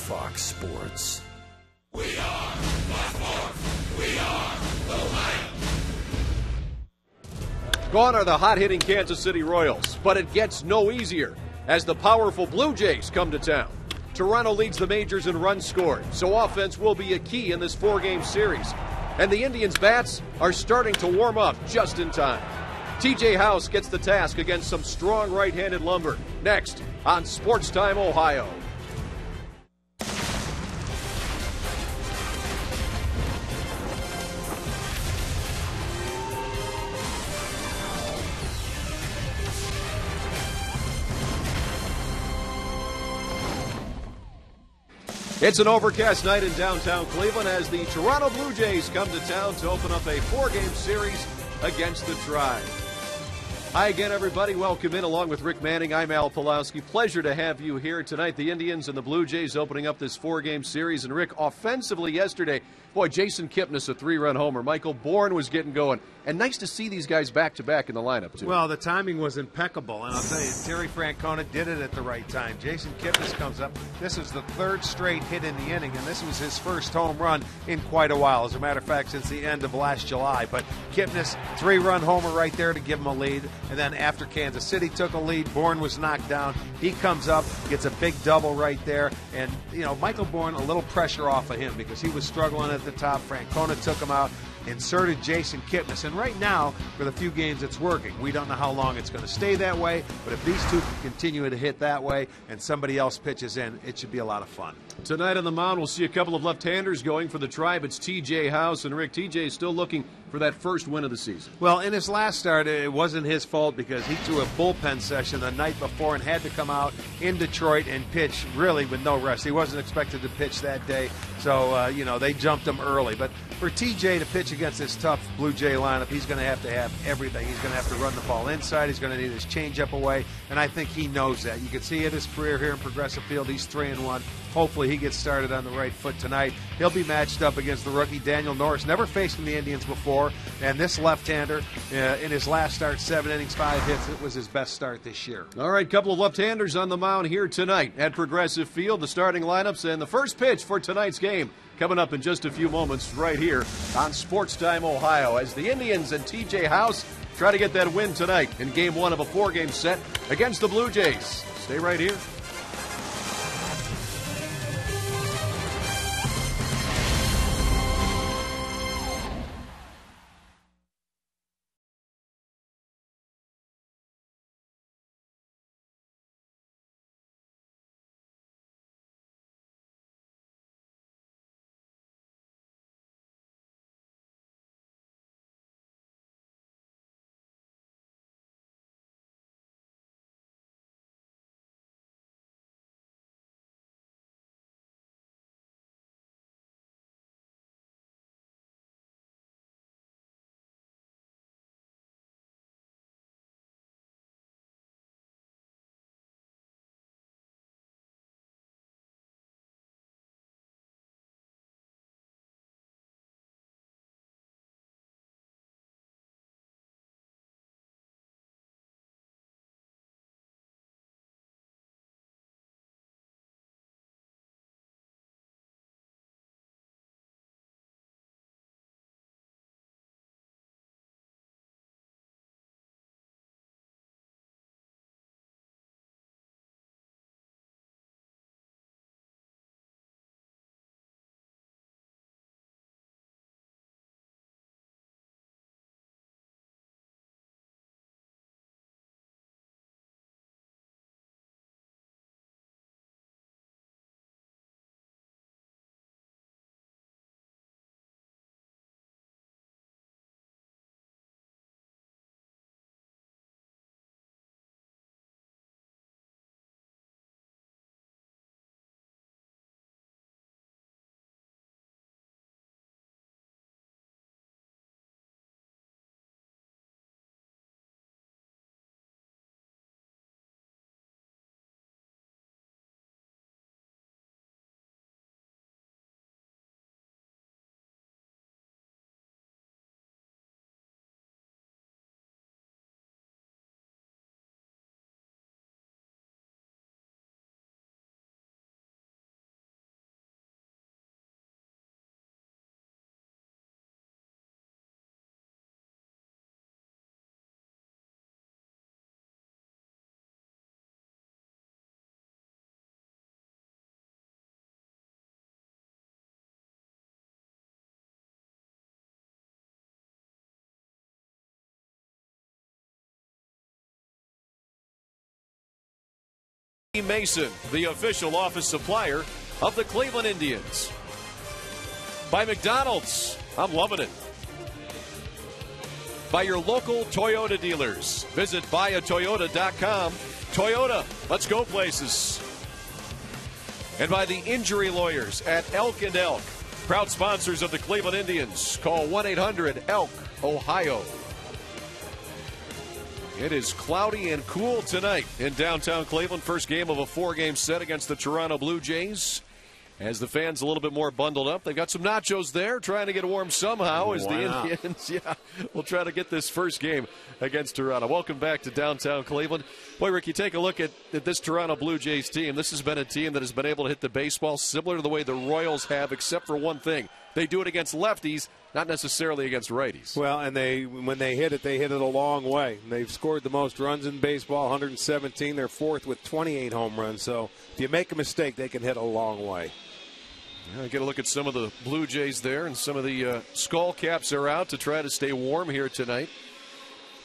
Fox Sports. We are Fox Sports. We are Ohio. Gone are the hot-hitting Kansas City Royals, but it gets no easier as the powerful Blue Jays come to town. Toronto leads the majors in runs scored, so offense will be a key in this four-game series. And the Indians' bats are starting to warm up just in time. TJ House gets the task against some strong right-handed lumber. Next on Sports Time Ohio. It's an overcast night in downtown Cleveland as the Toronto Blue Jays come to town to open up a four-game series against the Tribe. Hi again, everybody. Welcome in. Along with Rick Manning, I'm Al Pulowski. Pleasure to have you here tonight. The Indians and the Blue Jays opening up this four-game series. And Rick, offensively yesterday, boy, Jason Kipnis, a three-run homer. Michael Bourne was getting going. And nice to see these guys back-to-back in the lineup, too. Well, the timing was impeccable. And I'll tell you, Terry Francona did it at the right time. Jason Kipnis comes up. This is the third straight hit in the inning, and this was his first home run in quite a while. As a matter of fact, since the end of last July. But Kipnis, three-run homer right there to give him a lead. And then after Kansas City took a lead, Bourne was knocked down. He comes up, gets a big double right there. And, you know, Michael Bourne, a little pressure off of him because he was struggling at the top. Francona took him out, inserted Jason Kipnis. And right now, for the few games it's working. We don't know how long it's going to stay that way, but if these two can continue to hit that way and somebody else pitches in, it should be a lot of fun. Tonight on the mound, we'll see a couple of left-handers going for the Tribe. It's TJ House, and Rick, TJ is still looking for that first win of the season. Well, in his last start, it wasn't his fault because he threw a bullpen session the night before and had to come out in Detroit and pitch really with no rest. He wasn't expected to pitch that day, so, they jumped him early. But for TJ to pitch against this tough Blue Jay lineup, he's going to have everything. He's going to have to run the ball inside. He's going to need his changeup away, and I think he knows that. You can see it his career here in Progressive Field. He's 3-1. Hopefully he gets started on the right foot tonight. He'll be matched up against the rookie Daniel Norris, never faced the Indians before, and this left-hander in his last start, 7 innings, 5 hits, it was his best start this year. All right, couple of left-handers on the mound here tonight at Progressive Field. The starting lineups and the first pitch for tonight's game coming up in just a few moments right here on Sports Time Ohio as the Indians and TJ House try to get that win tonight in Game 1 of a four-game set against the Blue Jays. Stay right here. Mason, the official office supplier of the Cleveland Indians. By McDonald's, I'm loving it. By your local Toyota dealers. Visit buyatoyota.com. Toyota, let's go places. And by the injury lawyers at Elk & Elk, proud sponsors of the Cleveland Indians. Call 1-800-ELK, Ohio. It is cloudy and cool tonight in downtown Cleveland. First game of a 4-game set against the Toronto Blue Jays. As the fans a little bit more bundled up, they've got some nachos there, trying to get warm somehow. As the Indians, will try to get this first game against Toronto. Welcome back to downtown Cleveland. Boy, Rick, you take a look at this Toronto Blue Jays team. This has been a team that has been able to hit the baseball similar to the way the Royals have, except for one thing. They do it against lefties, not necessarily against righties. Well, and when they hit it a long way. They've scored the most runs in baseball, 117. They're fourth with 28 home runs. So if you make a mistake, they can hit a long way. Get a look at some of the Blue Jays there, and some of the skull caps are out to try to stay warm here tonight.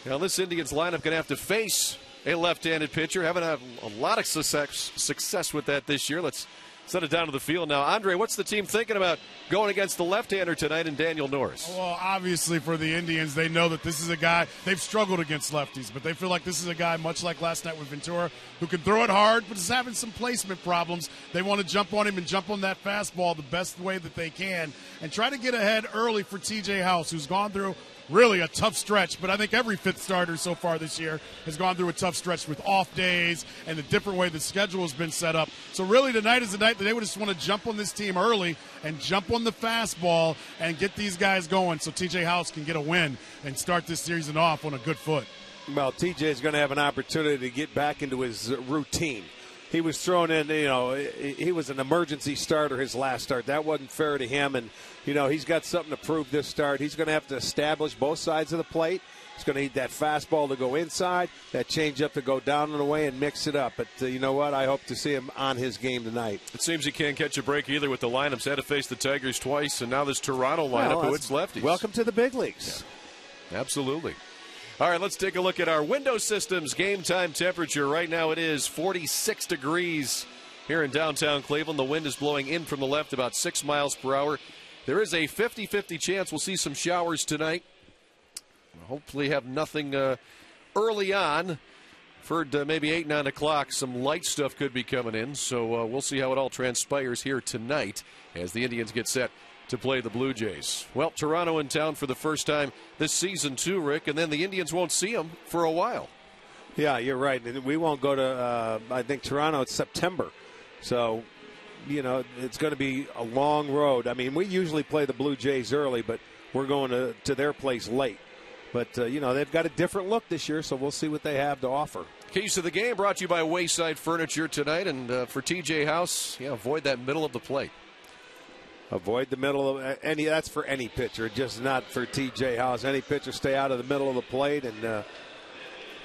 Now, this Indians lineup going to have to face a left-handed pitcher. Haven't had a lot of success with that this year. Let's send it down to the field now. Andre, what's the team thinking about going against the left-hander tonight in Daniel Norris? Well, obviously for the Indians, they know that this is a guy, they've struggled against lefties, but they feel like this is a guy, much like last night with Ventura, who can throw it hard, but is having some placement problems. They want to jump on him and jump on that fastball the best way that they can and try to get ahead early for TJ House, who's gone through really a tough stretch, but I think every fifth starter so far this year has gone through a tough stretch with off days and the different way the schedule has been set up. So really tonight is the night that they would just want to jump on this team early and jump on the fastball and get these guys going so TJ House can get a win and start this season off on a good foot. Well, TJ is going to have an opportunity to get back into his routine. He was thrown in, he was an emergency starter his last start. That wasn't fair to him, and, he's got something to prove this start. He's going to have to establish both sides of the plate. He's going to need that fastball to go inside, that changeup to go down and away and mix it up. But you know what? I hope to see him on his game tonight. It seems he can't catch a break either with the lineups. Had to face the Tigers twice, and now this Toronto lineup, who it's lefties. Welcome to the big leagues. Yeah, absolutely. All right, let's take a look at our window systems. Game time temperature. Right now it is 46 degrees here in downtown Cleveland. The wind is blowing in from the left about 6 miles per hour. There is a 50-50 chance we'll see some showers tonight. Hopefully have nothing early on. For maybe 8, 9 o'clock, some light stuff could be coming in. So we'll see how it all transpires here tonight as the Indians get set to play the Blue Jays. Well, Toronto in town for the first time this season too, Rick, and then the Indians won't see them for a while. Yeah, you're right. And we won't go to, I think, Toronto. It's September. So, it's going to be a long road. I mean, we usually play the Blue Jays early, but we're going to their place late. But, they've got a different look this year, so we'll see what they have to offer. Keys to the game brought to you by Wayside Furniture tonight. And for TJ House, avoid that middle of the plate. Avoid the middle of any. That's for any pitcher, just not for TJ House. Any pitcher, stay out of the middle of the plate, and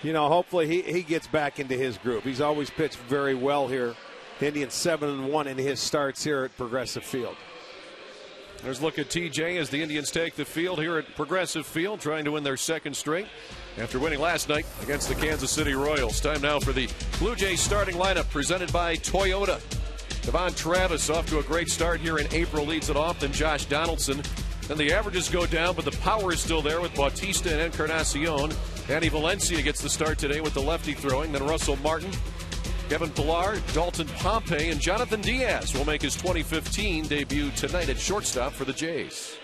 hopefully he gets back into his groove. He's always pitched very well here. The Indians 7-1 in his starts here at Progressive Field. There's a look at TJ as the Indians take the field here at Progressive Field, trying to win their second straight after winning last night against the Kansas City Royals. Time now for the Blue Jays starting lineup presented by Toyota. Devon Travis off to a great start here in April, leads it off. Then Josh Donaldson. Then the averages go down, but the power is still there with Bautista and Encarnacion. Danny Valencia gets the start today with the lefty throwing. Then Russell Martin, Kevin Pillar, Dalton Pompey, and Jonathan Diaz will make his 2015 debut tonight at shortstop for the Jays.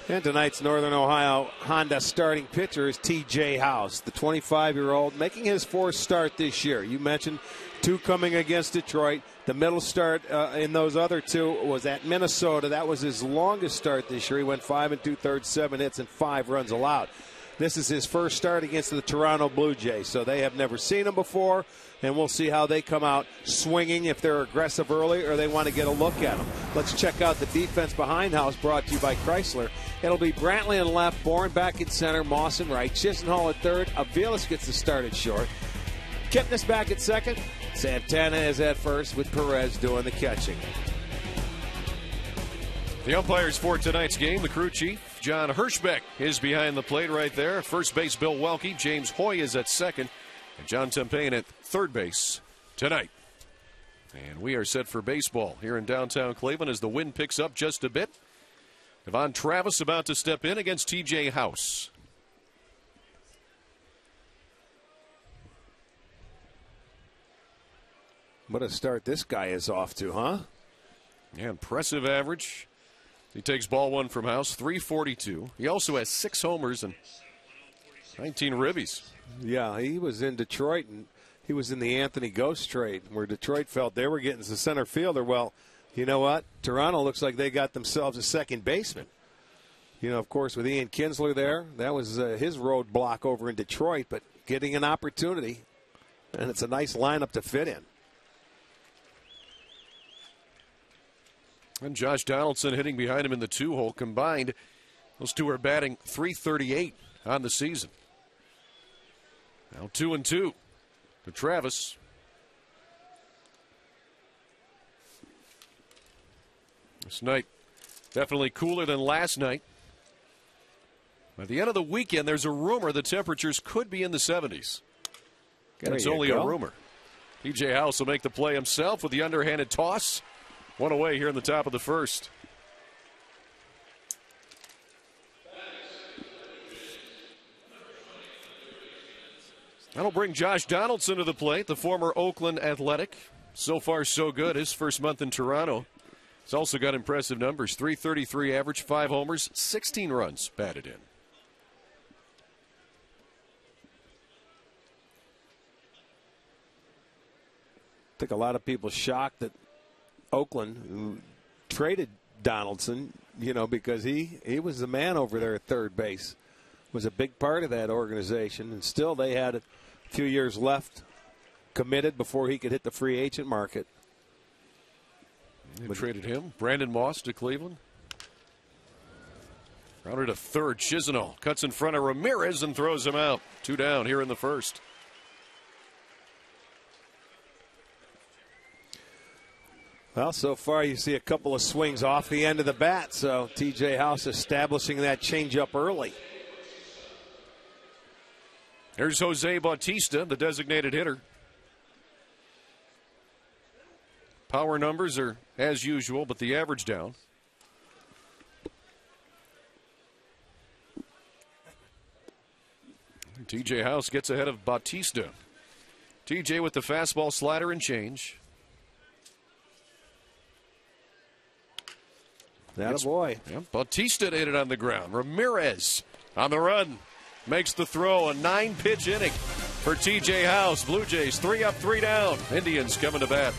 And tonight's Northern Ohio Honda starting pitcher is TJ House, the 25-year-old, making his fourth start this year. You mentioned 2 coming against Detroit. The middle start in those other 2 was at Minnesota. That was his longest start this year. He went 5 2/3, 7 hits, and 5 runs allowed. This is his first start against the Toronto Blue Jays, so they have never seen him before, and we'll see how they come out swinging, if they're aggressive early or they want to get a look at him. Let's check out the defense behind House, brought to you by Chrysler. It'll be Brantley in left, Bourne back in center, Moss in right, Chisenhall at third, Aviles gets the start at short, Kipnis back at second, Santana is at first with Perez doing the catching. The umpires for tonight's game, the crew chief, John Hirschbeck, is behind the plate right there. First base, Bill Welke. James Hoy is at second. And John Tempane at third base tonight. And we are set for baseball here in downtown Cleveland as the wind picks up just a bit. Devon Travis about to step in against T.J. House. What a start this guy is off to, huh? Yeah, impressive average. He takes ball one from House, 342. He also has 6 homers and 19 ribbies. Yeah, he was in Detroit, and he was in the Anthony Ghost trade, where Detroit felt they were getting the center fielder. Well, you know what? Toronto looks like they got themselves a second baseman. You know, of course, with Ian Kinsler there, that was his roadblock over in Detroit, but getting an opportunity, and it's a nice lineup to fit in. And Josh Donaldson hitting behind him in the 2-hole. Combined, those two are batting .338 on the season. Now 2-2 to Travis. This night definitely cooler than last night. By the end of the weekend, there's a rumor the temperatures could be in the 70s. Again, it's only a rumor. T.J. House will make the play himself with the underhanded toss. One away here in the top of the first. That'll bring Josh Donaldson to the plate, the former Oakland Athletic. So far, so good. His first month in Toronto. He's also got impressive numbers. .333 average, 5 homers, 16 runs batted in. I think a lot of people shocked that Oakland, who traded Donaldson, you know, because he was the man over there at third base, was a big part of that organization, and still they had a few years left committed before he could hit the free agent market. They traded him. Brandon Moss to Cleveland. Rounded to third. Chisenhall cuts in front of Ramirez and throws him out. 2 down here in the first. Well, so far you see a couple of swings off the end of the bat, so T.J. House establishing that changeup early. Here's Jose Bautista, the designated hitter. Power numbers are as usual, but the average down. T.J. House gets ahead of Bautista. T.J. with the fastball, slider, and change. That a boy. Yeah, Bautista ate it on the ground. Ramirez on the run. Makes the throw. A 9-pitch inning for T.J. House. Blue Jays 3 up, 3 down. Indians coming to bat.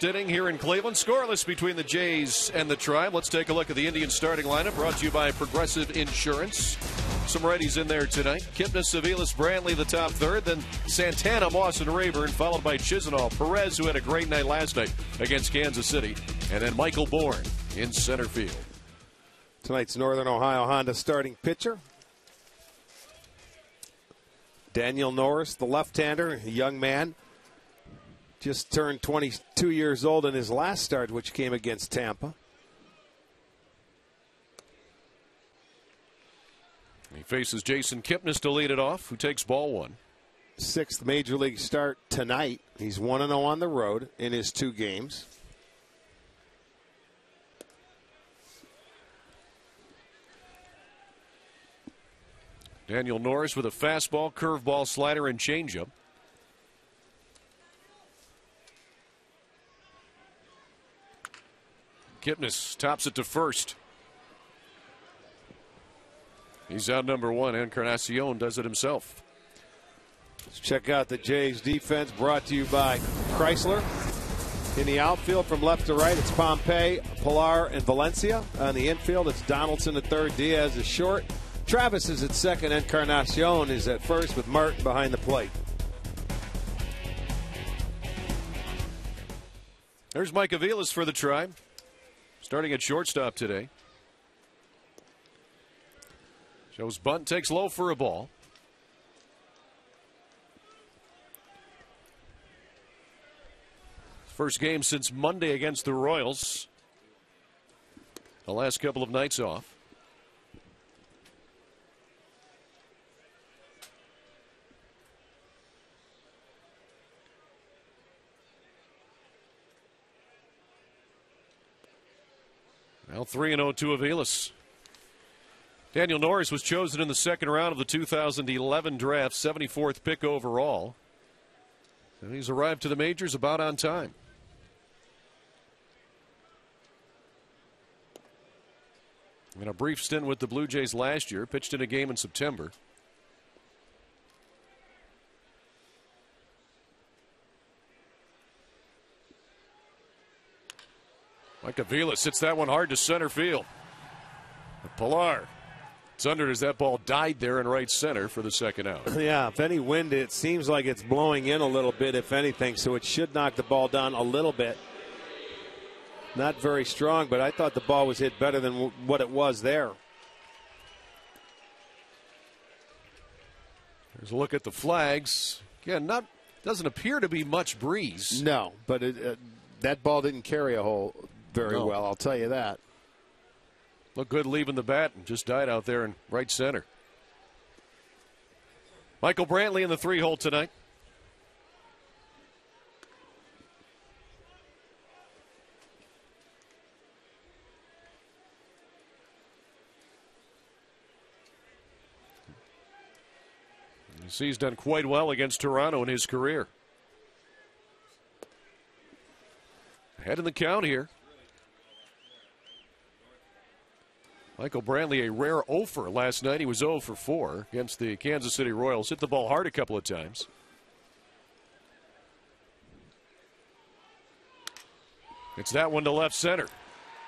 Inning here in Cleveland, scoreless between the Jays and the Tribe. Let's take a look at the Indians starting lineup, brought to you by Progressive Insurance. Some righties in there tonight. Kipnis, Aviles, Brantley, the top third. Then Santana, Moss, and Rayburn, followed by Chisenhall. Perez, who had a great night last night against Kansas City. And then Michael Bourne in center field. Tonight's Northern Ohio Honda starting pitcher, Daniel Norris, the left-hander, a young man. Just turned 22 years old in his last start, which came against Tampa. He faces Jason Kipnis to lead it off, who takes ball one. Sixth major league start tonight. He's 1-0 on the road in his 2 games. Daniel Norris with a fastball, curveball, slider, and changeup. Kipnis tops it to first. He's out number 1. Encarnacion does it himself. Let's check out the Jays defense, brought to you by Chrysler. In the outfield from left to right, it's Pompey, Pilar, and Valencia. On the infield, it's Donaldson at third, Diaz is short. Travis is at second, Encarnacion is at first with Martin behind the plate. There's Mike Aviles for the Tribe, starting at shortstop today. Shows bunt, takes low for a ball. First game since Monday against the Royals. The last couple of nights off. Now 3-0 to Aviles. Daniel Norris was chosen in the second round of the 2011 draft, 74th pick overall. And he's arrived to the majors about on time. In a brief stint with the Blue Jays last year, pitched in a game in September. Mike Aviles hits that one hard to center field. Pilar. It's under as that ball died there in right center for the second out. Yeah, if any wind, it seems like it's blowing in a little bit, if anything, so it should knock the ball down a little bit. Not very strong, but I thought the ball was hit better than what it was there. There's a look at the flags. Again, doesn't appear to be much breeze. No, but that ball didn't carry a hole very well, I'll tell you that. Looked good leaving the bat and just died out there in right center. Michael Brantley in the 3-hole tonight. You see he's done quite well against Toronto in his career. Ahead in the count here. Michael Brantley, a rare 0-for last night. He was 0 for 4 against the Kansas City Royals. Hit the ball hard a couple of times. It's that one to left center.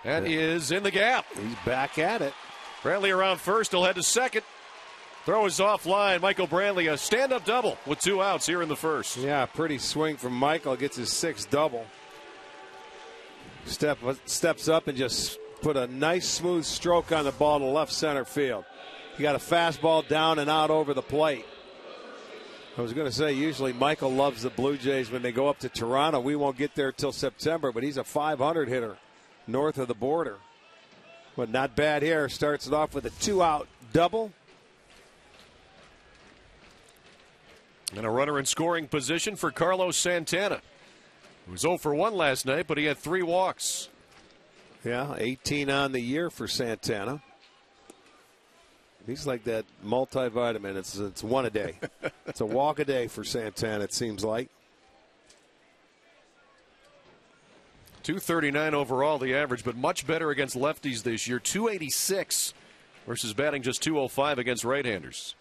That is in the gap. He's back at it. Brantley around first. He'll head to second. Throw is offline. Michael Brantley, a stand-up double with 2 outs here in the first. Yeah, pretty swing from Michael. Gets his 6th double. Steps up and just put a nice smooth stroke on the ball to left center field. He got a fastball down and out over the plate. I was going to say, usually Michael loves the Blue Jays when they go up to Toronto. We won't get there till September, but he's a .500 hitter north of the border. But not bad here. Starts it off with a 2-out double. And a runner in scoring position for Carlos Santana. He was 0 for 1 last night, but he had 3 walks. Yeah, 18 on the year for Santana. He's like that multivitamin. It's one a day. It's a walk a day for Santana, it seems like. .239 overall, the average, but much better against lefties this year. .286 versus batting just .205 against right-handers.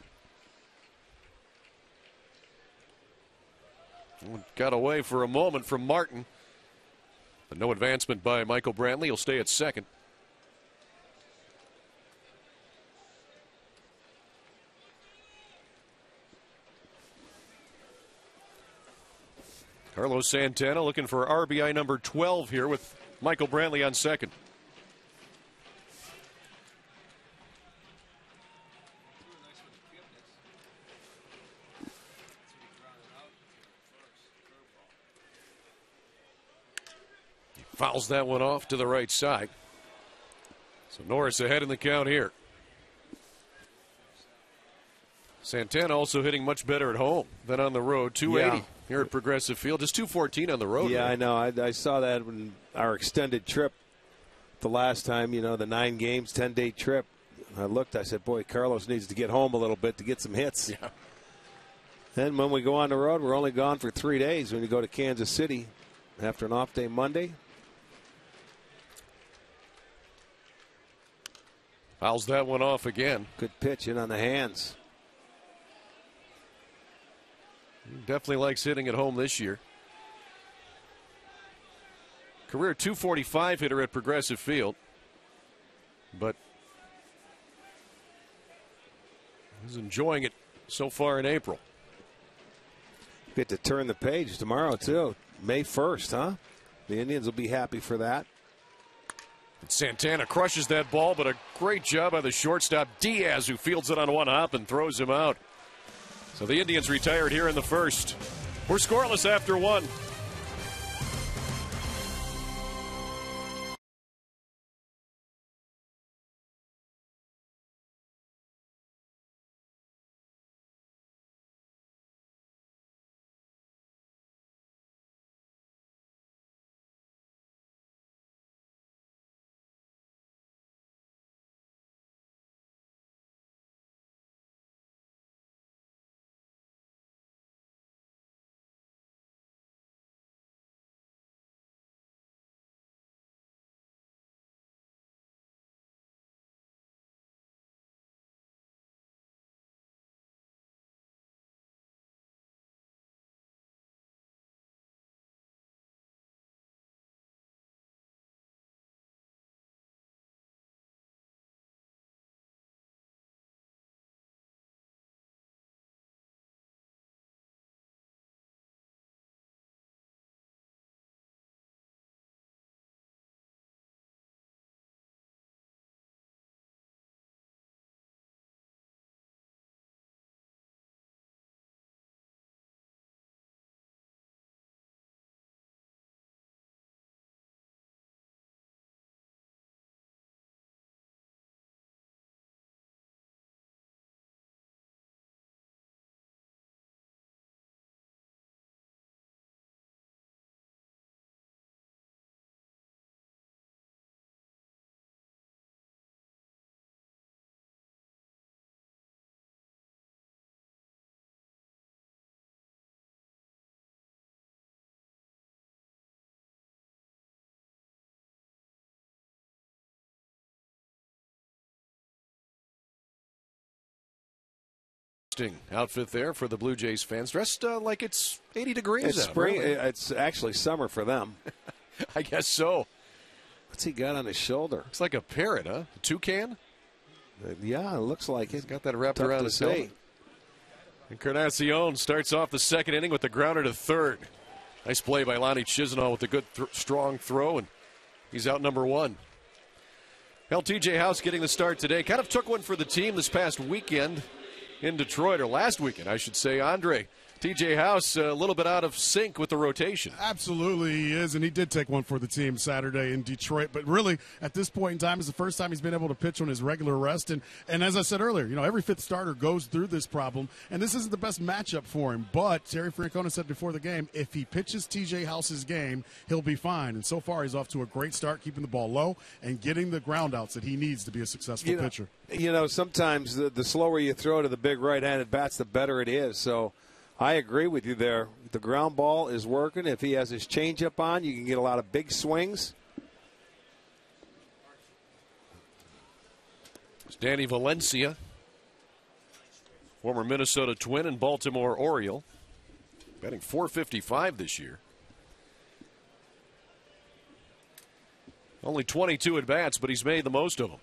Got away for a moment from Martin. But no advancement by Michael Brantley. He'll stay at second. Carlos Santana looking for RBI number 12 here with Michael Brantley on second. He fouls that one off to the right side. So Norris ahead in the count here. Santana also hitting much better at home than on the road. 280 here at Progressive Field. Just 214 on the road. Yeah, right? I know. I saw that when our extended trip the last time, the 9 games, 10-day trip. I looked, I said, boy, Carlos needs to get home a little bit to get some hits. Yeah. Then when we go on the road, we're only gone for 3 days when you go to Kansas City after an off day Monday. Fouls that one off again. Good pitch in on the hands. He definitely likes hitting at home this year. Career 245 hitter at Progressive Field. But he's enjoying it so far in April. Get to turn the page tomorrow, too. May 1st, huh? The Indians will be happy for that. Santana crushes that ball, but a great job by the shortstop Diaz, who fields it on one hop and throws him out. So the Indians retired here in the first. We're scoreless after 1. Outfit there for the Blue Jays fans, dressed like it's 80 degrees it's out. Spring. Really. It's actually summer for them. I guess so. What's he got on his shoulder? Looks like a parrot, huh? A toucan? Yeah, it looks like it. He's got that wrapped Tough around to his see. helmet. Encarnacion starts off the second inning with the grounder to third. Nice play by Lonnie Chisenhall with a good, strong throw, and he's out number 1. TJ House getting the start today. Kind of took one for the team this past weekend in Detroit, or last weekend, I should say. Andre, TJ House a little bit out of sync with the rotation. Absolutely he is, and he did take one for the team Saturday in Detroit. But really, at this point in time, it's the first time he's been able to pitch on his regular rest. And as I said earlier, every fifth starter goes through this problem, and this isn't the best matchup for him. But Terry Francona said before the game, if he pitches TJ House's game, he'll be fine. And so far, he's off to a great start, keeping the ball low and getting the ground outs that he needs to be a successful pitcher. Sometimes the slower you throw to the big right-handed bats, the better it is. So I agree with you there. The ground ball is working. If he has his changeup on, you can get a lot of big swings. It's Danny Valencia, former Minnesota Twin and Baltimore Oriole, batting .455 this year. Only 22 at bats, but he's made the most of them.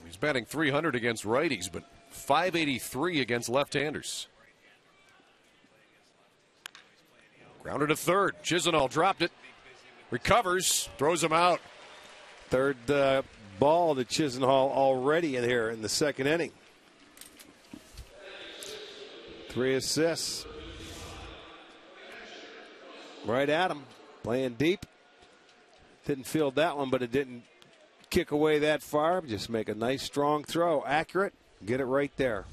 He's batting .300 against righties, but .583 against left-handers. Grounded to third. Chisenhall dropped it. Recovers. Throws him out. Third ball to Chisenhall already in here in the second inning. 3 assists. Right at him. Playing deep. Didn't field that one, but it didn't kick away that far. Just make a nice, strong throw. Accurate. Get it right there.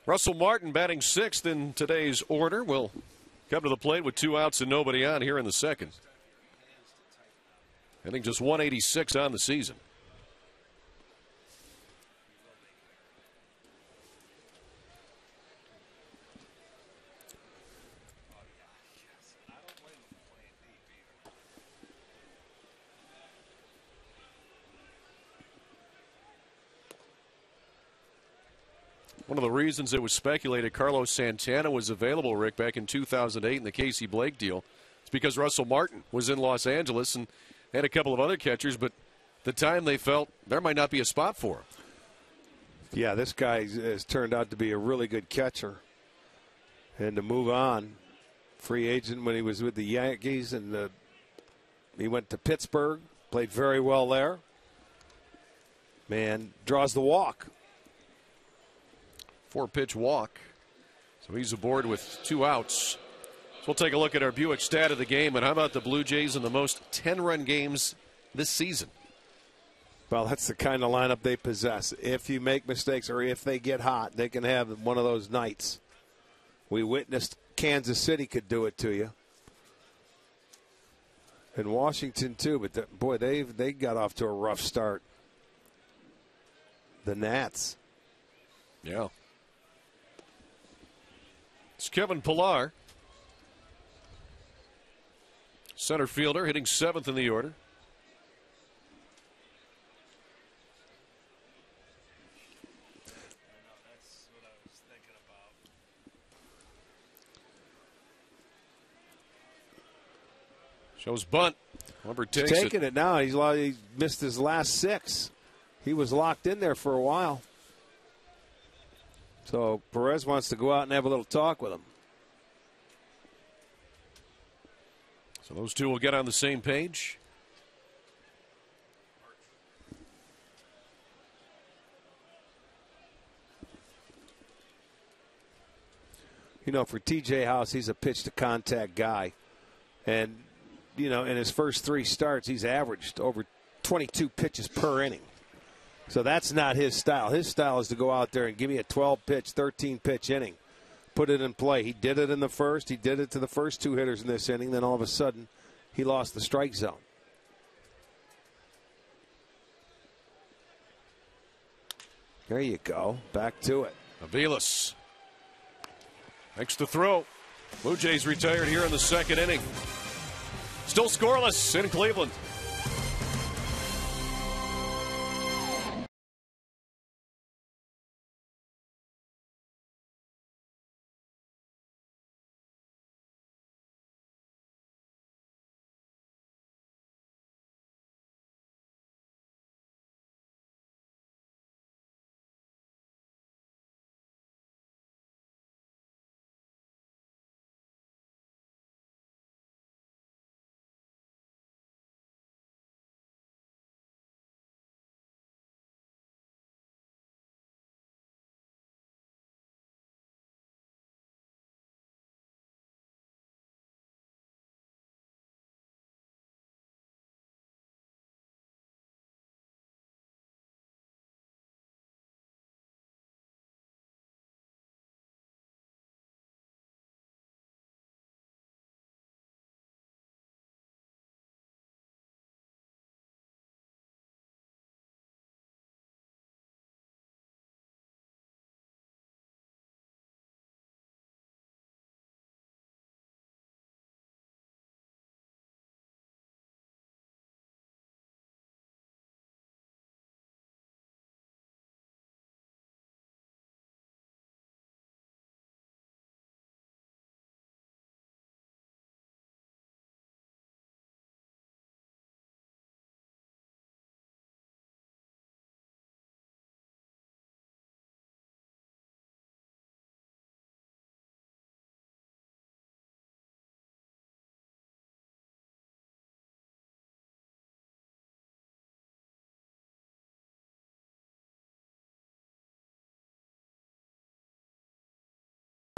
Russell Martin batting 6th in today's order will come to the plate with 2 outs and nobody on here in the second. I think just 186 on the season. One of the reasons it was speculated Carlos Santana was available, Rick, back in 2008 in the Casey Blake deal, it's because Russell Martin was in Los Angeles and had a couple of other catchers, but at the time they felt there might not be a spot for him. Yeah, this guy has turned out to be a really good catcher. And to move on, free agent when he was with the Yankees, and he went to Pittsburgh, played very well there. Man, draws the walk. 4-pitch walk. So he's aboard with 2 outs. So we'll take a look at our Buick stat of the game. And how about the Blue Jays in the most 10-run games this season? Well, that's the kind of lineup they possess. If you make mistakes or if they get hot, they can have one of those nights. We witnessed Kansas City could do it to you. And Washington, too. But, boy, they got off to a rough start. The Nats. Yeah. It's Kevin Pillar, center fielder, hitting 7th in the order. Shows bunt. Hubbard takes He's taking it now. He missed his last 6. He was locked in there for a while. So Perez wants to go out and have a little talk with him. So those two will get on the same page. You know, for TJ House, he's a pitch-to-contact guy. And, you know, in his first 3 starts, he's averaged over 22 pitches per inning. So that's not his style. His style is to go out there and give me a 12-pitch, 13-pitch inning. Put it in play. He did it in the first. He did it to the first 2 hitters in this inning. Then all of a sudden, he lost the strike zone. There you go. Back to it. Aviles makes the throw. Blue Jays retired here in the second inning. Still scoreless in Cleveland.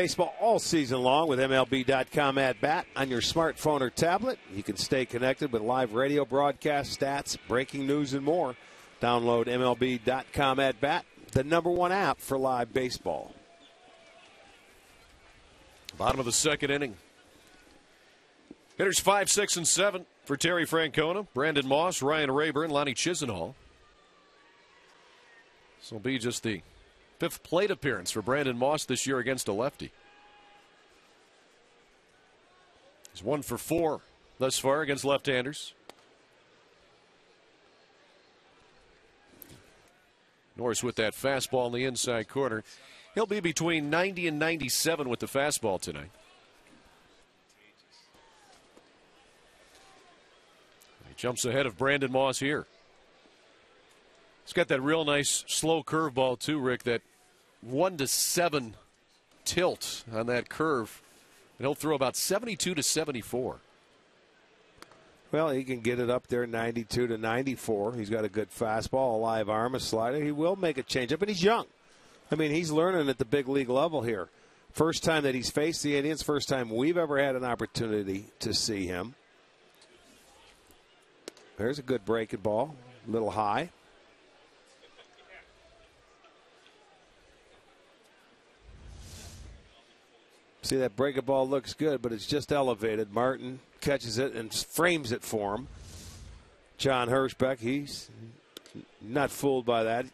Baseball all season long with MLB.com at bat on your smartphone or tablet. You can stay connected with live radio broadcast, stats, breaking news, and more. Download MLB.com at bat, the #1 app for live baseball. Bottom of the second inning. Hitters 5, 6, and 7 for Terry Francona, Brandon Moss, Ryan Rayburn, Lonnie Chisenhall. This will be just the 5th plate appearance for Brandon Moss this year against a lefty. He's 1 for 4 thus far against left-handers. Norris with that fastball in the inside corner. He'll be between 90 and 97 with the fastball tonight. He jumps ahead of Brandon Moss here. He's got that real nice slow curveball too, Rick, that 1-7 tilt on that curve. And he'll throw about 72 to 74. Well, he can get it up there 92 to 94. He's got a good fastball, a live arm, a slider. He will make a changeup, but he's young. I mean, he's learning at the big league level here. First time that he's faced the Indians, first time we've ever had an opportunity to see him. There's a good breaking ball, a little high. See, that breaking ball looks good, but it's just elevated. Martin catches it and frames it for him. John Hirschbeck, he's not fooled by that.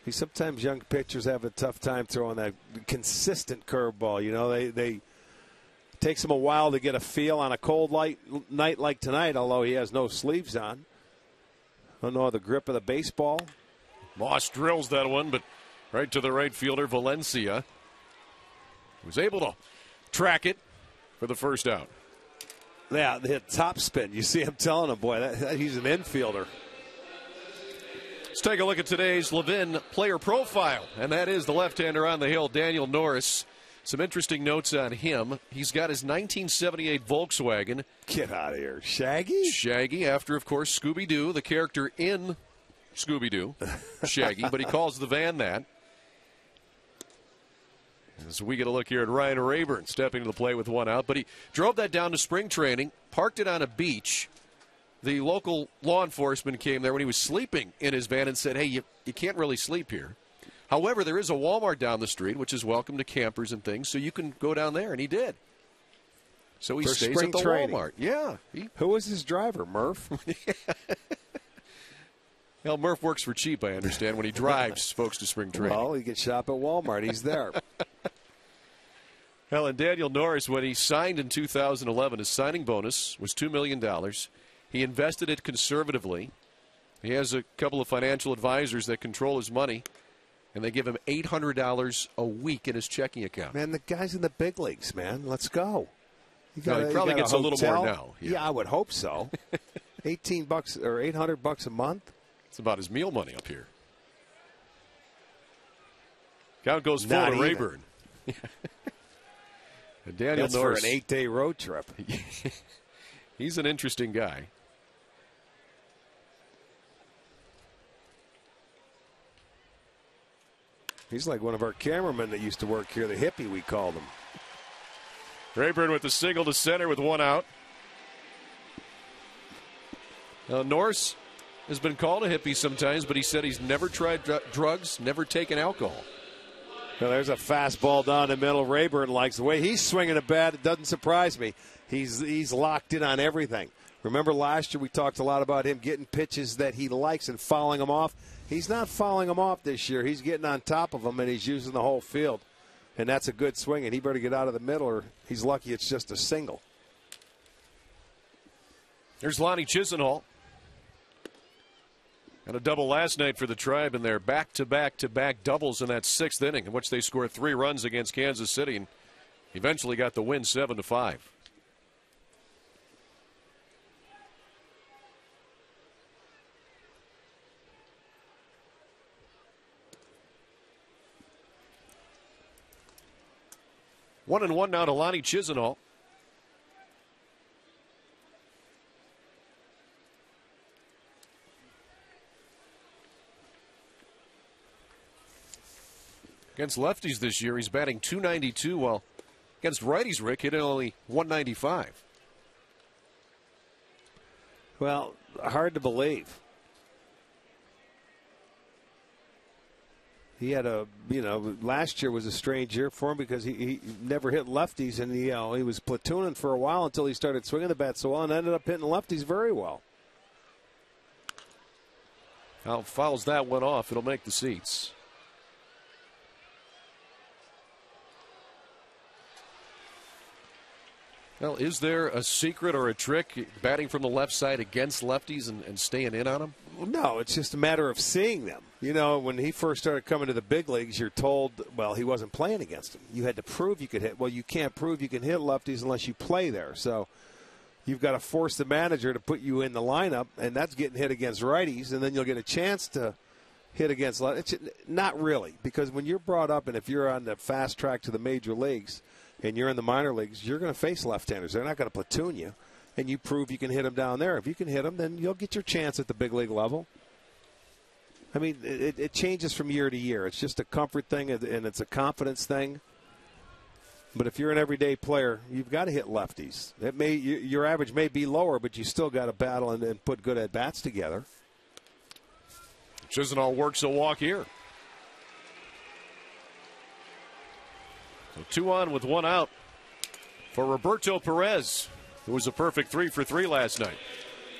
Sometimes young pitchers have a tough time throwing that consistent curveball. You know, they takes him a while to get a feel on a cold night like tonight, although he has no sleeves on. Don't know the grip of the baseball. Moss drills that one, but right to the right fielder, Valencia was able to track it for the first out. Yeah, the hit top spin. You see him telling him, boy, he's an infielder. Let's take a look at today's Levin player profile, and that is the left-hander on the hill, Daniel Norris. Some interesting notes on him. He's got his 1978 Volkswagen. Get out of here. Shaggy? Shaggy, after, of course, Scooby-Doo, the character in Scooby-Doo. Shaggy, but he calls the van that. As we get a look here at Ryan Rayburn stepping to the plate with one out. But he drove that down to spring training, parked it on a beach. The local law enforcement came there when he was sleeping in his van and said, hey, you can't really sleep here. However, there is a Walmart down the street, which is welcome to campers and things, so you can go down there, and he did. So he stays at the Walmart. Yeah. Who was his driver, Murph? Well, Murph works for cheap, I understand, when he drives folks to spring training. Well, he can shop at Walmart. He's there. Well, and Daniel Norris, when he signed in 2011, his signing bonus was $2 million. He invested it conservatively. He has a couple of financial advisors that control his money, and they give him $800 a week in his checking account. Man, the guy's in the big leagues, man. Let's go. He probably gets a little more now. Yeah, I would hope so. $18 or $800 a month. It's about his meal money up here. Count goes full to Rayburn. And Daniel That's Norris for an 8-day road trip. He's an interesting guy. He's like one of our cameramen that used to work here, the hippie we called him. Rayburn with the single to center with one out. Now, Norris has been called a hippie sometimes, but he said he's never tried drugs, never taken alcohol. Well, there's a fastball down the middle. Rayburn likes the way he's swinging a bat. It doesn't surprise me. He's locked in on everything. Remember last year we talked a lot about him getting pitches that he likes and fouling them off. He's not fouling them off this year. He's getting on top of them, and he's using the whole field. And that's a good swing, and he better get out of the middle, or he's lucky it's just a single. There's Lonnie Chisenhall. Had a double last night for the Tribe in their back-to-back-to-back doubles in that 6th inning, in which they scored 3 runs against Kansas City and eventually got the win 7-5. One and one now to Lonnie Chisenhall. Against lefties this year, he's batting .292, while against righties, Rick, hitting only .195. Well, hard to believe. He had last year was a strange year for him because he never hit lefties, and he was platooning for a while until he started swinging the bat so well and ended up hitting lefties very well. Now fouls that one off. It'll make the seats. Well, is there a secret or a trick batting from the left side against lefties and staying in on them? No, it's just a matter of seeing them. When he first started coming to the big leagues, you're told, well, he wasn't playing against them. You had to prove you could hit. Well, you can't prove you can hit lefties unless you play there. So you've got to force the manager to put you in the lineup, and that's getting hit against righties, and then you'll get a chance to hit against lefties. Not really, because when you're brought up and if you're on the fast track to the major leagues and you're in the minor leagues, you're going to face left-handers. They're not going to platoon you, and you prove you can hit them down there. If you can hit them, then you'll get your chance at the big league level. I mean, it changes from year to year. It's just a comfort thing, and it's a confidence thing. But if you're an everyday player, you've got to hit lefties. Your average may be lower, but you still got to battle and put good at-bats together. Which isn't all work, so walk here. So 2 on with 1 out for Roberto Perez, who was a perfect 3 for 3 last night.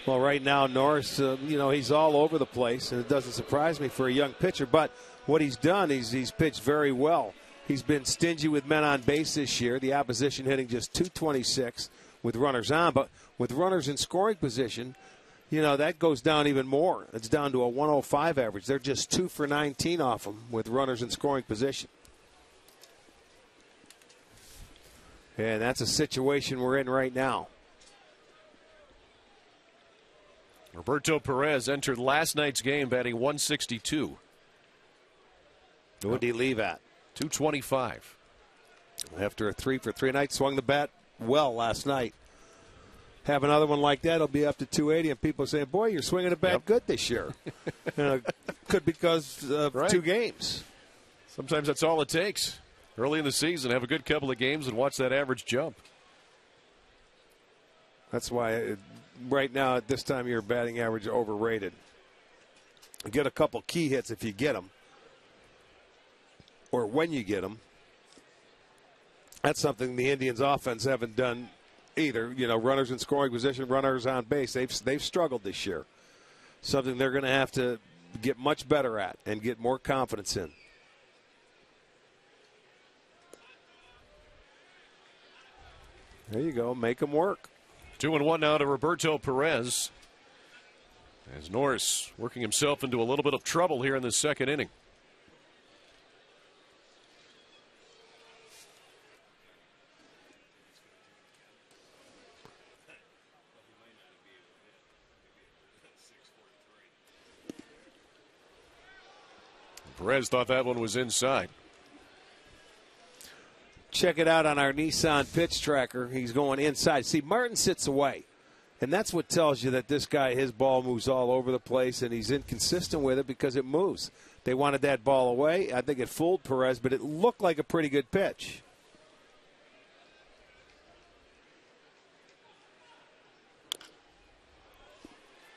Well, right now, Norris, he's all over the place, and it doesn't surprise me for a young pitcher. But what he's done, he's pitched very well. He's been stingy with men on base this year. The opposition hitting just .226 with runners on. But with runners in scoring position, that goes down even more. It's down to a 105 average. They're just 2 for 19 off him with runners in scoring position. And that's a situation we're in right now. Roberto Perez entered last night's game batting .162. What did he leave at? .225. After a 3 for 3 night, swung the bat well last night. Have another one like that, it'll be up to .280, and people saying, boy, you're swinging the bat good this year. Could because of 2 games. Sometimes that's all it takes. Early in the season, have a good couple of games and watch that average jump. That's why right now at this time of year, batting average overrated. Get a couple key hits if you get them, or when you get them. That's something the Indians' offense haven't done either. Runners in scoring position, runners on base. They've struggled this year. Something they're going to have to get much better at and get more confidence in. There you go. Make them work. 2-1 now to Roberto Perez, as Norris working himself into a little bit of trouble here in the second inning. Perez thought that one was inside. Check it out on our Nissan pitch tracker. He's going inside. See, Martin sits away, and that's what tells you that this guy, his ball moves all over the place, and he's inconsistent with it because it moves. They wanted that ball away. I think it fooled Perez, but it looked like a pretty good pitch.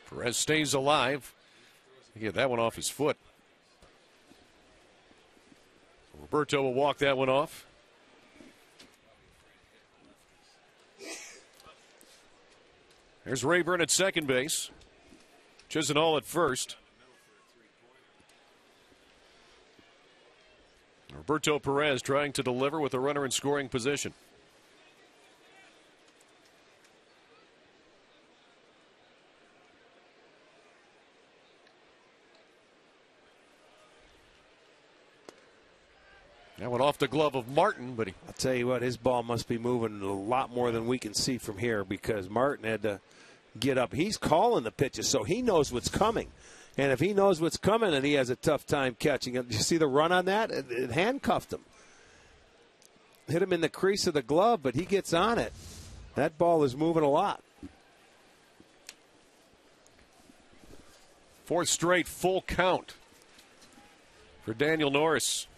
Perez stays alive. He get that one off his foot. Roberto will walk that one off. There's Rayburn at second base. Chisenhall at first. Roberto Perez trying to deliver with a runner in scoring position. That went off the glove of Martin, but I'll tell you what, his ball must be moving a lot more than we can see from here because Martin had to get up. He's calling the pitches, so he knows what's coming. And if he knows what's coming and he has a tough time catching it, you see the run on that? It handcuffed him. Hit him in the crease of the glove, but he gets on it. That ball is moving a lot. Fourth straight full count for Daniel Norris.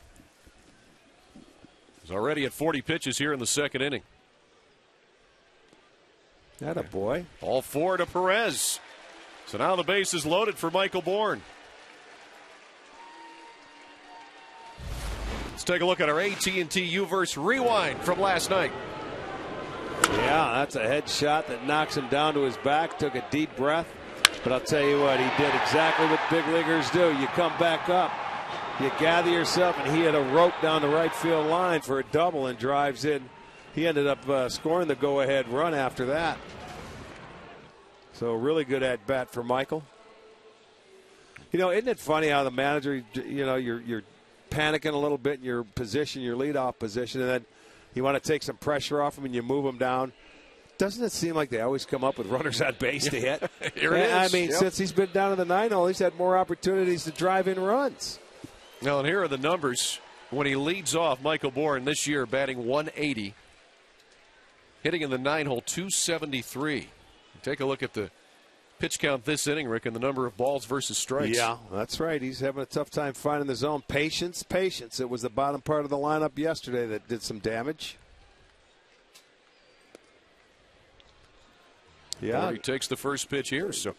He's already at 40 pitches here in the second inning. Atta boy. All 4 to Perez. So now the base is loaded for Michael Bourne. Let's take a look at our AT&T U-verse rewind from last night. Yeah, that's a head shot that knocks him down to his back. Took a deep breath. But I'll tell you what, he did exactly what big leaguers do. You come back up, you gather yourself, and he had a rope down the right field line for a double and drives in. He ended up scoring the go-ahead run after that. So really good at bat for Michael. You know, isn't it funny how the manager, you know, you're panicking a little bit in your position, your leadoff position, and then you want to take some pressure off him and you move him down. Doesn't it seem like they always come up with runners on base to hit? Here it is. I mean, since he's been down in the 9-hole, he's had more opportunities to drive in runs. Now, and here are the numbers. When he leads off, Michael Bourne this year batting 180. Hitting in the 9-hole, 273. Take a look at the pitch count this inning, Rick, and the number of balls versus strikes. Yeah, that's right. He's having a tough time finding the zone. Patience, patience. It was the bottom part of the lineup yesterday that did some damage. Yeah, he takes the first pitch here. So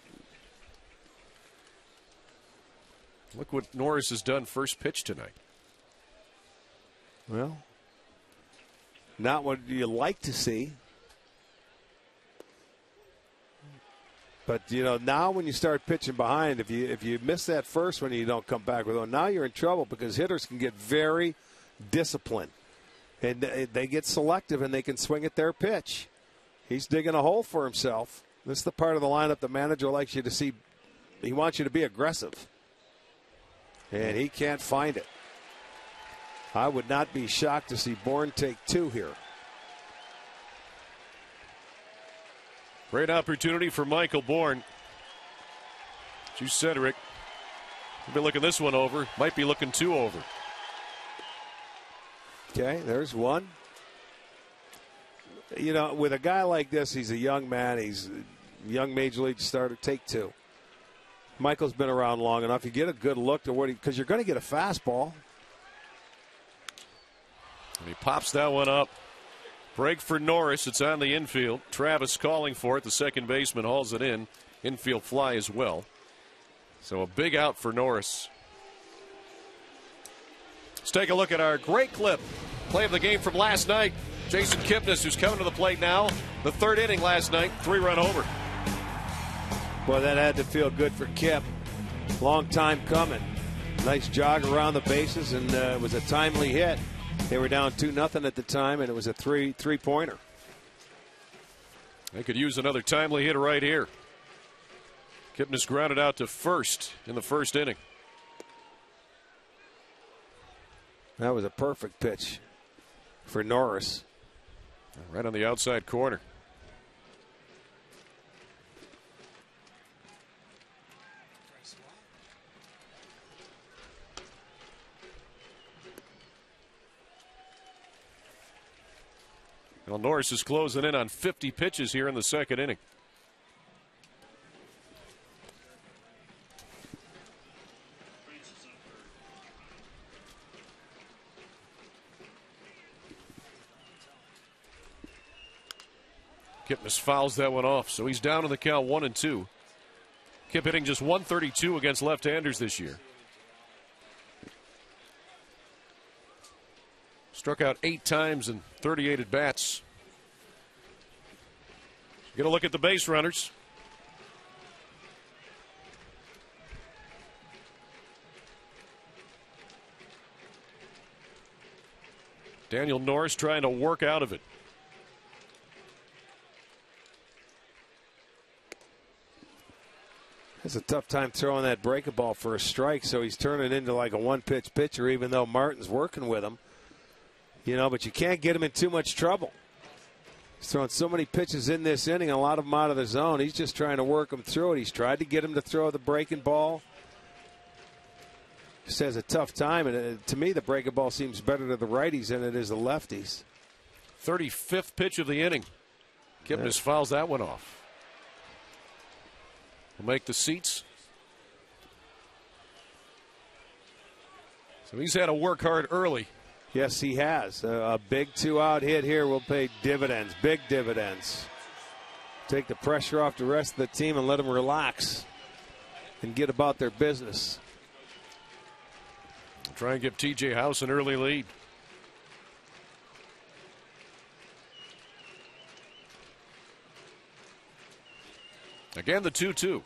look what Norris has done first pitch tonight. Well, not what you like to see. But, you know, now when you start pitching behind, if you miss that first one and you don't come back with one, now you're in trouble because hitters can get very disciplined. And they get selective and they can swing at their pitch. He's digging a hole for himself. This is the part of the lineup the manager likes you to see. He wants you to be aggressive. And he can't find it. I would not be shocked to see Bourne take 2 here. Great opportunity for Michael Bourne. As you said, Rick, we'll be looking this one over. Might be looking 2 over. Okay, there's one. You know, with a guy like this, he's a young man. He's a young major league starter. Take 2. Michael's been around long enough. You get a good look to what because you're going to get a fastball. And he pops that one up. Break for Norris. It's on the infield. Travis calling for it. The second baseman hauls it in. Infield fly as well. So a big out for Norris. Let's take a look at our great clip. Play of the game from last night. Jason Kipnis, who's coming to the plate now. The third inning last night. 3-run homer. Boy, that had to feel good for Kip. Long time coming. Nice jog around the bases, and it was a timely hit. They were down 2-0 at the time, and it was a three-pointer. They could use another timely hit right here. Kipnis grounded out to first in the first inning. That was a perfect pitch for Norris. Right on the outside corner. Well, Norris is closing in on 50 pitches here in the second inning. Kipnis fouls that one off, so he's down to the count 1-2. Kip hitting just 132 against left-handers this year. Struck out 8 times and 38 at-bats. Get a look at the base runners. Daniel Norris trying to work out of it. It's a tough time throwing that breaking ball for a strike, so he's turning into like a one-pitch pitcher, even though Martin's working with him. You know, but you can't get him in too much trouble. He's throwing so many pitches in this inning, a lot of them out of the zone. He's just trying to work them through it. He's tried to get him to throw the breaking ball. Just has a tough time, and to me, the breaking ball seems better to the righties than it is the lefties. 35th pitch of the inning. Kipnis fouls that one off. Will make the seats. So he's had to work hard early Yes, he has. A big 2-out hit here will pay dividends, big dividends. Take the pressure off the rest of the team and let them relax and get about their business. Try and give T.J. House an early lead. Again, the 2-2.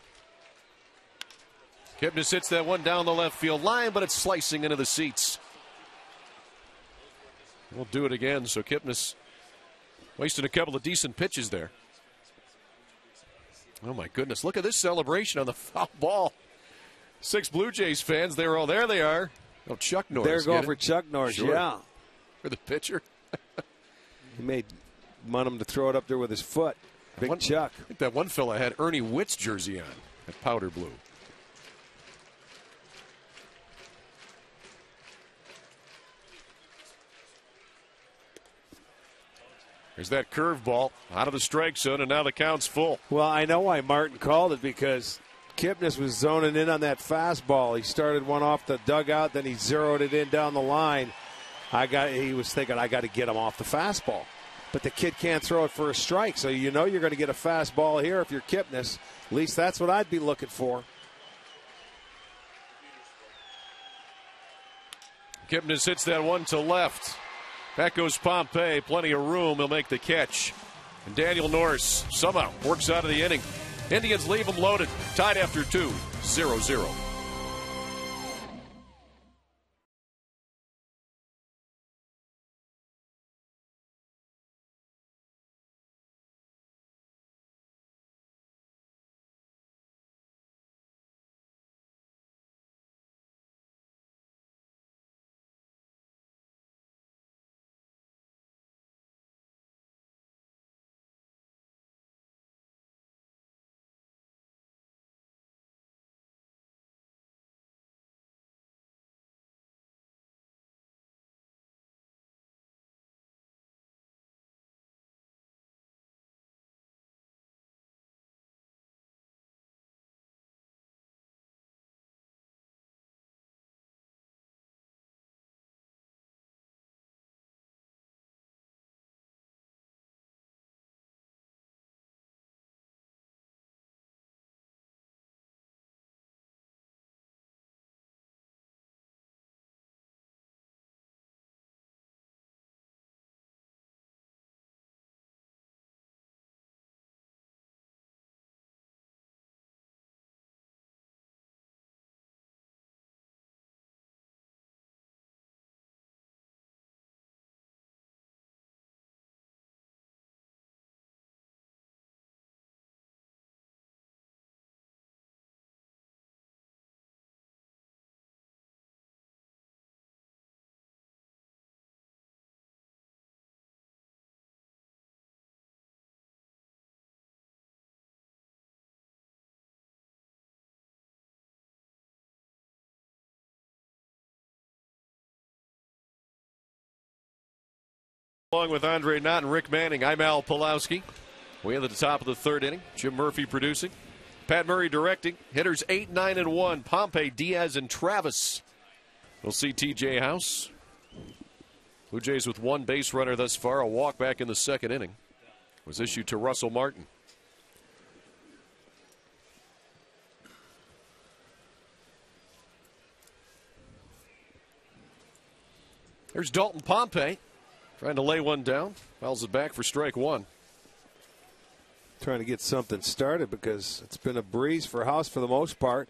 Kipnis hits that one down the left field line, but it's slicing into the seats. We'll do it again. So Kipnis wasted a couple of decent pitches there. Oh, my goodness. Look at this celebration on the foul ball. 6 Blue Jays fans, they're all there. They are. Oh, Chuck Norris. They're going for Chuck Norris, sure. Yeah. For the pitcher. He may want him to throw it up there with his foot. Big Chuck. I think that one fella had Ernie Witt's jersey on at powder blue. There's that curveball out of the strike zone, and now the count's full. Well, I know why Martin called it, because Kipnis was zoning in on that fastball. He started one off the dugout, then he zeroed it in down the line. He was thinking, I got to get him off the fastball. But the kid can't throw it for a strike, so you know you're going to get a fastball here if you're Kipnis. At least that's what I'd be looking for. Kipnis hits that one to left. Back goes Pompey. Plenty of room. He'll make the catch. And Daniel Norris somehow works out of the inning. Indians leave him loaded. Tied after 2, 0-0. Along with Andre Knott and Rick Manning, I'm Al Pulowski. Way at the top of the 3rd inning. Jim Murphy producing. Pat Murray directing. Hitters 8, 9, and 1. Pompey, Diaz, and Travis. We'll see T.J. House. Blue Jays with 1 base runner thus far. A walk back in the 2nd inning was issued to Russell Martin. There's Dalton Pompey. Trying to lay one down. Fouls it back for strike 1. Trying to get something started because it's been a breeze for House for the most part.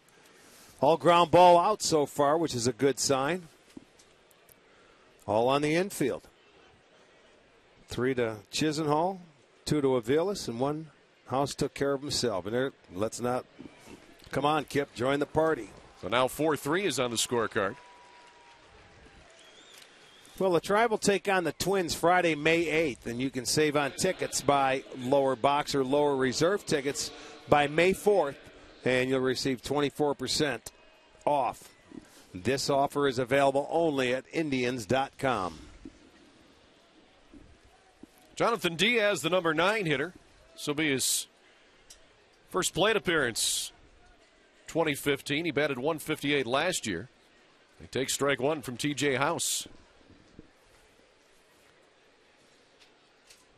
All ground ball out so far, which is a good sign. All on the infield. 3 to Chisenhall, 2 to Aviles, and 1 House took care of himself. And there, let's not. Come on, Kip, join the party. So now 4-3 is on the scorecard. Well, the Tribe will take on the Twins Friday, May 8th, and you can save on tickets by lower box or lower reserve tickets by May 4th, and you'll receive 24% off. This offer is available only at Indians.com. Jonathan Diaz, the number 9 hitter. This will be his first plate appearance. 2015. He batted 158 last year. They take strike 1 from T.J. House.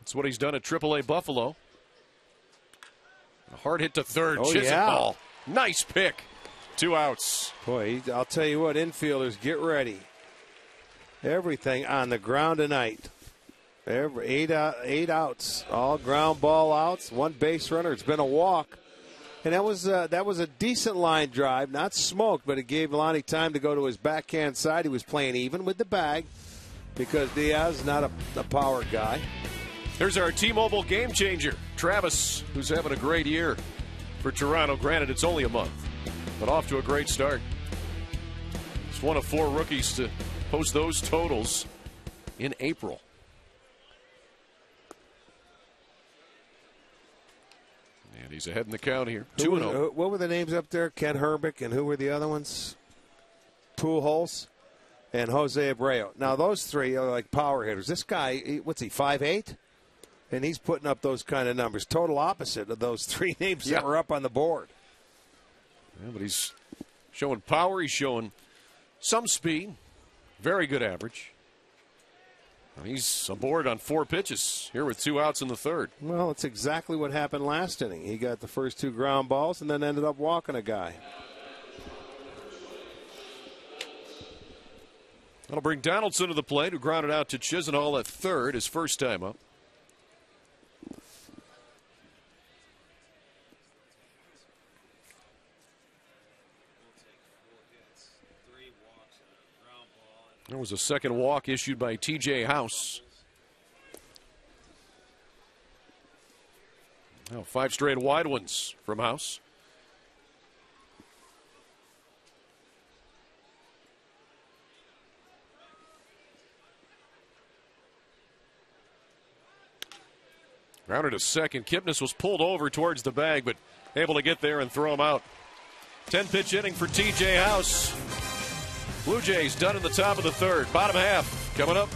That's what he's done at AAA Buffalo. A hard hit to third. Oh, Chisholm yeah. ball. Nice pick. 2 outs. Boy, I'll tell you what, infielders, get ready. Everything on the ground tonight. Eight outs, all ground ball outs, 1 base runner. It's been a walk, and that was a decent line drive, not smoked, but it gave Lonnie time to go to his backhand side. He was playing even with the bag because Diaz is not a power guy. Here's our T-Mobile game changer, Travis, who's having a great year for Toronto. Granted, it's only a month, but off to a great start. He's one of 4 rookies to post those totals in April. And he's ahead in the count here. 2-0. What were the names up there? Ken Herbick, and who were the other ones? Pujols and Jose Abreu. Now, those 3 are like power hitters. This guy, what's he, 5'8"? And he's putting up those kind of numbers. Total opposite of those 3 names that were up on the board. Yeah, but he's showing power. He's showing some speed. Very good average. He's aboard on 4 pitches here with 2 outs in the third. Well, it's exactly what happened last inning. He got the first 2 ground balls and then ended up walking a guy. That'll bring Donaldson to the plate, who grounded out to Chisenhall at third, his first time up. There was a second walk issued by T.J. House. Now 5 straight wide ones from House. Grounded to second. Kipnis was pulled over towards the bag, but able to get there and throw him out. 10-pitch inning for T.J. House. Blue Jays done in the top of the third. Bottom half coming up.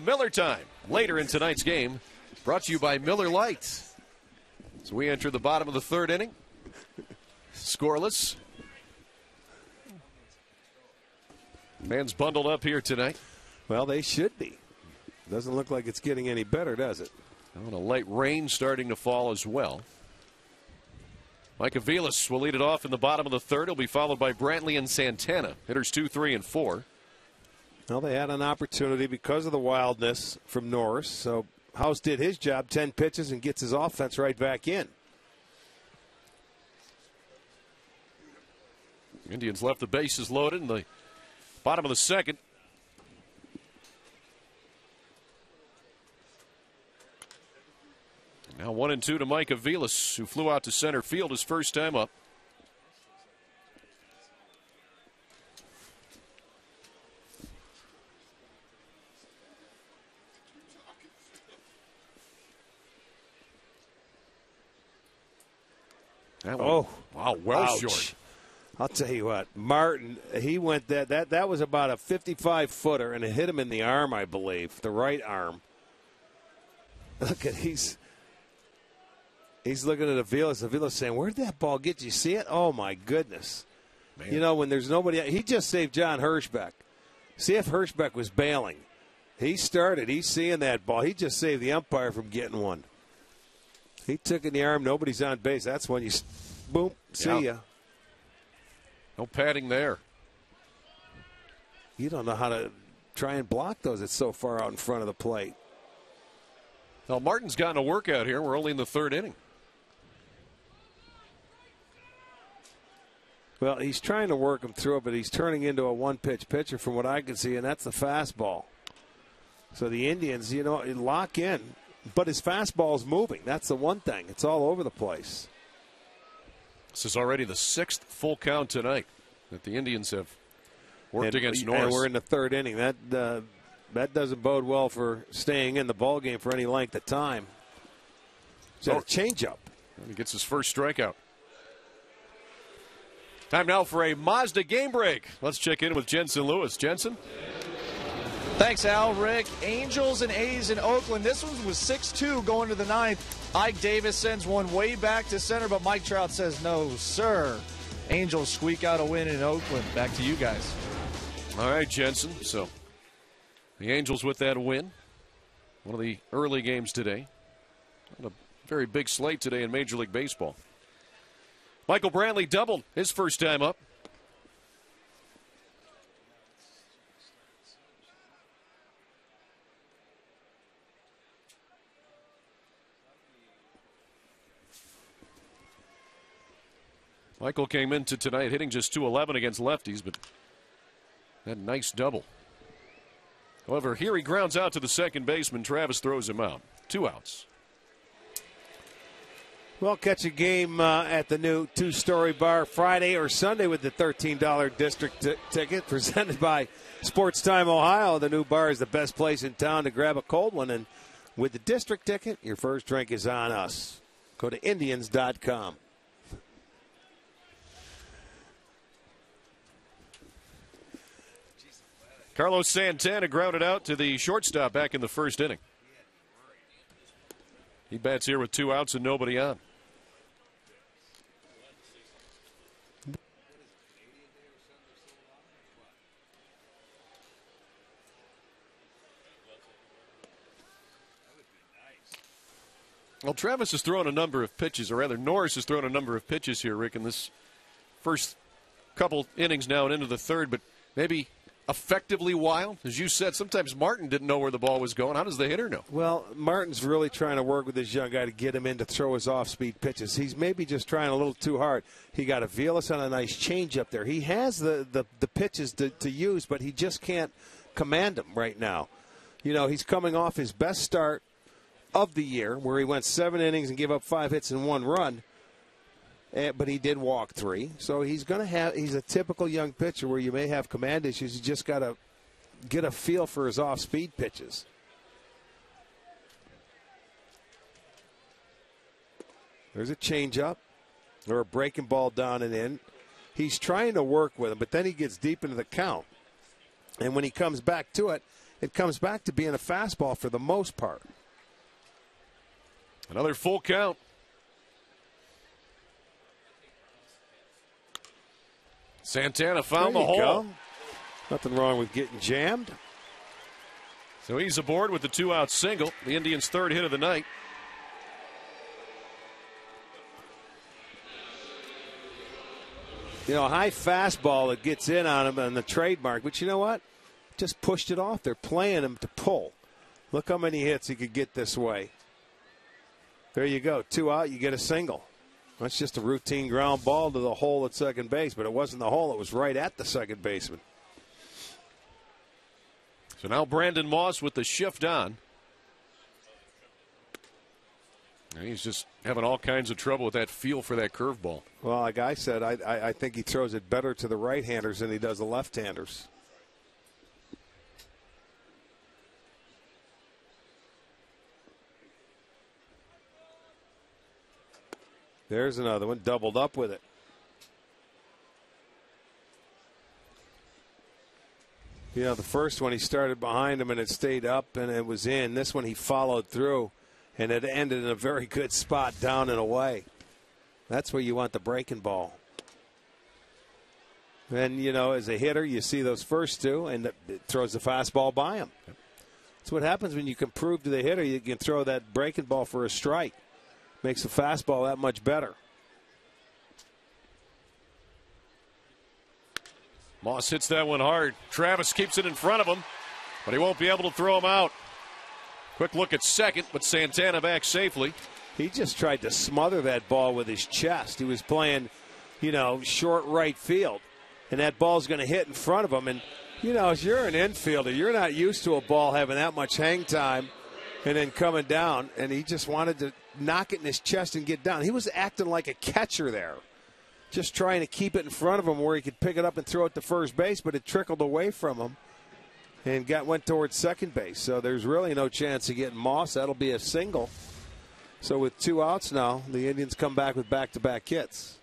Miller time later in tonight's game, brought to you by Miller Lite. So we enter the bottom of the third inning, scoreless. Fans bundled up here tonight. Well, they should be. Doesn't look like it's getting any better, does it? And a light rain starting to fall as well. Mike Aviles will lead it off in the bottom of the third. He'll be followed by Brantley and Santana. Hitters 2, 3, and 4. Well, they had an opportunity because of the wildness from Norris. So House did his job, 10 pitches, and gets his offense right back in. Indians left the bases loaded in the bottom of the second. Now 1-2 to Mike Aviles, who flew out to center field his first time up. That one, wow, well short. I'll tell you what, Martin, he went that was about a 55-footer, and it hit him in the arm, I believe, the right arm. Look at he's looking at Aviles. Aviles saying, "Where did that ball get? You see it? Oh my goodness!" Man. You know, when there's nobody, he just saved John Hirschbeck. See if Hirschbeck was bailing. He started. He's seeing that ball. He just saved the umpire from getting one. He took in the arm. Nobody's on base. That's when you, boom, see ya. No padding there. You don't know how to try and block those. It's so far out in front of the plate. Well, Martin's gotten a workout here. We're only in the third inning. Well, he's trying to work him through it, but he's turning into a one-pitch pitcher from what I can see, and that's the fastball. So the Indians, you know, lock in. But his fastball's moving. That's the one thing. It's all over the place. This is already the 6th full count tonight that the Indians have worked against Norris. And we're in the third inning. That doesn't bode well for staying in the ballgame for any length of time. So a changeup. He gets his first strikeout. Time now for a Mazda game break. Let's check in with Jensen Lewis. Jensen? Thanks, Al. Rick. Angels and A's in Oakland. This one was 6-2 going to the ninth. Ike Davis sends one way back to center, but Mike Trout says no, sir. Angels squeak out a win in Oakland. Back to you guys. All right, Jensen. So the Angels with that win. One of the early games today. A very big slate today in Major League Baseball. Michael Brantley doubled his first time up. Michael came into tonight hitting just .211 against lefties, but that nice double. However, here he grounds out to the second baseman. Travis throws him out. 2 outs. Well, catch a game at the new 2-story bar Friday or Sunday with the $13 district ticket presented by Sports Time Ohio. The new bar is the best place in town to grab a cold one. And with the district ticket, your first drink is on us. Go to Indians.com. Carlos Santana grounded out to the shortstop back in the first inning. He bats here with 2 outs and nobody on. Well, Travis has thrown a number of pitches, or rather Norris has thrown a number of pitches here, Rick, in this first couple innings now and into the third, but maybe effectively wild. As you said, sometimes Martin didn't know where the ball was going. How does the hitter know? Well, Martin's really trying to work with this young guy to get him in to throw his off-speed pitches. He's maybe just trying a little too hard. He got Aviles on a nice changeup there. He has the pitches to use, but he just can't command them right now. You know, he's coming off his best start of the year, where he went 7 innings and gave up 5 hits and 1 run. But he did walk 3. So he's a typical young pitcher where you may have command issues. You just got to get a feel for his off-speed pitches. There's a changeup or a breaking ball down and in. He's trying to work with him, but then he gets deep into the count. And when he comes back to it, it comes back to being a fastball for the most part. Another full count. Santana found the hole. Go. Nothing wrong with getting jammed. So he's aboard with the 2-out single. The Indians' third hit of the night. You know, a high fastball that gets in on him on the trademark. But you know what? Just pushed it off. They're playing him to pull. Look how many hits he could get this way. There you go. 2 out, you get a single. That's just a routine ground ball to the hole at second base, but it wasn't the hole. It was right at the second baseman. So now Brandon Moss with the shift on. And he's just having all kinds of trouble with that feel for that curveball. Well, like I said, I think he throws it better to the right-handers than he does the left-handers. There's another one, doubled up with it. You know, the first one he started behind him and it stayed up and it was in. This one he followed through and it ended in a very good spot down and away. That's where you want the breaking ball. And, you know, as a hitter, you see those first two and it throws the fastball by him. That's what happens when you can prove to the hitter you can throw that breaking ball for a strike. Makes the fastball that much better. Moss hits that one hard. Travis keeps it in front of him, but he won't be able to throw him out. Quick look at second, but Santana back safely. He just tried to smother that ball with his chest. He was playing, you know, short right field, and that ball's going to hit in front of him. And, you know, as you're an infielder, you're not used to a ball having that much hang time and then coming down, and he just wanted to knock it in his chest and get down. He was acting like a catcher there, just trying to keep it in front of him where he could pick it up and throw it to first base, but it trickled away from him and went towards second base. So there's really no chance of getting Moss. That'll be a single. So with 2 outs now, the Indians come back with back-to-back hits.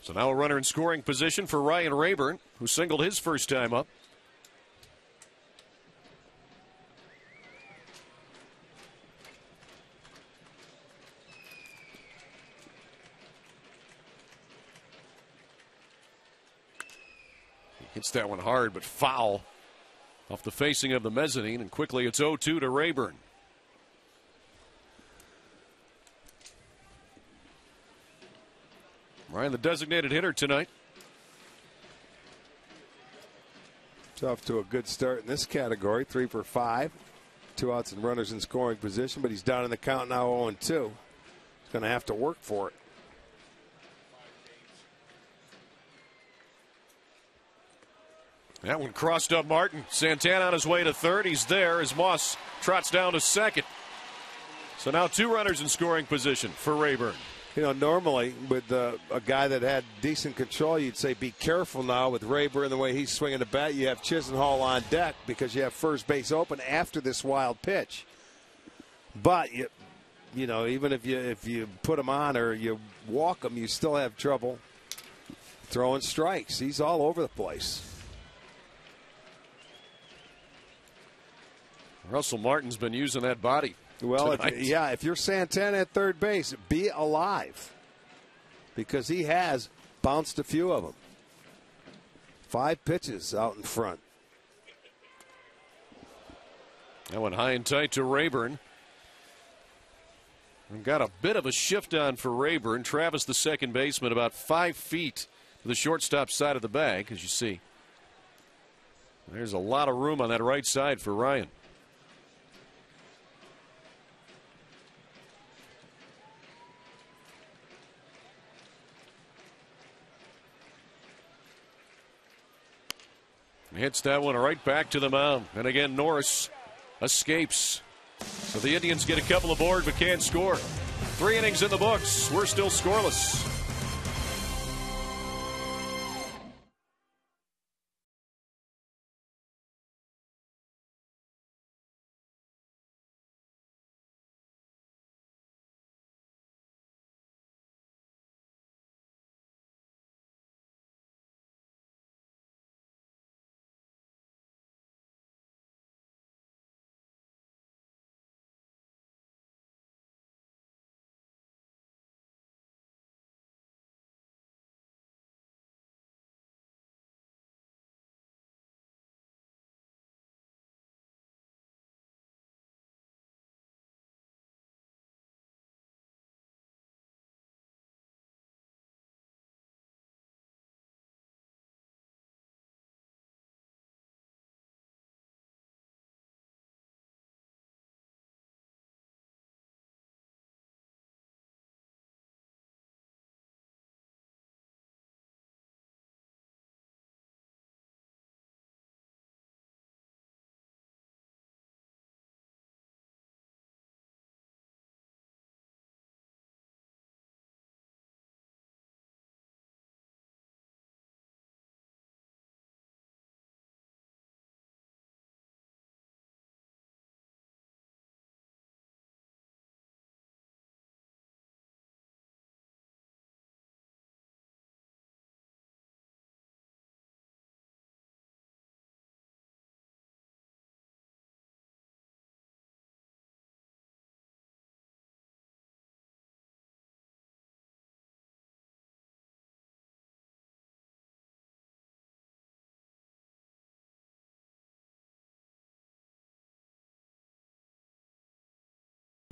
So now a runner in scoring position for Ryan Rayburn, who singled his first time up. Hits that one hard, but foul off the facing of the mezzanine, and quickly it's 0-2 to Rayburn. Ryan, the designated hitter tonight. It's off to a good start in this category, 3 for 5. 2 outs and runners in scoring position, but he's down in the count now 0-2. He's going to have to work for it. That one crossed up Martin. Santana on his way to third. He's there as Moss trots down to second. So now 2 runners in scoring position for Rayburn. You know, normally with a guy that had decent control, you'd say be careful now with Rayburn the way he's swinging the bat. You have Chisenhall on deck because you have first base open after this wild pitch. But, you know, even if you put him on or you walk him, you still have trouble throwing strikes. He's all over the place. Russell Martin's been using that body. Well, if you're Santana at third base, be alive because he has bounced a few of them. 5 pitches out in front. That one high and tight to Rayburn. We've got a bit of a shift on for Rayburn. Travis, the second baseman, about 5 feet to the shortstop side of the bag, as you see. There's a lot of room on that right side for Ryan. Hits that one right back to the mound. And again, Norris escapes. So the Indians get a couple aboard but can't score. 3 innings in the books. We're still scoreless.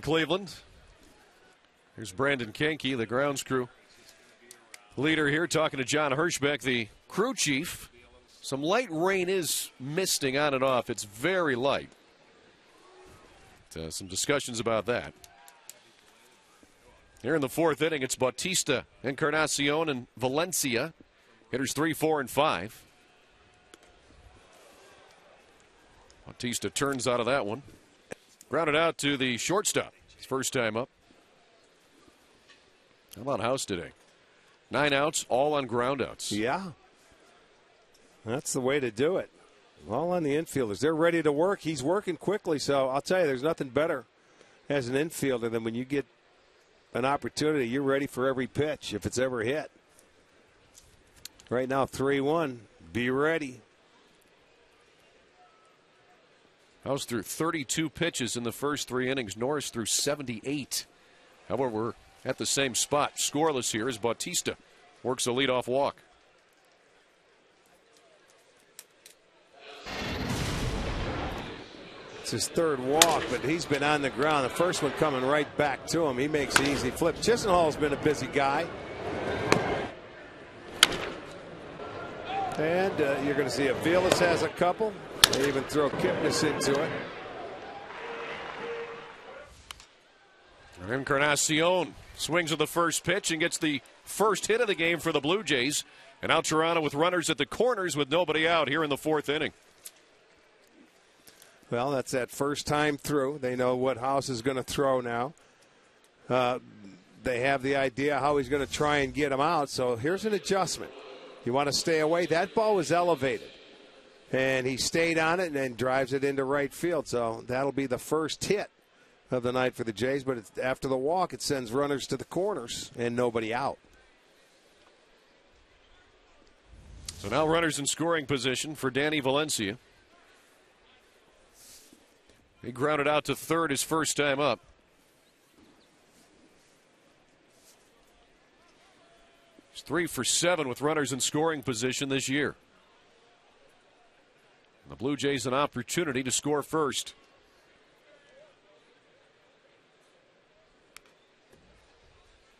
Cleveland. Here's Brandon Kenke, the grounds crew leader here, talking to John Hirschbeck, the crew chief. Some light rain is misting on and off. It's very light. Some discussions about that. Here in the fourth inning, it's Bautista, Encarnacion, and Valencia. Hitters 3, 4, and 5. Bautista turns out of that one. Grounded out to the shortstop. His first time up. How about House today? 9 outs, all on groundouts. Yeah. That's the way to do it. All on the infielders. They're ready to work. He's working quickly, so I'll tell you, there's nothing better as an infielder than when you get an opportunity, you're ready for every pitch if it's ever hit. Right now, 3-1. Be ready. House threw 32 pitches in the first 3 innings. Norris threw 78. However, we're at the same spot. Scoreless here as Bautista works a leadoff walk. It's his third walk, but he's been on the ground. The first one coming right back to him. He makes the easy flip. Chisenhall's been a busy guy. And you're going to see Aviles has a couple. They even throw Kipnis into it. Encarnacion swings at the first pitch and gets the first hit of the game for the Blue Jays. And out Toronto with runners at the corners with nobody out here in the fourth inning. Well, that's that first time through. They know what House is going to throw now. They have the idea how he's going to try and get him out. So here's an adjustment. You want to stay away. That ball was elevated. And he stayed on it and then drives it into right field. So that'll be the first hit of the night for the Jays. But after the walk, it sends runners to the corners and nobody out. So now runners in scoring position for Danny Valencia. He grounded out to third his first time up. He's 3 for 7 with runners in scoring position this year. The Blue Jays an opportunity to score first.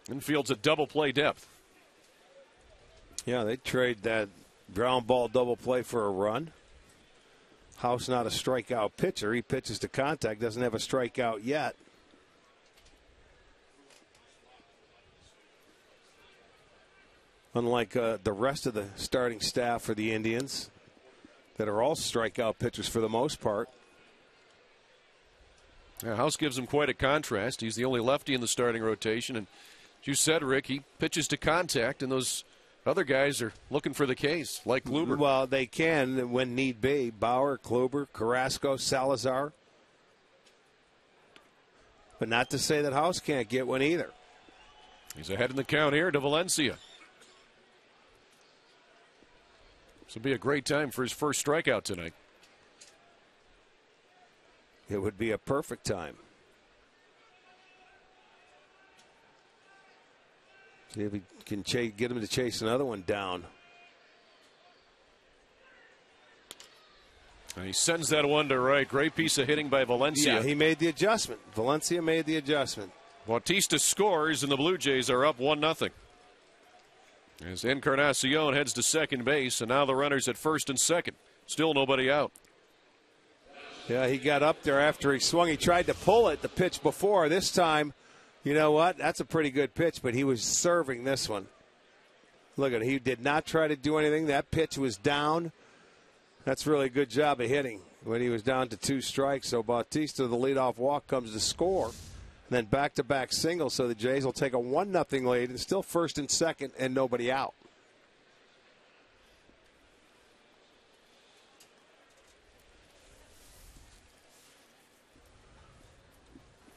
Infield's a double play depth. Yeah, they trade that ground ball double play for a run. House not a strikeout pitcher. He pitches to contact, doesn't have a strikeout yet. Unlike the rest of the starting staff for the Indians that are all strikeout pitchers for the most part. Yeah, House gives him quite a contrast. He's the only lefty in the starting rotation. And as you said, Rick, he pitches to contact, and those other guys are looking for the Ks, like Kluber. Well, they can when need be. Bauer, Kluber, Carrasco, Salazar. But not to say that House can't get one either. He's ahead in the count here to Valencia. This would be a great time for his first strikeout tonight. It would be a perfect time. See if he can get him to chase another one down. And he sends that one to right. Great piece of hitting by Valencia. Yeah, he made the adjustment. Valencia made the adjustment. Bautista scores, and the Blue Jays are up 1-0. As Encarnacion heads to second base, and now the runners at first and second. Still nobody out. Yeah, he got up there after he swung. He tried to pull it the pitch before. This time, you know what? That's a pretty good pitch, but he was serving this one. Look at it. He did not try to do anything. That pitch was down. That's really a good job of hitting when he was down to 2 strikes. So Bautista, the leadoff walk, comes to score. And then back-to-back singles, so the Jays will take a 1-0 lead and still first and second and nobody out.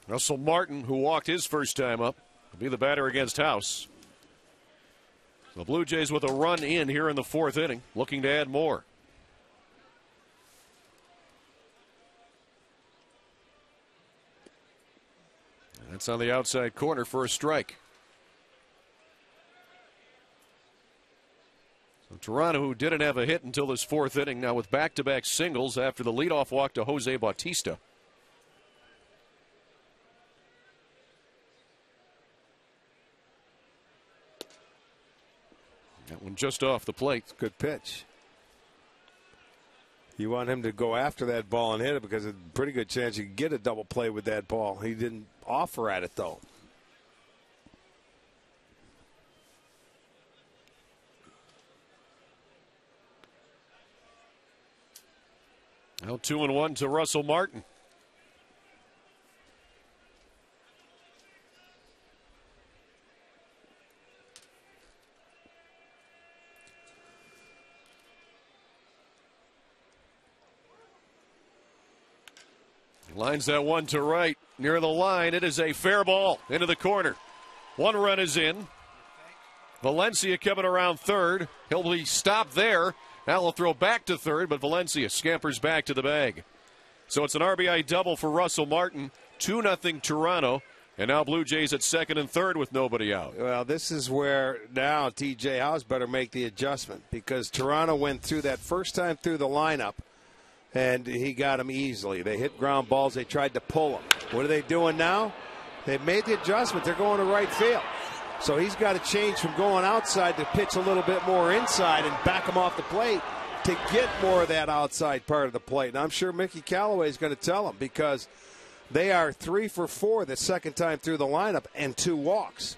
Russell Martin, who walked his first time up, will be the batter against House. The Blue Jays with a run in here in the fourth inning, looking to add more. And that's on the outside corner for a strike. So Toronto, who didn't have a hit until this fourth inning, now with back-to-back singles after the leadoff walk to Jose Bautista. And just off the plate. It's a good pitch. You want him to go after that ball and hit it because there's a pretty good chance you can get a double play with that ball. He didn't offer at it, though. Now 2-1 to Russell Martin. Lines that one to right near the line. It is a fair ball into the corner. One run is in. Valencia coming around third. He'll be stopped there. Now he'll throw back to third, but Valencia scampers back to the bag. So it's an RBI double for Russell Martin. 2-0 Toronto. And now Blue Jays at second and third with nobody out. Well, this is where now TJ House better make the adjustment because Toronto went through that first time through the lineup. And he got him easily. They hit ground balls. They tried to pull him. What are they doing now? They've made the adjustment. They're going to right field. So he's got to change from going outside to pitch a little bit more inside and back him off the plate to get more of that outside part of the plate. And I'm sure Mickey Callaway is going to tell him because they are 3 for 4 the second time through the lineup and 2 walks.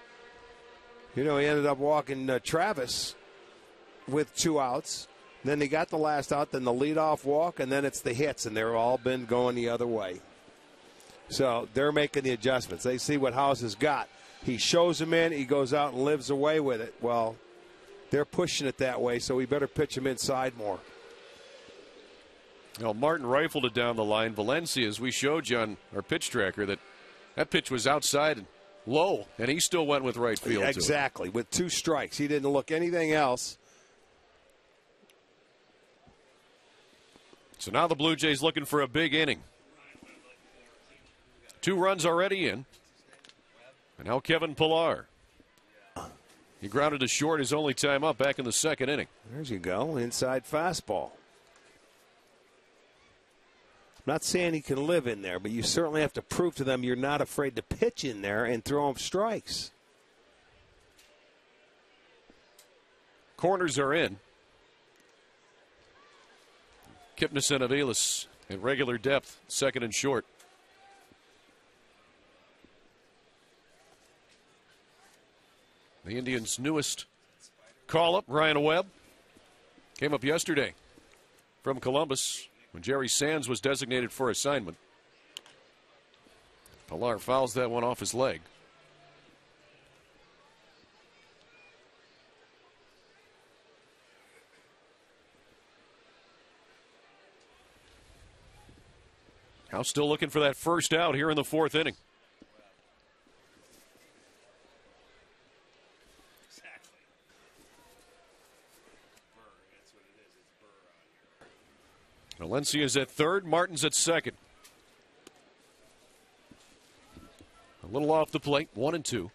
You know, he ended up walking Travis with 2 outs. Then they got the last out, then the leadoff walk, and then it's the hits, and they've all been going the other way. So they're making the adjustments. They see what House has got. He shows him in, he goes out and lives away with it. Well, they're pushing it that way, so we better pitch him inside more. Well, Martin rifled it down the line. Valencia, as we showed you on our pitch tracker, that pitch was outside and low, and he still went with right field. Exactly, with 2 strikes. He didn't look anything else. So now the Blue Jays looking for a big inning. 2 runs already in. And now Kevin Pillar. He grounded to short his only time up back in the second inning. There you go. Inside fastball. I'm not saying he can live in there, but you certainly have to prove to them you're not afraid to pitch in there and throw him strikes. Corners are in. Kipnis and Aviles in regular depth, second and short. The Indians' newest call-up, Ryan Webb, came up yesterday from Columbus when Jerry Sands was designated for assignment. Pillar fouls that one off his leg. Now still looking for that first out here in the 4th inning. Valencia's at third, Martin's at second. A little off the plate, 1-2.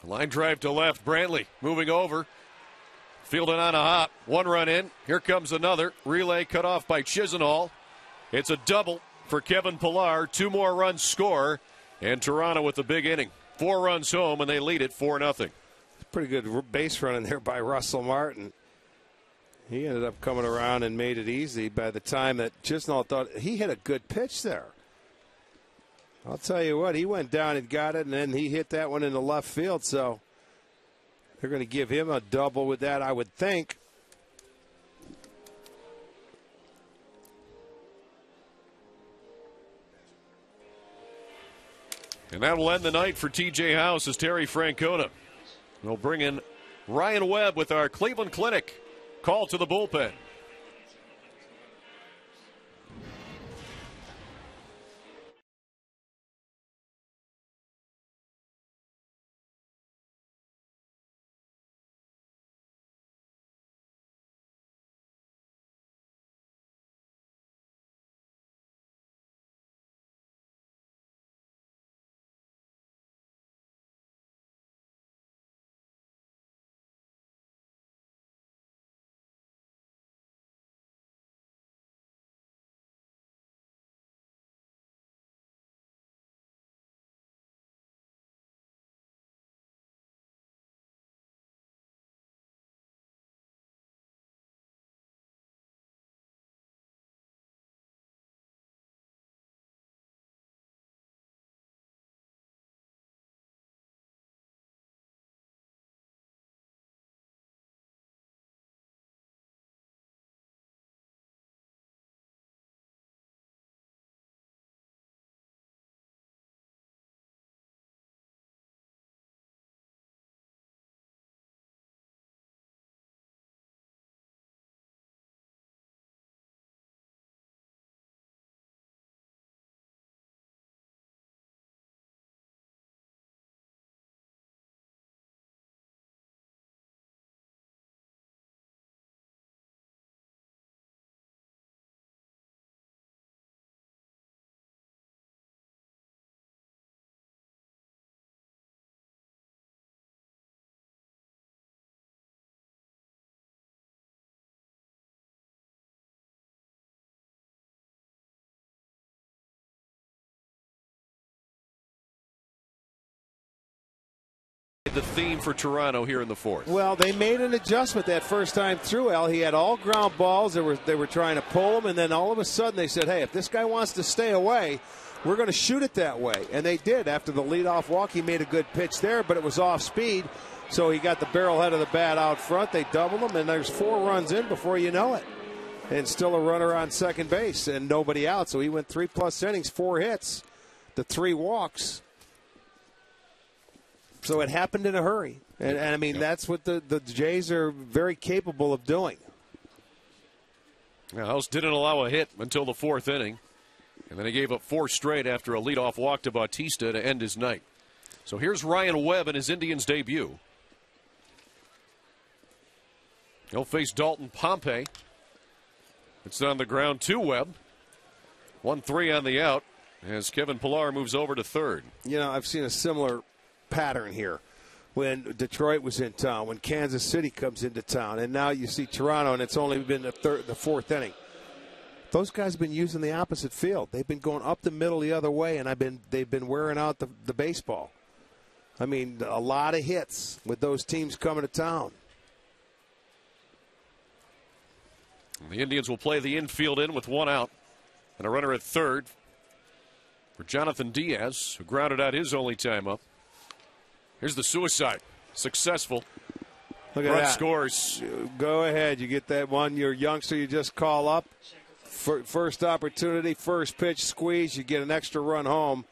Line drive to left. Brantley moving over. Fielding on a hop. 1 run in. Here comes another. Relay cut off by Chisenhall. It's a double for Kevin Pillar. 2 more runs score. And Toronto with the big inning. 4 runs home, and they lead it 4-0. Pretty good base running there by Russell Martin. He ended up coming around and made it easy by the time that Chisenhall thought he hit a good pitch there. I'll tell you what, he went down and got it, and then he hit that one in the left field. So they're going to give him a double with that, I would think. And that will end the night for TJ House as Terry Francona will bring in Ryan Webb with our Cleveland Clinic call to the bullpen. the theme for Toronto here in the fourth? Well, they made an adjustment that first time through, Al. He had all ground balls. They were trying to pull him, and then all of a sudden they said, hey, if this guy wants to stay away, we're going to shoot it that way. And they did. After the leadoff walk, he made a good pitch there, but it was off speed. So he got the barrel head of the bat out front. They doubled him, and there's 4 runs in before you know it. And still a runner on second base and nobody out. So he went 3+ innings, 4 hits, the 3 walks. So it happened in a hurry. And I mean, that's what the Jays are very capable of doing. Now, House didn't allow a hit until the 4th inning. And then he gave up 4 straight after a leadoff walk to Bautista to end his night. So here's Ryan Webb in his Indians debut. He'll face Dalton Pompey. It's on the ground to Webb. 1-3 on the out as Kevin Pillar moves over to third. You know, I've seen a similar pattern here when Detroit was in town, when Kansas City comes into town, and now you see Toronto, and it's only been the 4th inning. Those guys have been using the opposite field. They've been going up the middle the other way, and they've been wearing out the baseball. I mean, a lot of hits with those teams coming to town. The Indians will play the infield in with 1 out and a runner at third for Jonathan Diaz, who grounded out his only time up. Here's the suicide. Successful. Look at Run that. scores. Go ahead. You get that one, your youngster you just call up. First opportunity, first pitch, squeeze. You get an extra run home.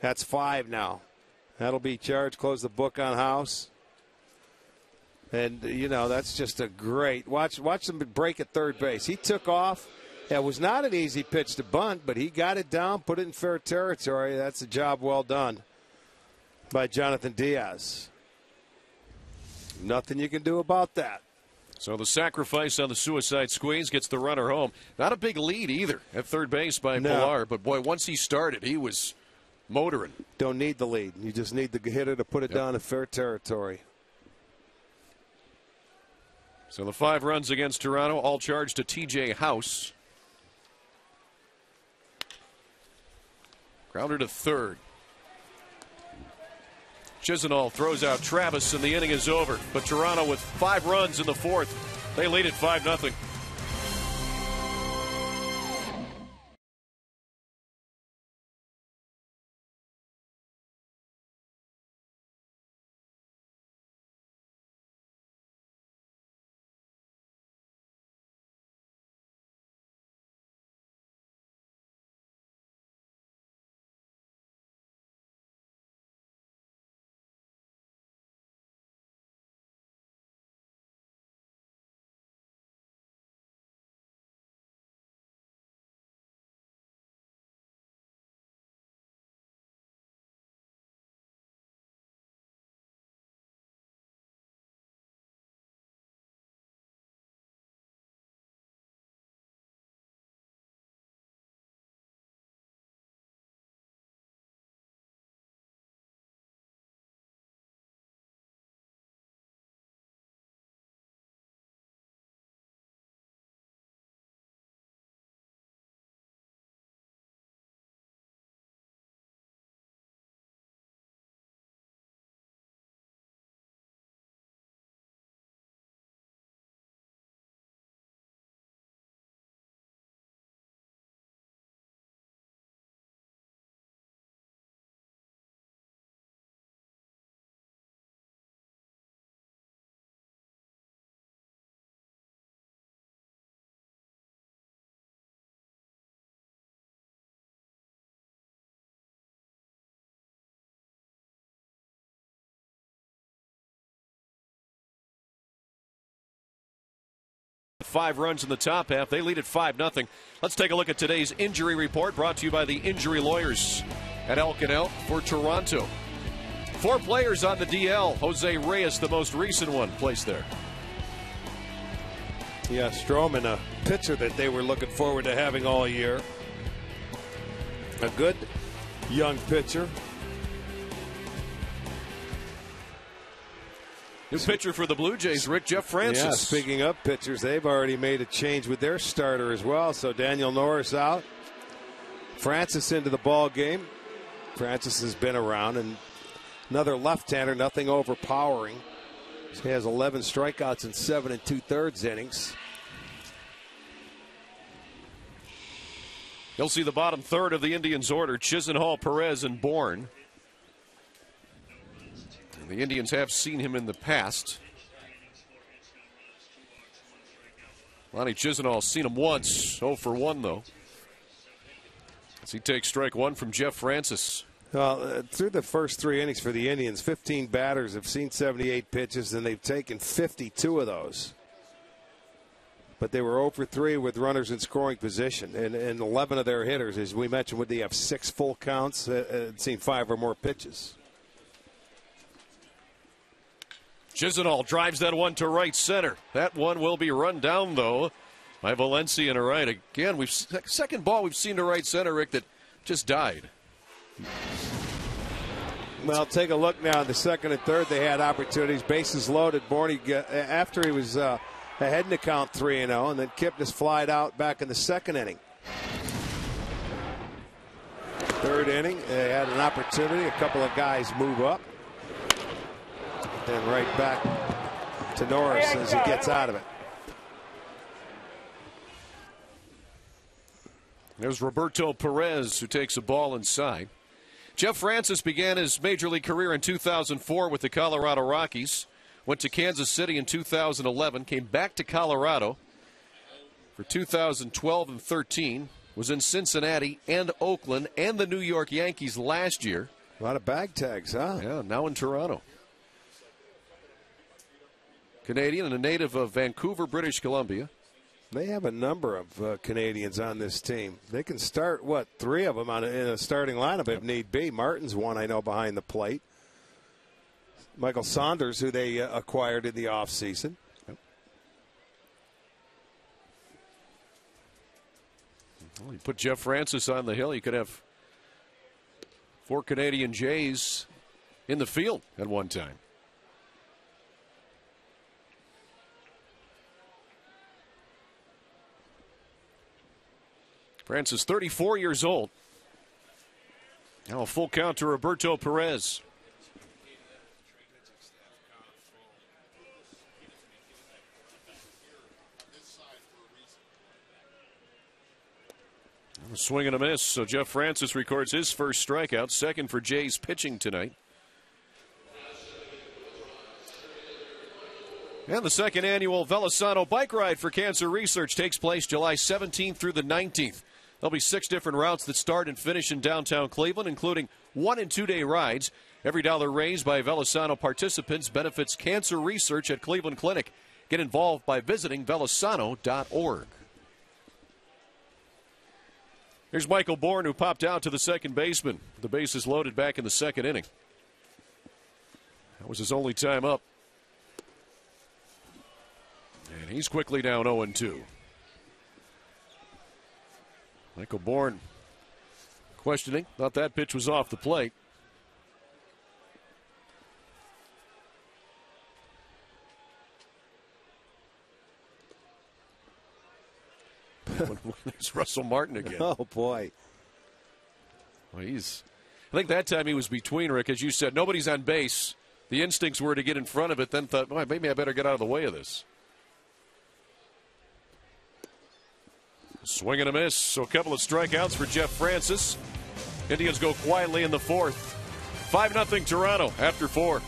That's 5 now. That'll be charged. Close the book on House. And, you know, that's just a great. Watch him break at third base. He took off. It was not an easy pitch to bunt, but he got it down, put it in fair territory. That's a job well done by Jonathan Diaz. Nothing you can do about that. So the sacrifice on the suicide squeeze gets the runner home. Not a big lead either at third base by Pillar, but boy, once he started, he was motoring. Don't need the lead. You just need the hitter to put it down in fair territory. So the 5 runs against Toronto, all charged to T.J. House. Grounder to third. Chisenhall throws out Travis, and the inning is over. But Toronto with 5 runs in the 4th. They lead at 5-0. Five runs in the top half. They lead at 5-0. Let's take a look at today's injury report, brought to you by the injury lawyers at Elk & Elk for Toronto. 4 players on the DL. Jose Reyes, the most recent one, placed there. Yeah, Stroman, a pitcher that they were looking forward to having all year. A good young pitcher. New pitcher for the Blue Jays, Rick, Jeff Francis. Yeah, speaking of pitchers, they've already made a change with their starter as well. So Daniel Norris out. Francis into the ball game. Francis has been around, and Another left-hander, nothing overpowering. He has 11 strikeouts in 7 2/3 innings. You'll see the bottom third of the Indians' order: Chisenhall, Perez, and Bourne. And the Indians have seen him in the past. Lonnie Chisenhall's seen him once, 0 for 1 though, as he takes strike one from Jeff Francis. Through the first 3 innings for the Indians, 15 batters have seen 78 pitches, and they've taken 52 of those. But they were 0 for 3 with runners in scoring position. And 11 of their hitters, as we mentioned, would they have 6 full counts, seen 5 or more pitches. Chisenhall drives that one to right center. That one will be run down, though, by Valencia and right. Again, second ball we've seen to right center, Rick, that just died. Well, take a look now. In the second and third, they had opportunities. Bases loaded. Borney, after he was ahead in the count 3-0, and then Kipnis flied out back in the second inning. Third inning, they had an opportunity. A couple of guys move up. Then right back to Norris as he gets out of it. There's Roberto Perez, who takes a ball inside. Jeff Francis began his major league career in 2004 with the Colorado Rockies. Went to Kansas City in 2011. Came back to Colorado for 2012 and 13. Was in Cincinnati and Oakland and the New York Yankees last year. A lot of bag tags, huh? Yeah, now in Toronto. Canadian and a native of Vancouver, British Columbia. They have a number of Canadians on this team. They can start, 3 of them in a starting lineup if need be. Martin's one I know behind the plate. Michael Saunders, who they acquired in the offseason. Yep. Well, you put Jeff Francis on the hill, you could have 4 Canadian Jays in the field at one time. Francis, 34 years old. Now a full count to Roberto Perez. A swing and a miss, so Jeff Francis records his first strikeout, second for Jays pitching tonight. And the second annual Velasano Bike Ride for Cancer Research takes place July 17th through the 19th. There'll be 6 different routes that start and finish in downtown Cleveland, including 1- and 2-day rides. Every dollar raised by Velasano participants benefits cancer research at Cleveland Clinic. Get involved by visiting velasano.org. Here's Michael Bourne, who popped out to the second baseman. The bases loaded back in the second inning. That was his only time up. And he's quickly down 0-2. Michael Bourne questioning. Thought that pitch was off the plate. There's Russell Martin again. Oh, boy. Well, I think that time he was between, Rick, as you said. Nobody's on base. The instincts were to get in front of it, then thought, well, maybe I better get out of the way of this. Swing and a miss, so a couple of strikeouts for Jeff Francis. Indians go quietly in the fourth. 5-0 Toronto after 4.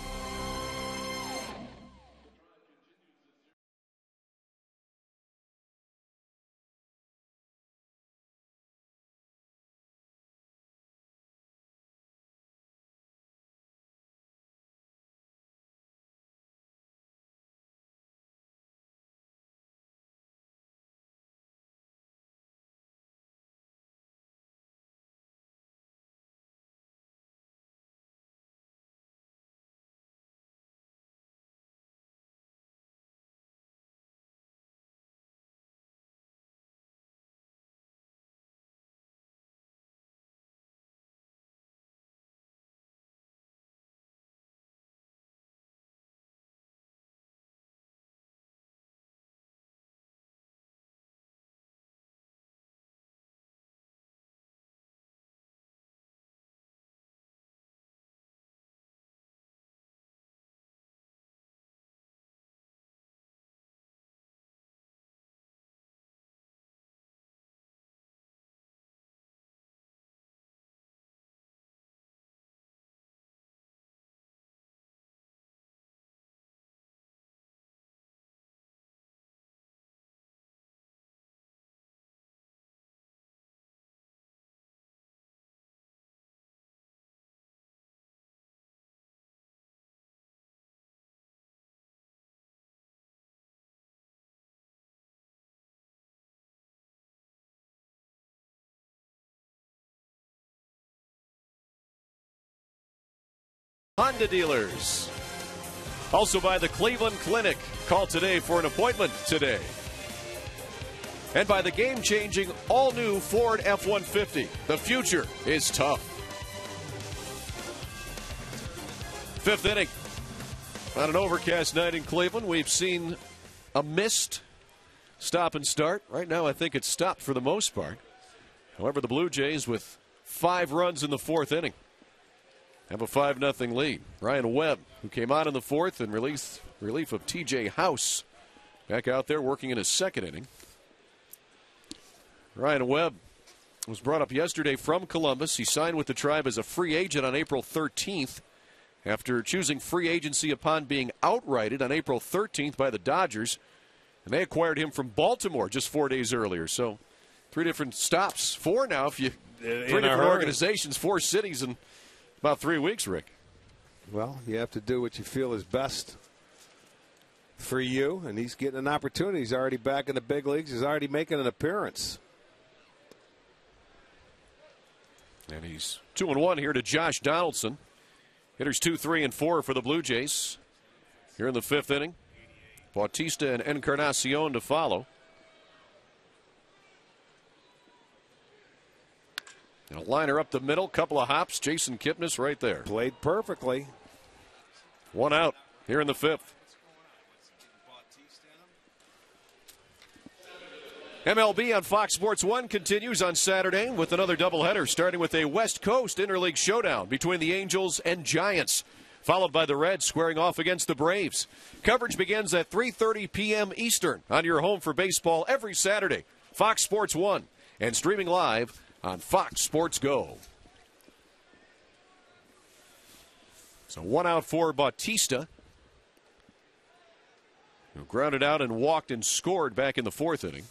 Honda dealers. Also by the Cleveland Clinic. Call today for an appointment today. And by the game-changing, all-new Ford F-150. The future is tough. Fifth inning. On an overcast night in Cleveland, we've seen a missed stop and start. Right now, I think it's stopped for the most part. However, the Blue Jays, with 5 runs in the fourth inning, have a 5-0 lead. Ryan Webb, who came out in the fourth in relief of T.J. House, back out there working in his second inning. Ryan Webb was brought up yesterday from Columbus. He signed with the Tribe as a free agent on April 13th after choosing free agency upon being outrighted on April 13th by the Dodgers. And they acquired him from Baltimore just 4 days earlier. So 3 different stops. 4 now if you... 3 different organizations, 4 cities in about 3 weeks, Rick. Well, you have to do what you feel is best for you, and he's getting an opportunity. He's already back in the big leagues. He's already making an appearance. And he's 2-1 here to Josh Donaldson. Hitters 2, 3, and 4 for the Blue Jays here in the 5th inning. Bautista and Encarnacion to follow. And a liner up the middle, couple of hops. Jason Kipnis right there. Played perfectly. 1 out here in the 5th. MLB on Fox Sports 1 continues on Saturday with another doubleheader, starting with a West Coast interleague showdown between the Angels and Giants, followed by the Reds squaring off against the Braves. Coverage begins at 3:30 p.m. Eastern on your home for baseball every Saturday. Fox Sports 1 and streaming live on Fox Sports Go. So 1 out for Bautista, who grounded out and walked and scored back in the 4th inning.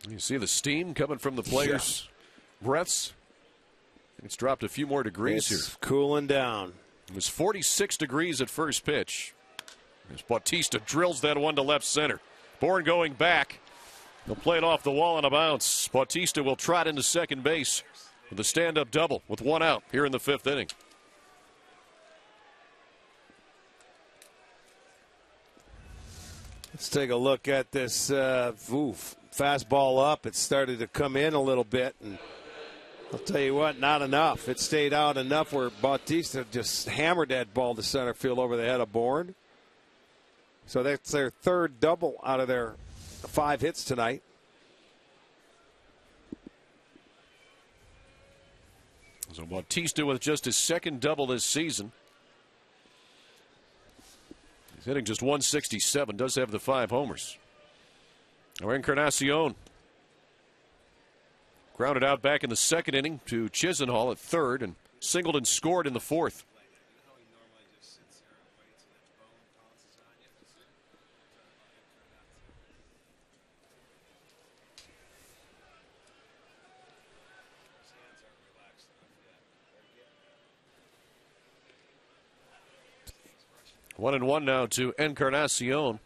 You see the steam coming from the players' breaths. It's dropped a few more degrees here. Cooling down. It was 46 degrees at first pitch. As Bautista drills that one to left center. Bourne going back. He'll play it off the wall on a bounce. Bautista will trot into second base with a stand-up double with 1 out here in the 5th inning. Let's take a look at this fastball up. It started to come in a little bit, and I'll tell you what, not enough. It stayed out enough where Bautista just hammered that ball to center field over the head of Bourne. So that's their 3rd double out of their 5 hits tonight. So Bautista with just his 2nd double this season. He's hitting just 167, does have the 5 homers. Now Encarnacion grounded out back in the 2nd inning to Chisenhall at 3rd and singled and scored in the 4th. One and 1 now to Encarnacion.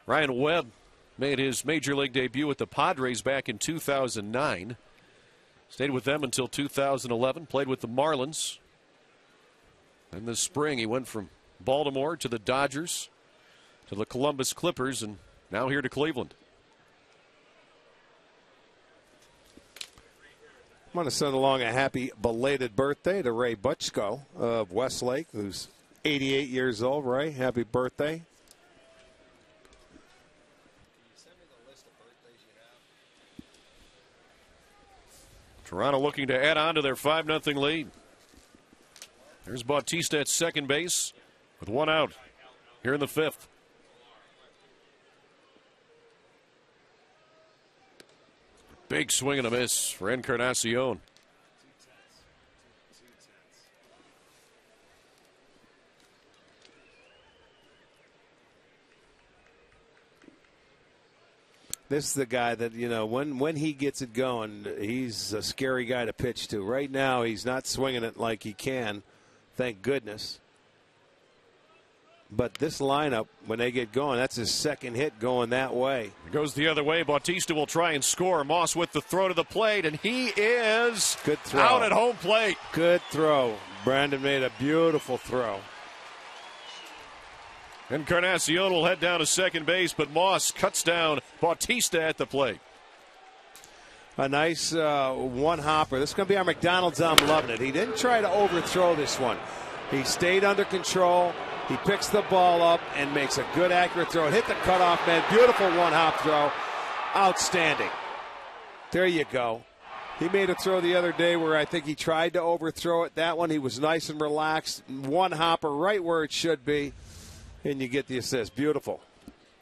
Ryan Webb made his major league debut with the Padres back in 2009. Stayed with them until 2011. Played with the Marlins. And this spring he went from Baltimore to the Dodgers to the Columbus Clippers and now here to Cleveland. I want to send along a happy belated birthday to Ray Butchko of Westlake, who's 88 years old. Ray, happy birthday. Toronto looking to add on to their 5-0 lead. There's Bautista at second base with 1 out here in the 5th. Big swing and a miss for Encarnacion. This is the guy that, you know, when he gets it going, he's a scary guy to pitch to. Right now, he's not swinging it like he can, thank goodness. But this lineup, when they get going, that's his second hit going that way. It goes the other way. Bautista will try and score. Moss with the throw to the plate, and he is good throw. Out at home plate. Good throw. Brandon made a beautiful throw. Encarnacion will head down to second base, but Moss cuts down Bautista at the plate. A nice one-hopper. This is going to be our McDonald's. I'm loving it. He didn't try to overthrow this one. He stayed under control. He picks the ball up and makes a good, accurate throw. Hit the cutoff man. Beautiful one-hop throw. Outstanding. There you go. He made a throw the other day where I think he tried to overthrow it. That one, he was nice and relaxed. One-hopper right where it should be. And you get the assist. Beautiful.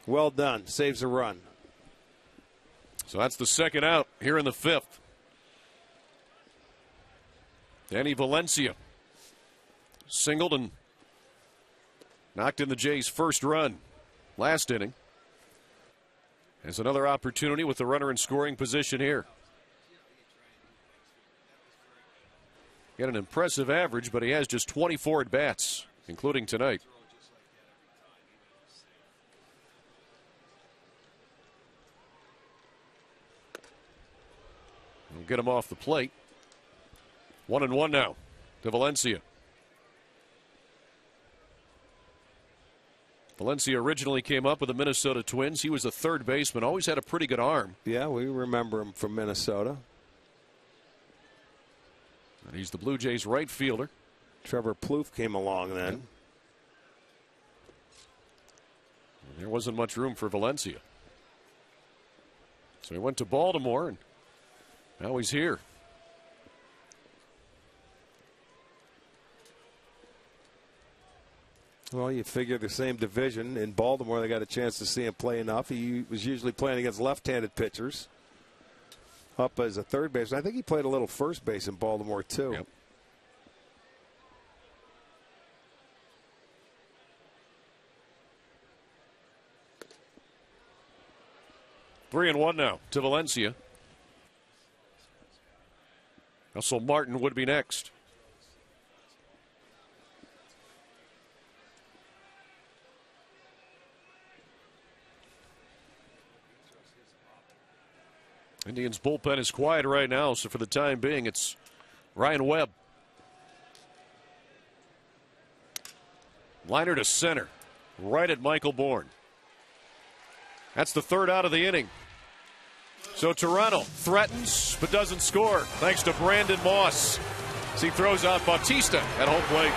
Well done. Saves a run. So that's the second out here in the fifth. Danny Valencia singled and knocked in the Jays' first run last inning. Has another opportunity with the runner in scoring position here. He had an impressive average, but he has just 24 at-bats, including tonight. We'll get him off the plate. 1-1 now to Valencia. Valencia originally came up with the Minnesota Twins. He was a third baseman, always had a pretty good arm. Yeah, we remember him from Minnesota. And he's the Blue Jays right fielder. Trevor Plouffe came along then. Yeah. There wasn't much room for Valencia. So he went to Baltimore, and now he's here. Well, you figure the same division. In Baltimore, they got a chance to see him play enough. He was usually playing against left-handed pitchers. Up as a third baseman. I think he played a little first base in Baltimore, too. Yep. Three and one now to Valencia. Russell Martin would be next. Indians bullpen is quiet right now, so for the time being, it's Ryan Webb. Liner to center, right at Michael Bourne. That's the third out of the inning. So Toronto threatens but doesn't score thanks to Brandon Moss as he throws out Bautista at home plate.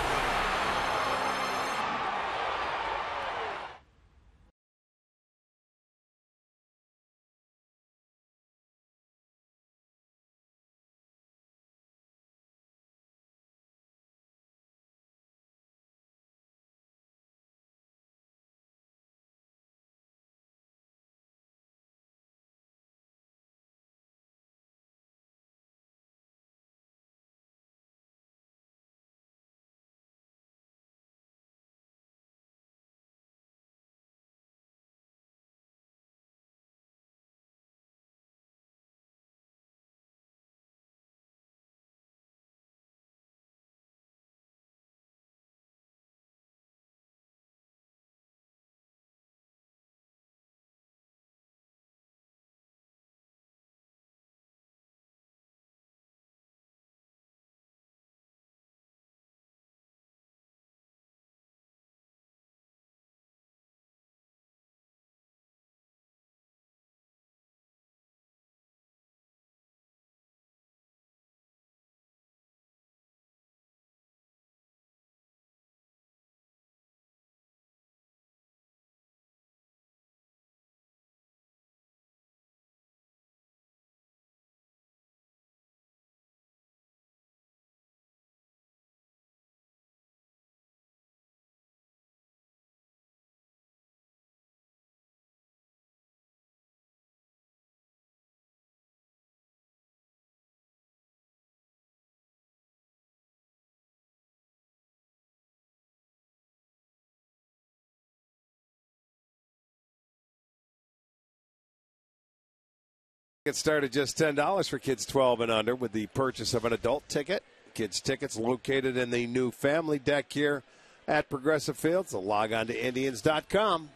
It started just $10 for kids 12 and under with the purchase of an adult ticket. Kids tickets located in the new family deck here at Progressive Field. So log on to Indians.com.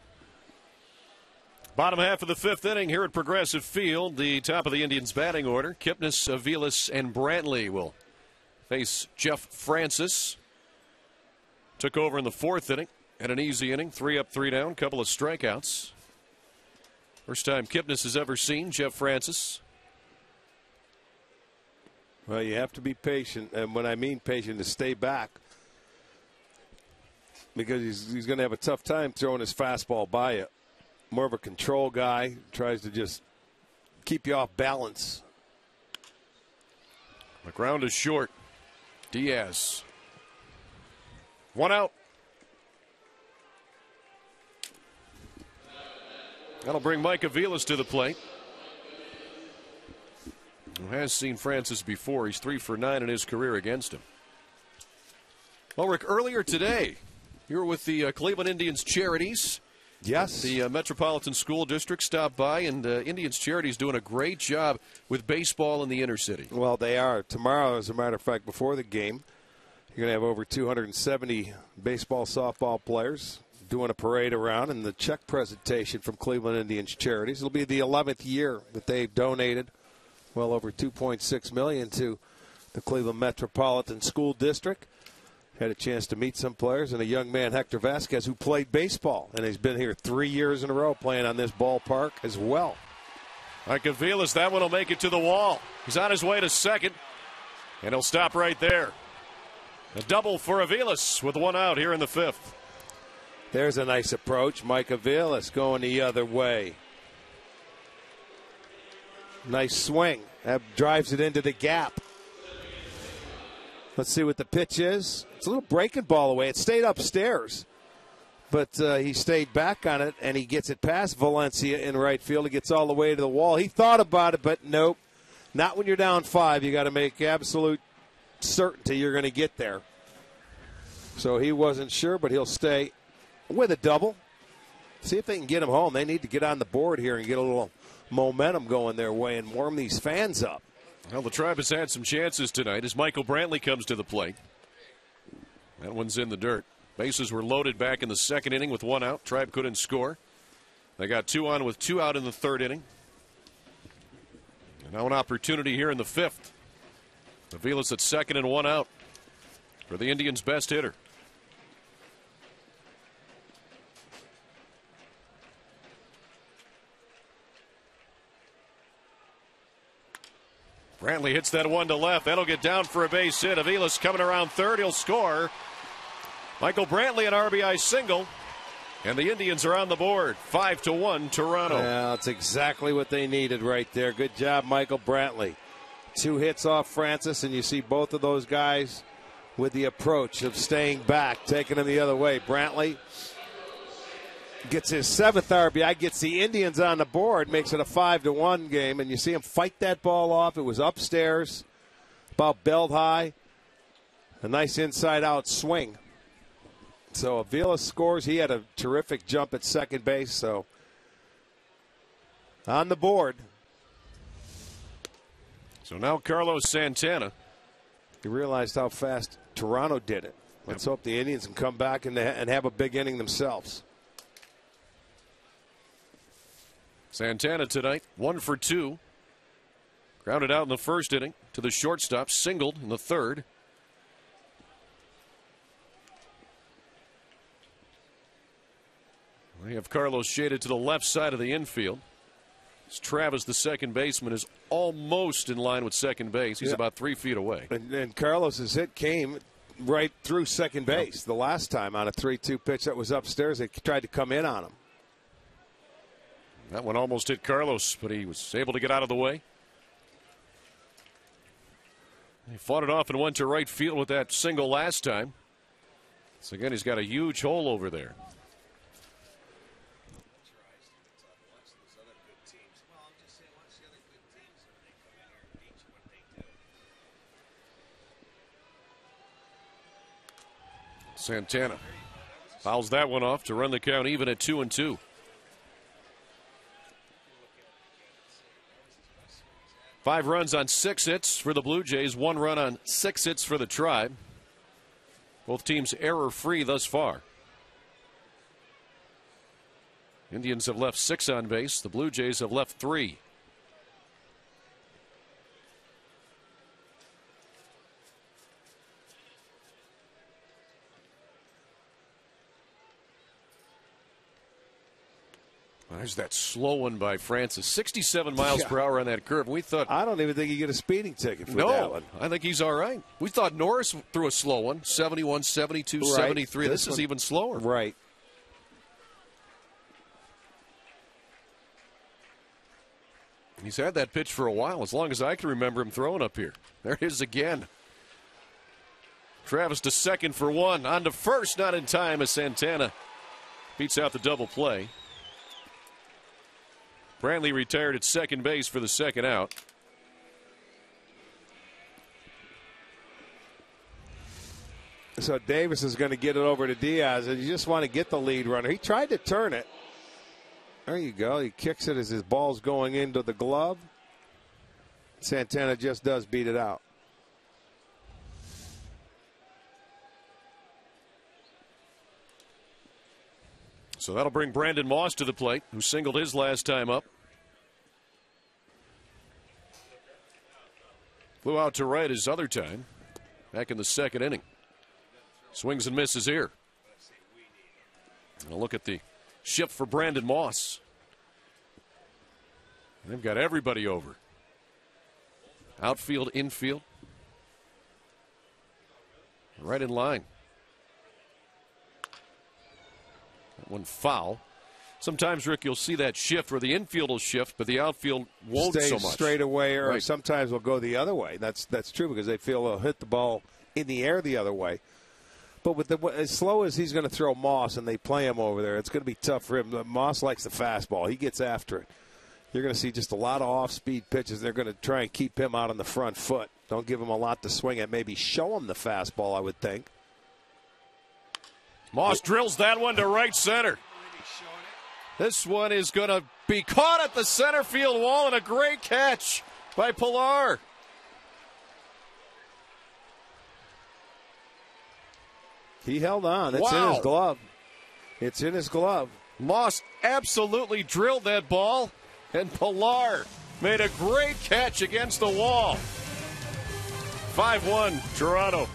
Bottom half of the fifth inning here at Progressive Field. The top of the Indians batting order. Kipnis, Aviles, and Brantley will face Jeff Francis. Took over in the fourth inning. Had an easy inning. 3 up, 3 down. Couple of strikeouts. First time Kipnis has ever seen Jeff Francis. Well, you have to be patient. And when I mean patient, to stay back. Because he's going to have a tough time throwing his fastball by you. More of a control guy. Tries to just keep you off balance. The ground is short. Diaz. 1 out. That'll bring Mike Aviles to the plate. Who has seen Francis before. He's 3 for 9 in his career against him. Well, Rick, earlier today, you were with the Cleveland Indians Charities. Yes. The Metropolitan School District stopped by, and Indians Charities doing a great job with baseball in the inner city. Well, they are. Tomorrow, as a matter of fact, before the game, you're going to have over 270 baseball, softball players doing a parade around and the check presentation from Cleveland Indians Charities. It'll be the 11th year that they've donated well over $2.6 million to the Cleveland Metropolitan School District. Had a chance to meet some players and a young man, Hector Vasquez, who played baseball. And he's been here 3 years in a row playing on this ballpark as well. Like Aviles, that one will make it to the wall. He's on his way to second, and he'll stop right there. A double for Aviles with 1 out here in the fifth. There's a nice approach. Mike Aviles going the other way. Nice swing. That drives it into the gap. Let's see what the pitch is. It's a little breaking ball away. It stayed upstairs, but he stayed back on it, and he gets it past Valencia in right field. He gets all the way to the wall. He thought about it, but nope. Not when you're down 5. You got to make absolute certainty you're going to get there. So he wasn't sure, but he'll stay with a double. See if they can get him home. They need to get on the board here and get a little momentum going their way and warm these fans up. Well, the Tribe has had some chances tonight as Michael Brantley comes to the plate. That one's in the dirt. Bases were loaded back in the second inning with 1 out. Tribe couldn't score. They got 2 on with 2 out in the third inning. And now an opportunity here in the fifth. Aviles at second and 1 out for the Indians' best hitter. Brantley hits that one to left. That'll get down for a base hit. Aviles coming around third. He'll score. Michael Brantley an RBI single. And the Indians are on the board. 5-1 Toronto. Yeah, that's exactly what they needed right there. Good job, Michael Brantley. 2 hits off Francis, and you see both of those guys with the approach of staying back, taking them the other way. Brantley gets his 7th RBI, gets the Indians on the board, makes it a 5-1 game, and you see him fight that ball off. It was upstairs, about belt high. A nice inside-out swing. So Aviles scores. He had a terrific jump at second base, so on the board. So now Carlos Santana. You realized how fast Toronto did it. Let's hope the Indians can come back and have a big inning themselves. Santana tonight, 1 for 2. Grounded out in the first inning to the shortstop, singled in the third. We have Carlos shaded to the left side of the infield. Travis, the second baseman, is almost in line with second base. He's about 3 feet away. And Carlos's hit came right through second base the last time on a 3-2 pitch that was upstairs. They tried to come in on him. That one almost hit Carlos, but he was able to get out of the way. He fought it off and went to right field with that single last time. So again, he's got a huge hole over there. Santana fouls that one off to run the count even at 2-2. Five runs on 6 hits for the Blue Jays, 1 run on 6 hits for the Tribe. Both teams error-free thus far. Indians have left 6 on base. The Blue Jays have left 3. There's that slow one by Francis. 67 miles per hour on that curve. We thought. I don't even think you get a speeding ticket for that one. I think he's all right. We thought Norris threw a slow one. 71, 72, right. 73. This is even slower. Right. He's had that pitch for a while, as long as I can remember him throwing up here. There it is again. Travis to second for 1. On to first, not in time as Santana beats out the double play. Brantley retired at second base for the second out. So Davis is going to get it over to Diaz, and you just want to get the lead runner. He tried to turn it. There you go. He kicks it as his ball's going into the glove. Santana just does beat it out. So that'll bring Brandon Moss to the plate, who singled his last time up. Flew out to right his other time, back in the second inning. Swings and misses here. And a look at the shift for Brandon Moss. They've got everybody over. Outfield, infield. Right in line. That one foul. Sometimes, Rick, you'll see that shift where the infield will shift, but the outfield won't stay so much. Straight away, or right. Sometimes will go the other way. That's true because they feel they'll hit the ball in the air the other way. But with as slow as he's going to throw Moss and they play him over there, it's going to be tough for him. Moss likes the fastball. He gets after it. You're going to see just a lot of off-speed pitches. They're going to try and keep him out on the front foot. Don't give him a lot to swing at. Maybe show him the fastball, I would think. Moss drills that one to right center. This one is going to be caught at the center field wall, and a great catch by Pilar. He held on. It's in his glove. It's in his glove. Moss absolutely drilled that ball, and Pilar made a great catch against the wall. 5-1, Toronto.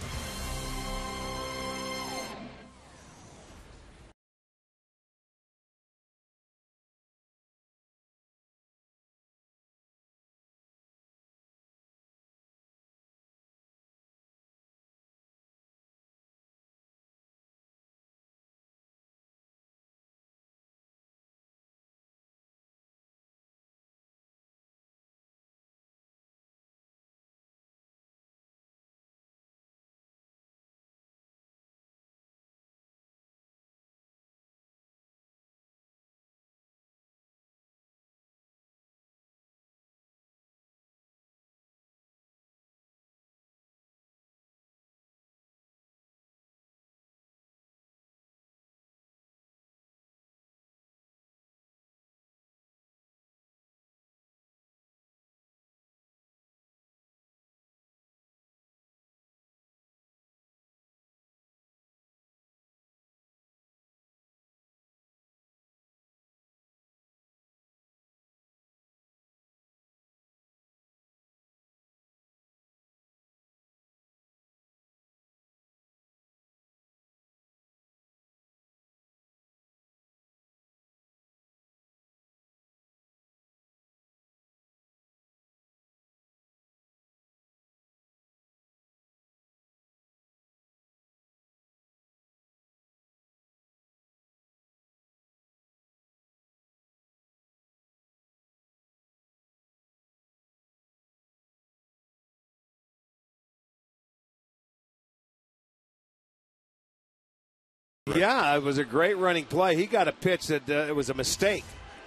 Yeah, it was a great running play. He got a pitch that it was a mistake.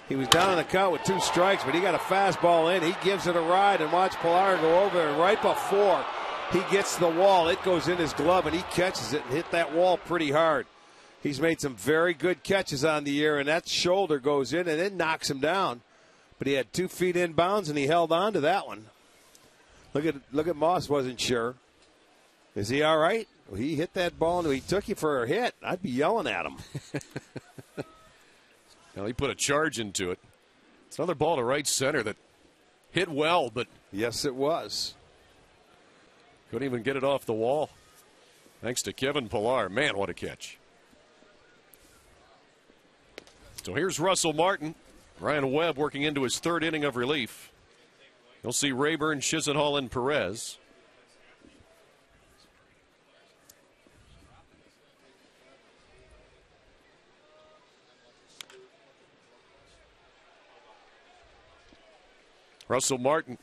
He was down on the count with 2 strikes, but he got a fastball in. He gives it a ride, and watch Pilar go over there. And right before he gets to the wall, it goes in his glove, and he catches it and hit that wall pretty hard. He's made some very good catches on the year, and that shoulder goes in and it knocks him down. But he had 2 feet inbounds, and he held on to that one. Look at Moss wasn't sure. Is he all right? He hit that ball and he took you for a hit. I'd be yelling at him. Well, he put a charge into it. It's another ball to right center that hit well, but yes, it was. Couldn't even get it off the wall. Thanks to Kevin Pillar. Man, what a catch. So here's Russell Martin. Ryan Webb working into his third inning of relief. You'll see Rayburn, Chisenhall, and Perez. Russell Martin,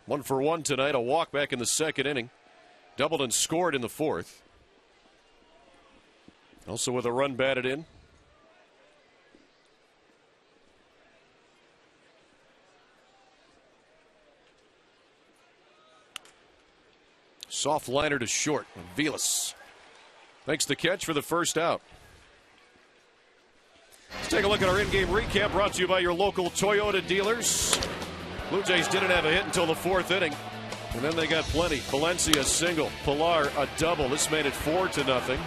1 for 1 tonight, a walk back in the second inning. Doubled and scored in the fourth. Also with a run batted in. Soft liner to short. Vilas makes the catch for the first out. Let's take a look at our in-game recap brought to you by your local Toyota dealers. Blue Jays didn't have a hit until the fourth inning, and then they got plenty. Valencia single, Pillar a double. This made it 4-0.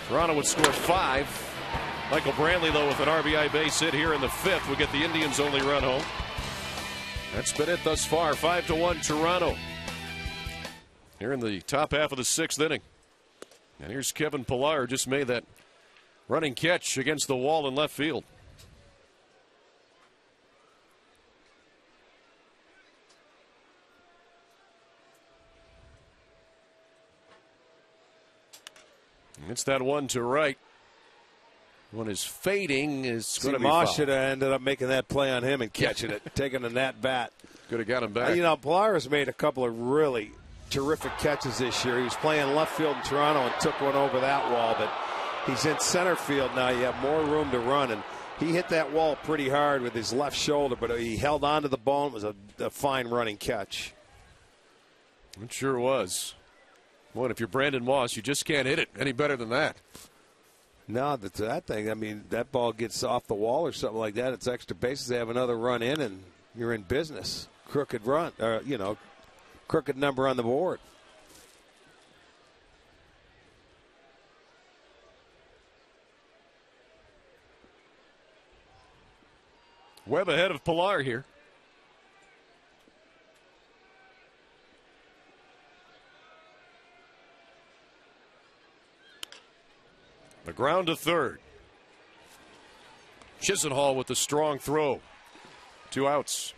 Toronto would score 5. Michael Brantley, though, with an RBI base hit here in the fifth, would get the Indians' only run home. That's been it thus far. 5-1 Toronto. Here in the top half of the sixth inning. And here's Kevin Pillar, just made that running catch against the wall in left field. It's that one to right. One is fading. Is going to be Moss foul. should have ended up making that play on him and catching it, taking a net bat. Could have got him back. You know, Pillar has made a couple of really terrific catches this year. He was playing left field in Toronto and took one over that wall, but he's in center field now. You have more room to run, and he hit that wall pretty hard with his left shoulder, but he held on to the ball. It was a fine running catch. It sure was. Well, if you're Brandon Moss, you just can't hit it any better than that. No, that thing, I mean, that ball gets off the wall or something like that. It's extra bases. They have another run in, and you're in business. Crooked run, crooked number on the board. Webb ahead of Pillar here. The ground to third. Chisenhall with the strong throw. 2 outs.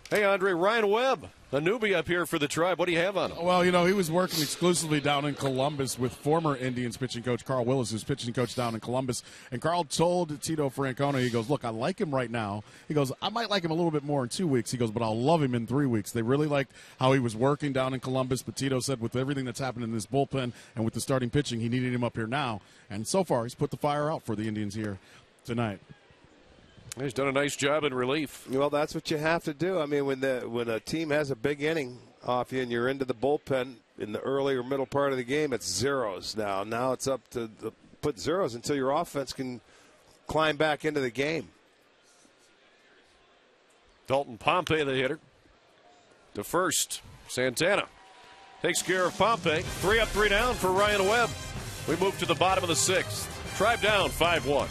Hey, Andre, Ryan Webb, a newbie up here for the Tribe. What do you have on him? Well, he was working exclusively down in Columbus with former Indians pitching coach Carl Willis, who's pitching coach down in Columbus. And Carl told Tito Francona, he goes, look, I like him right now. He goes, I might like him a little bit more in 2 weeks. He goes, but I'll love him in 3 weeks. They really liked how he was working down in Columbus. But Tito said with everything that's happened in this bullpen and with the starting pitching, he needed him up here now. And so far, he's put the fire out for the Indians here tonight. He's done a nice job in relief. Well, that's what you have to do. I mean, when a team has a big inning off you and you're into the bullpen in the early or middle part of the game, it's zeros now. Now it's up to put zeros until your offense can climb back into the game. Dalton Pompey, the hitter. To first, Santana takes care of Pompey. 3 up, 3 down for Ryan Webb. We move to the bottom of the sixth. Tribe down 5-1.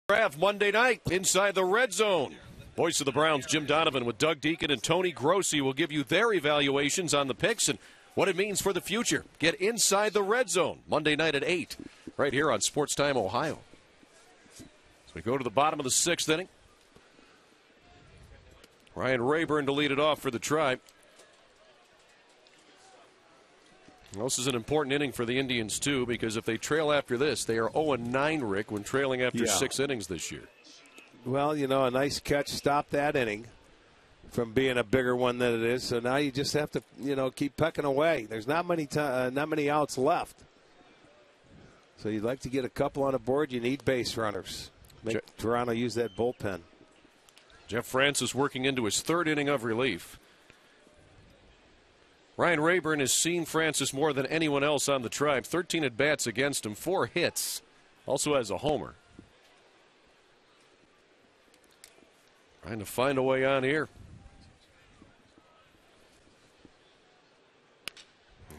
Draft Monday night inside the red zone. Voice of the Browns, Jim Donovan, with Doug Deacon and Tony Grossi will give you their evaluations on the picks and what it means for the future. Get inside the red zone Monday night at 8, right here on Sports Time Ohio. So we go to the bottom of the 6th inning. Ryan Rayburn to lead it off for the Tribe. Well, this is an important inning for the Indians, too, because if they trail after this, they are 0-9, Rick, when trailing after 6 innings this year. Well, you know, a nice catch stopped that inning from being a bigger one than it is. So now you just have to, you know, keep pecking away. There's not many outs left. So you'd like to get a couple on the board. You need base runners. Make Toronto use that bullpen. Jeff Francis working into his 3rd inning of relief. Ryan Rayburn has seen Francis more than anyone else on the Tribe. 13 at-bats against him, 4 hits. Also has a homer. Trying to find a way on here.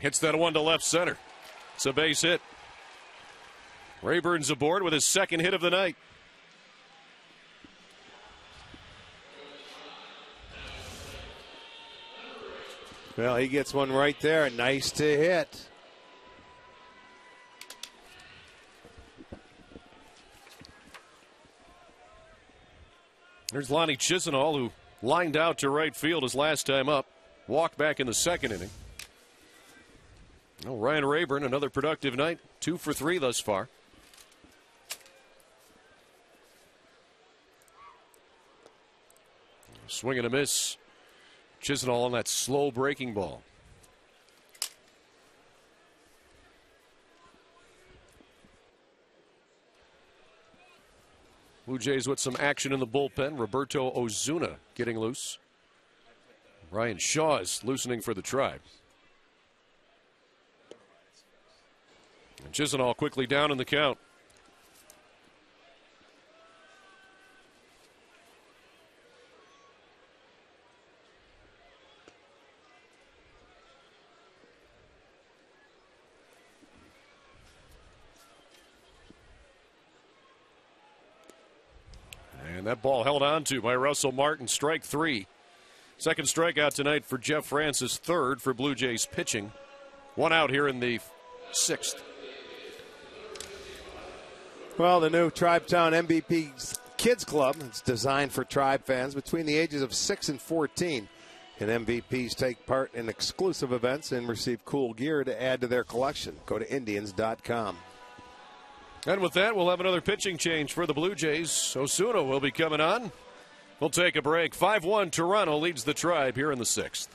Hits that one to left center. It's a base hit. Rayburn's aboard with his 2nd hit of the night. Well, he gets one right there. Nice to hit. There's Lonnie Chisenhall, who lined out to right field his last time up. Walked back in the 2nd inning. Oh, Ryan Rayburn, another productive night. 2 for 3 thus far. Swing and a miss. Chisenhall on that slow breaking ball. Blue Jays with some action in the bullpen. Roberto Ozuna getting loose. Ryan Shaw is loosening for the Tribe. And Chisenhall quickly down in the count. And that ball held on to by Russell Martin. Strike 3. 2nd strikeout tonight for Jeff Francis. 3rd for Blue Jays pitching. 1 out here in the 6th. Well, the new Tribe Town MVP Kids Club. It's designed for Tribe fans between the ages of 6 and 14. And MVPs take part in exclusive events and receive cool gear to add to their collection. Go to Indians.com. And with that, we'll have another pitching change for the Blue Jays. Osuna will be coming on. We'll take a break. 5-1, Toronto leads the Tribe here in the 6th.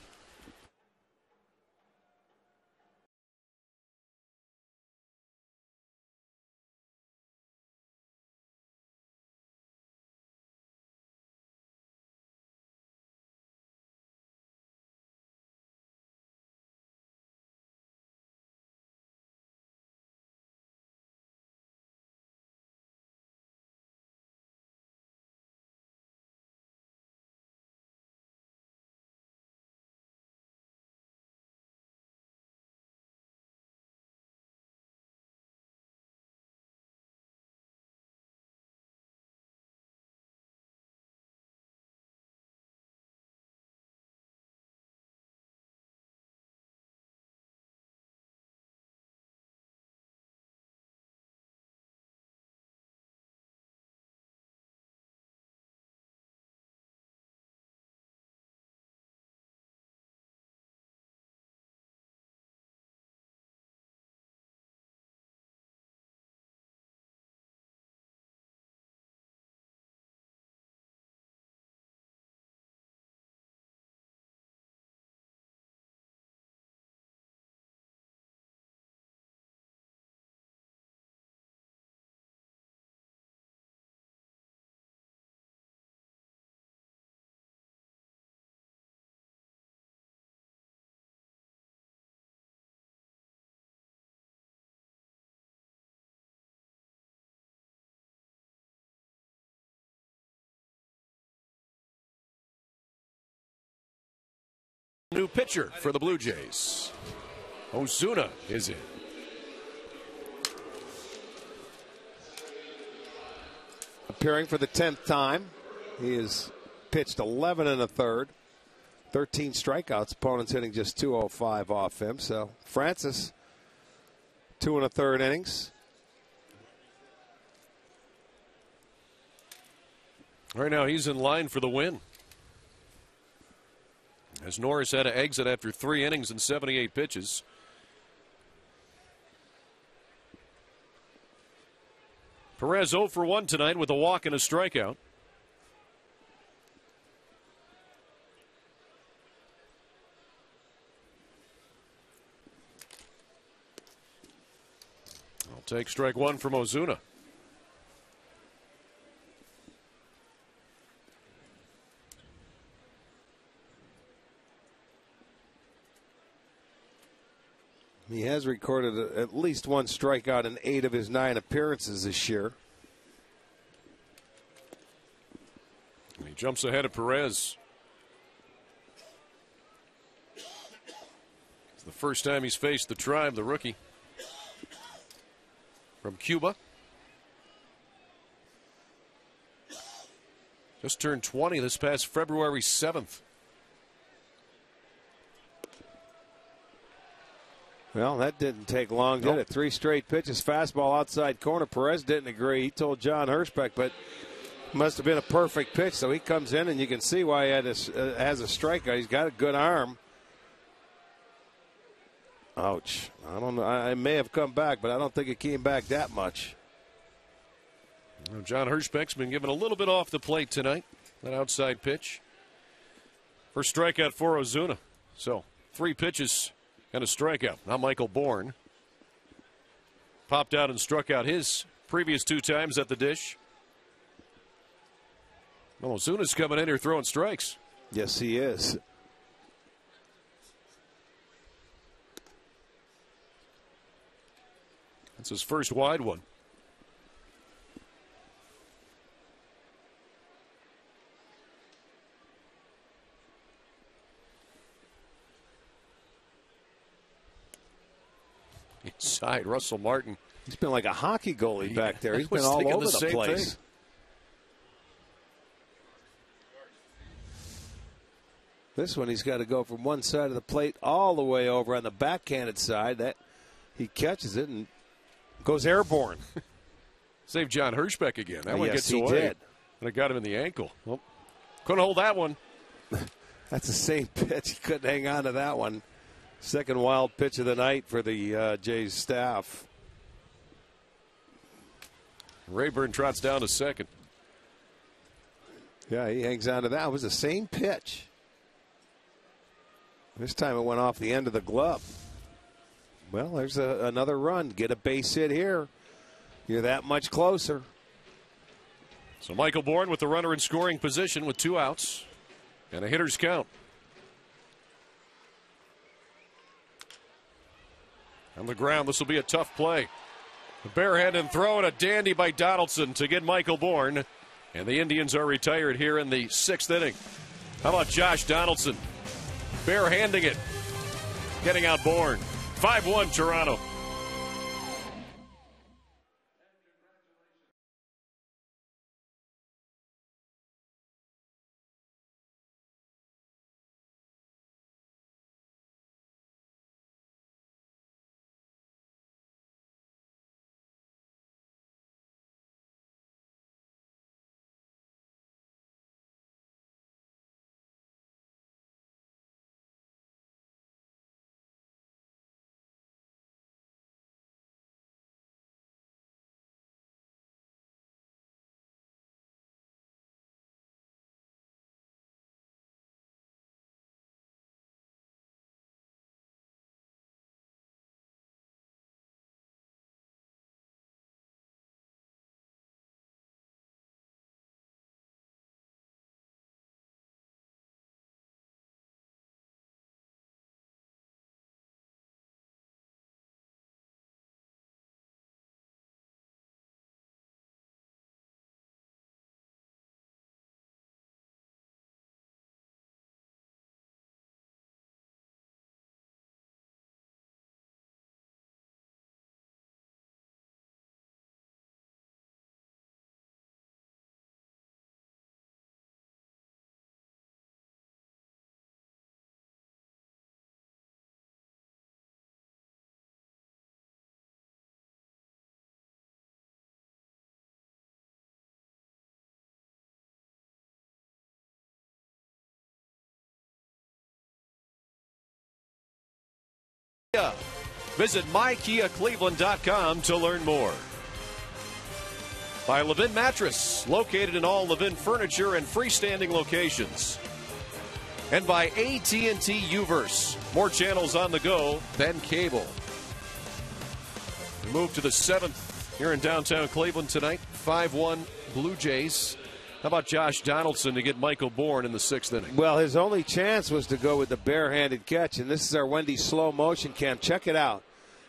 New pitcher for the Blue Jays. Ozuna is in. appearing for the 10th time. He has pitched 11 and a third. 13 strikeouts. Opponents hitting just 205 off him. So Francis, 2 and a third innings. Right now he's in line for the win, as Norris had to exit after 3 innings and 78 pitches. Perez 0 for 1 tonight with a walk and a strikeout. I'll take strike 1 from Ozuna. He has recorded at least 1 strikeout in 8 of his 9 appearances this year. And he jumps ahead of Perez. It's the first time he's faced the Tribe, the rookie from Cuba. Just turned 20 this past February 7th. Well, that didn't take long, did it? 3 straight pitches, fastball outside corner. Perez didn't agree. He told John Hirschbeck, but it must have been a perfect pitch. So he comes in, and you can see why he has a strikeout. He's got a good arm. Ouch. I don't know. I may have come back, but I don't think it came back that much. Well, John Hirschbeck's been given a little bit off the plate tonight. That outside pitch. First strikeout for Ozuna. So 3 pitches and a strikeout. Now Michael Bourne popped out and struck out his previous 2 times at the dish. Well, Ozuna's coming in here throwing strikes. Yes, he is. That's his first wide one. Inside, Russell Martin. He's been like a hockey goalie back there. He's been all over the place. Thing. This one, he's got to go from one side of the plate all the way over on the backhanded side. That he catches it and goes airborne. Saved John Hirschbeck again. That one gets away. Did. And it got him in the ankle. Well, couldn't hold that one. That's the same pitch. He couldn't hang on to that one. Second wild pitch of the night for the Jays staff. Rayburn trots down to second. Yeah, he hangs on to that. It was the same pitch. This time it went off the end of the glove. Well, there's another run. Get a base hit here. You're that much closer. So Michael Bourne with the runner in scoring position with 2 outs and a hitter's count. On the ground, this will be a tough play. The barehanded throw and a dandy by Donaldson to get Michael Bourne. And the Indians are retired here in the 6th inning. How about Josh Donaldson? Barehanding it. Getting out Bourne. 5-1 Toronto. Visit mykiacleveland.com to learn more. By Levin Mattress, located in all Levin furniture and freestanding locations. And by AT&T Uverse, more channels on the go than cable. We move to the 7th here in downtown Cleveland tonight. 5-1 Blue Jays. How about Josh Donaldson to get Michael Bourne in the 6th inning? Well, his only chance was to go with the barehanded catch, and this is our Wendy slow motion cam. Check it out.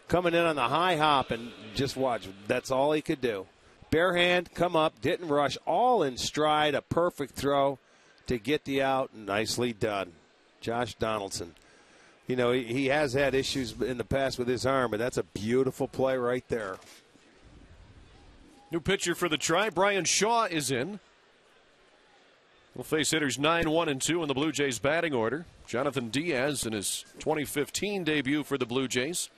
Coming in on the high hop, and just watch. That's all he could do. Bare hand, come up, didn't rush, all in stride, a perfect throw to get the out. Nicely done. Josh Donaldson. You know, he has had issues in the past with his arm, but that's a beautiful play right there. New pitcher for the Tri, Brian Shaw is in. We'll face hitters 9, 1, and 2 in the Blue Jays batting order. Jonathan Diaz in his 2015 debut for the Blue Jays.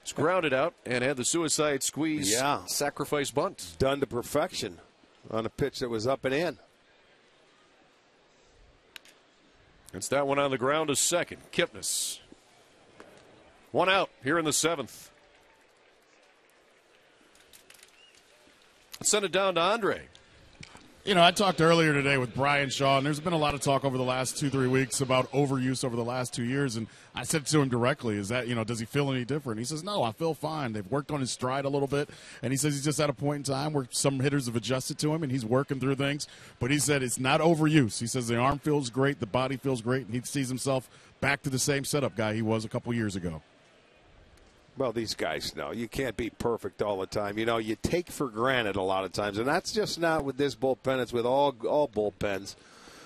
He's grounded out and had the suicide squeeze sacrifice bunt. Done to perfection on a pitch that was up and in. It's that one on the ground to second. Kipnis. One out here in the 7th. Let's send it down to Andre. You know, I talked earlier today with Brian Shaw, and there's been a lot of talk over the last 2-3 weeks about overuse over the last 2 years. And I said to him directly, is that, you know, does he feel any different? He says, no, I feel fine. They've worked on his stride a little bit. And he says he's just at a point in time where some hitters have adjusted to him and he's working through things. But he said it's not overuse. He says the arm feels great, the body feels great, and he sees himself back to the same setup guy he was a couple years ago. Well, these guys know you can't be perfect all the time. You know, you take for granted a lot of times, and that's just not with this bullpen. It's with all bullpens.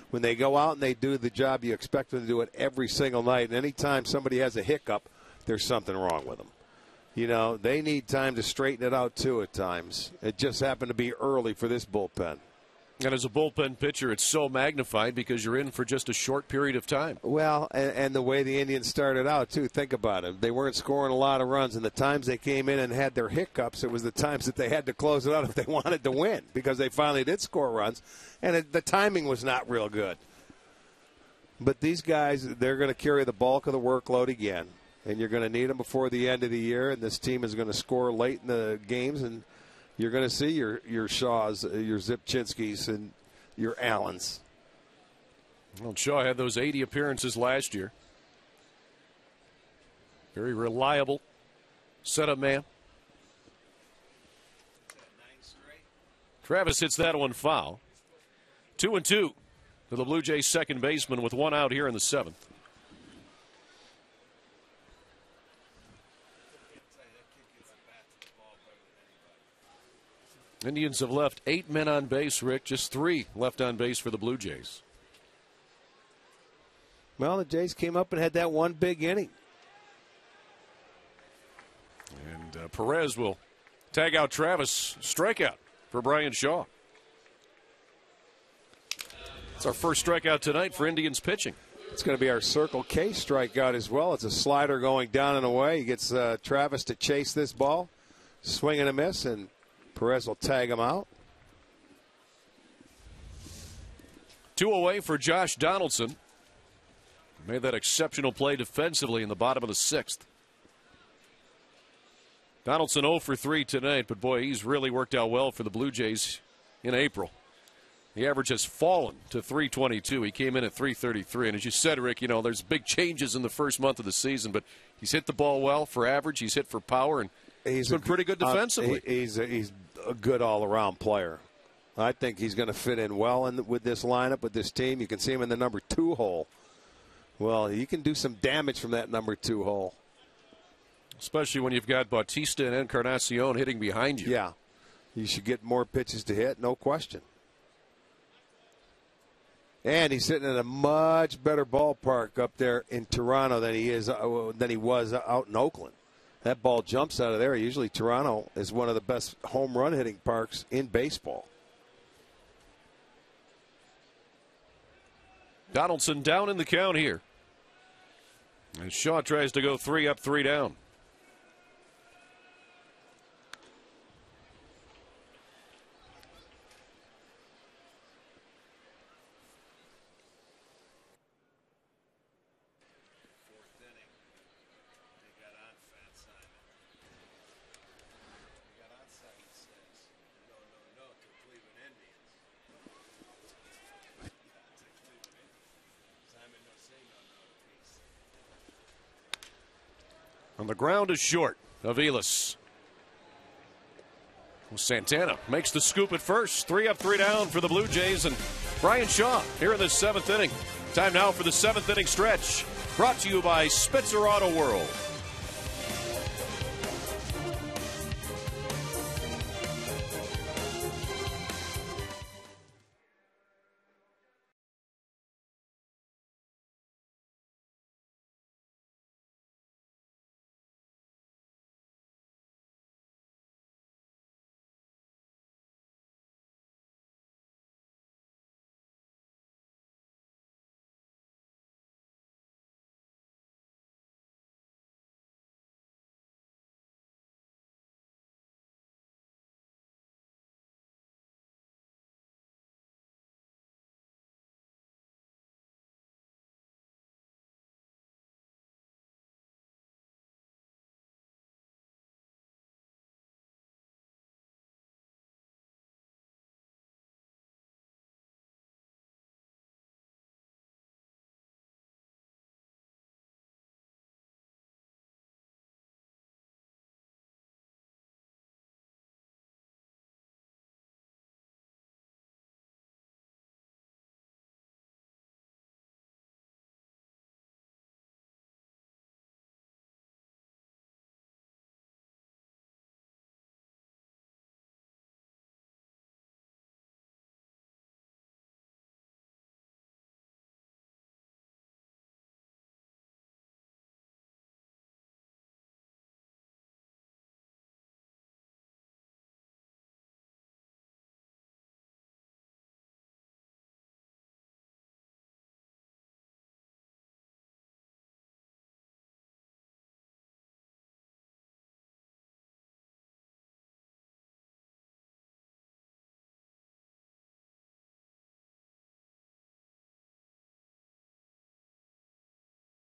When they go out and they do the job, you expect them to do it every single night. And anytime somebody has a hiccup, there's something wrong with them. You know, they need time to straighten it out, too, at times. It just happened to be early for this bullpen. And as a bullpen pitcher, it's so magnified because you're in for just a short period of time. Well, and the way the Indians started out, too, think about it. They weren't scoring a lot of runs, and the times they came in and had their hiccups, it was the times that they had to close it out if they wanted to win because they finally did score runs, and the timing was not real good. But these guys, they're going to carry the bulk of the workload again, and you're going to need them before the end of the year, and this team is going to score late in the games, and you're going to see your Shaws, your Zipchinskis, and your Allens. Well, Shaw had those 80 appearances last year. Very reliable setup man. Travis hits that one foul. 2-2 to the Blue Jays second baseman with one out here in the 7th. Indians have left 8 men on base, Rick. Just 3 left on base for the Blue Jays. Well, the Jays came up and had that one big inning. And Perez will tag out Travis. Strikeout for Brian Shaw. It's our first strikeout tonight for Indians pitching. It's going to be our Circle K strikeout as well. It's a slider going down and away. He gets Travis to chase this ball. Swing and a miss, and Perez will tag him out. 2 away for Josh Donaldson. Made that exceptional play defensively in the bottom of the 6th. Donaldson 0 for 3 tonight, but boy, he's really worked out well for the Blue Jays in April. The average has fallen to 322. He came in at 333. And as you said, Rick, you know, there's big changes in the first month of the season, but he's hit the ball well for average. He's hit for power, and he's been pretty good defensively. He's a good all-around player. I think he's going to fit in well with this lineup, with this team. You can see him in the number 2 hole. Well, he can do some damage from that number 2 hole. Especially when you've got Bautista and Encarnacion hitting behind you. Yeah. You should get more pitches to hit, no question. And he's sitting in a much better ballpark up there in Toronto than he was out in Oakland. That ball jumps out of there. Usually Toronto is one of the best home run hitting parks in baseball. Donaldson down in the count here. And Shaw tries to go 3 up, 3 down. On the ground is short. Aviles. Santana makes the scoop at first. 3 up, 3 down for the Blue Jays, and Brian Shaw here in the 7th inning. Time now for the 7th inning stretch. Brought to you by Spitzer Auto World.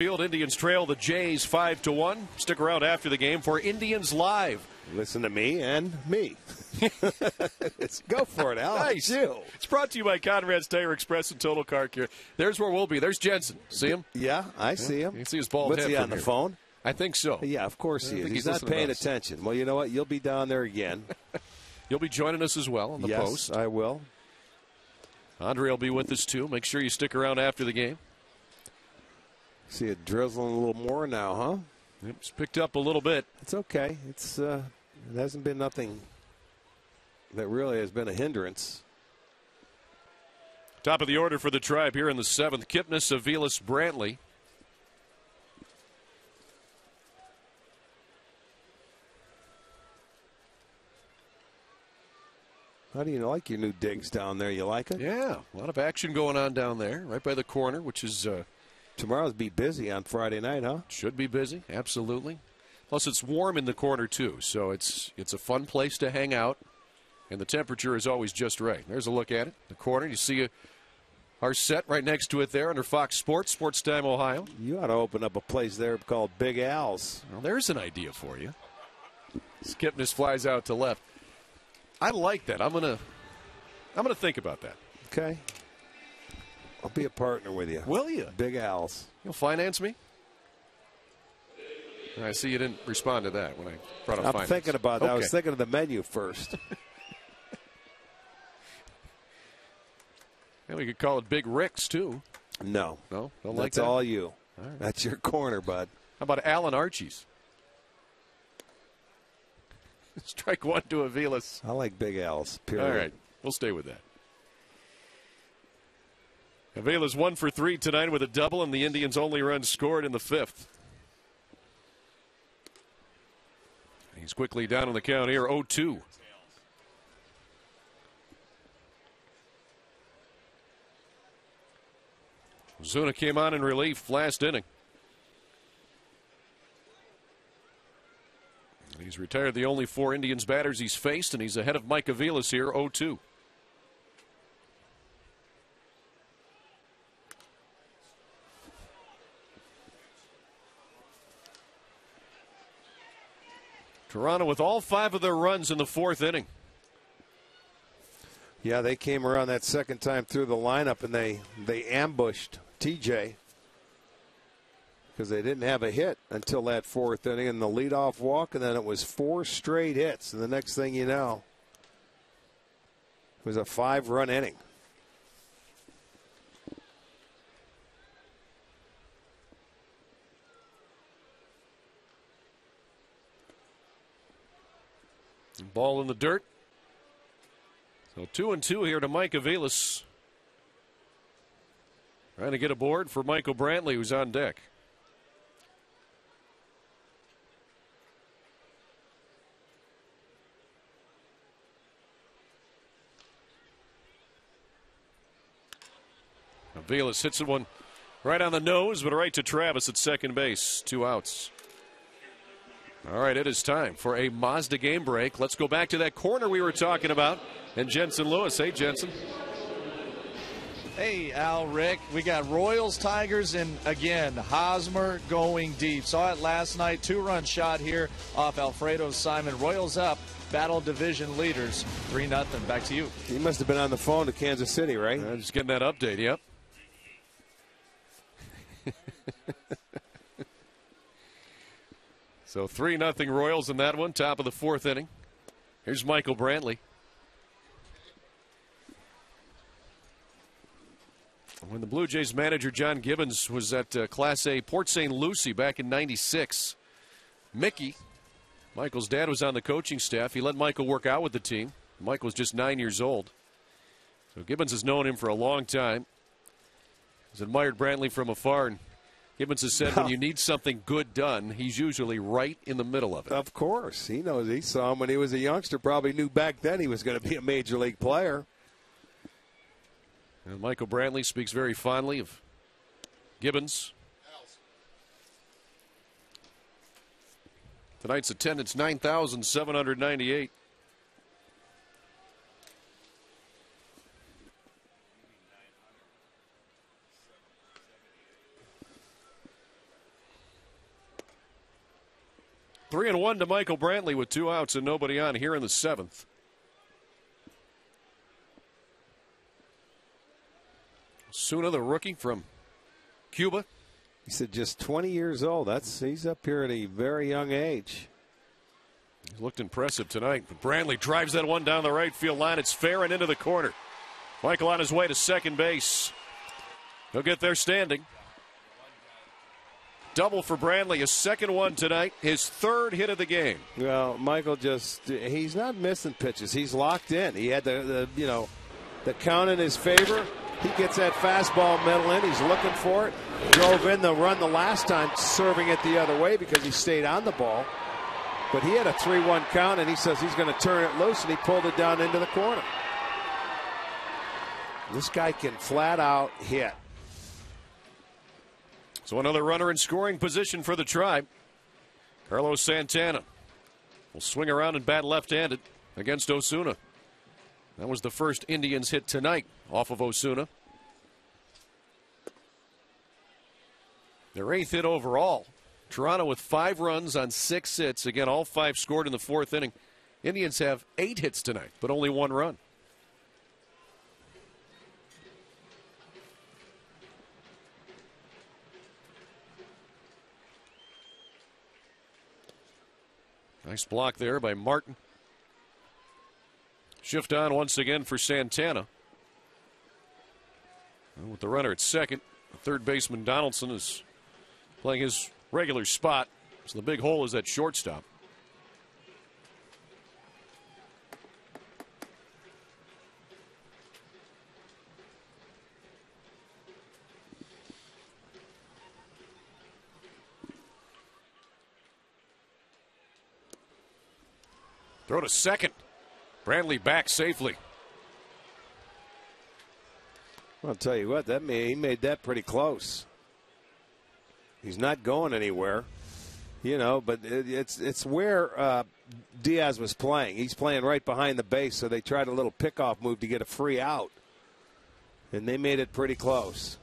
Field Indians trail the Jays 5-1. Stick around after the game for Indians Live. Listen to me and me. Let's go for it, Al. Nice. It's brought to you by Conrad's Tire Express and Total Car Care. There's where we'll be. There's Jensen. See him? Yeah, I see him. You can see his bald What's head he from on the here. phone? I think so. Yeah, of course he is. He's not listening to paying us. attention. Well, you know what? You'll be down there again. You'll be joining us as well on the yes, post. I will. Andre will be with us too. Make sure you stick around after the game. See it drizzling a little more now, huh? Yep, it's picked up a little bit. It's okay. It hasn't been nothing that really has been a hindrance. Top of the order for the Tribe here in the 7th. Kipnis, Aviles, Brantley. How do you like your new digs down there? You like it? Yeah, a lot of action going on down there, right by the corner, which is tomorrow's be busy on Friday night, huh? Should be busy, absolutely. Plus, it's warm in the corner too, so it's a fun place to hang out, and the temperature is always just right. There's a look at it. The corner, you see our set right next to it there under Fox Sports, Sports Time Ohio. You ought to open up a place there called Big Al's. Well, there's an idea for you. Kipnis flies out to left. I like that. I'm gonna think about that. Okay. I'll be a partner with you. Will you? Big Al's. You'll finance me? I see you didn't respond to that when I brought up finance. I'm thinking about that. Okay. I was thinking of the menu first. And we could call it Big Rick's too. No. No? Don't like That's that? all you. All right. That's your corner, bud. How about Alan Archie's? Strike one to Aviles. I like Big Al's, period. All right. We'll stay with that. Aviles 1 for 3 tonight with a double, and the Indians' only run scored in the 5th. He's quickly down on the count here, 0-2. Zuna came on in relief last inning. He's retired the only 4 Indians batters he's faced, and he's ahead of Mike Aviles here, 0-2. Toronto with all 5 of their runs in the 4th inning. Yeah, they came around that second time through the lineup, and they ambushed TJ. because they didn't have a hit until that 4th inning and the leadoff walk, and then it was 4 straight hits. And the next thing you know, it was a 5-run inning. Ball in the dirt. So 2-2 here to Mike Aviles. Trying to get aboard for Michael Brantley, who's on deck. Aviles hits it one right on the nose, but right to Travis at second base. 2 outs. All right, it is time for a Mazda game break. Let's go back to that corner we were talking about. And Jensen Lewis. Hey, Jensen. Hey, Al, Rick. We got Royals, Tigers, and again, Hosmer going deep. Saw it last night. 2-run shot here off Alfredo Simon. Royals up. Battle division leaders. 3-0. Back to you. He must have been on the phone to Kansas City, right? Just getting that update, yep. So 3-0 Royals in that one, top of the 4th inning. Here's Michael Brantley. When the Blue Jays manager John Gibbons was at Class A Port St. Lucie back in '96, Mickey, Michael's dad, was on the coaching staff. He let Michael work out with the team. Michael was just 9 years old. So Gibbons has known him for a long time. He's admired Brantley from afar, and Gibbons has said when you need something good done, he's usually right in the middle of it. Of course. He knows. He saw him when he was a youngster. Probably knew back then he was going to be a major league player. And Michael Brantley speaks very fondly of Gibbons. Tonight's attendance, 9,798. Three and one to Michael Brantley with 2 outs and nobody on here in the 7th. Osuna, the rookie from Cuba. He said just 20 years old. He's up here at a very young age. He looked impressive tonight. But Brantley drives that one down the right field line. It's fair and into the corner. Michael on his way to second base. He'll get there standing. Double for Brantley, his second one tonight, his 3rd hit of the game. Well, Michael he's not missing pitches. He's locked in. He had the count in his favor. He gets that fastball middle in. He's looking for it. Drove in the run the last time, serving it the other way because he stayed on the ball. But he had a 3-1 count, and he says he's going to turn it loose, and he pulled it down into the corner. This guy can flat out hit. So another runner in scoring position for the Tribe. Carlos Santana will swing around and bat left-handed against Osuna. That was the first Indians hit tonight off of Osuna. Their 8th hit overall. Toronto with 5 runs on 6 hits. Again, all 5 scored in the 4th inning. Indians have 8 hits tonight, but only 1 run. Nice block there by Martin. Shift on once again for Santana. And with the runner at second, third baseman Donaldson is playing his regular spot. So the big hole is at shortstop. Throw to second. Brantley back safely. I'll tell you what, he made that pretty close. He's not going anywhere, but it's where Diaz was playing. He's playing right behind the base, so they tried a little pickoff move to get a free out, and they made it pretty close.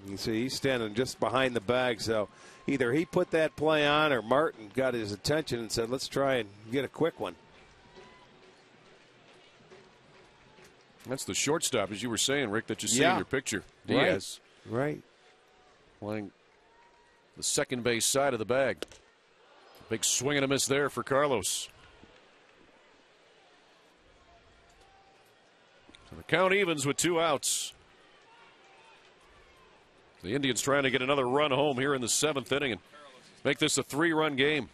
You see, he's standing just behind the bag, so either he put that play on or Martin got his attention and said, let's try and get a quick one. That's the shortstop, as you were saying, Rick, that you see in your picture. Diaz. Right. Playing the second base side of the bag. Big swing and a miss there for Carlos. So the count evens with 2 outs. The Indians trying to get another run home here in the 7th inning and make this a 3-run game.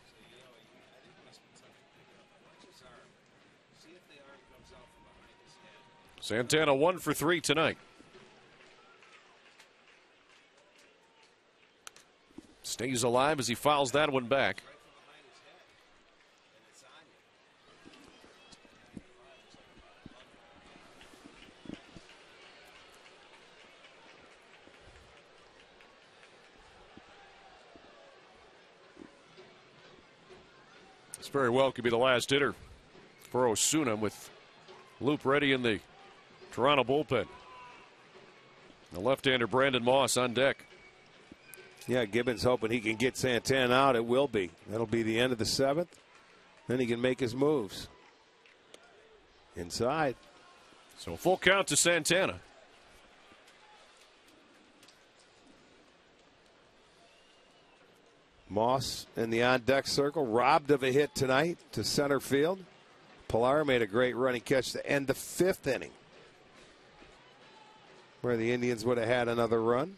Santana 1 for 3 tonight. Stays alive as he fouls that one back. This very well could be the last hitter for Osuna with Loop ready in the Toronto bullpen. The left-hander Brandon Moss on deck. Yeah, Gibbons hoping he can get Santana out. It will be. That'll be the end of the 7th. Then he can make his moves. Inside. So a full count to Santana. Moss in the on-deck circle, robbed of a hit tonight to center field. Pilar made a great running catch to end the 5th inning, where the Indians would have had another run.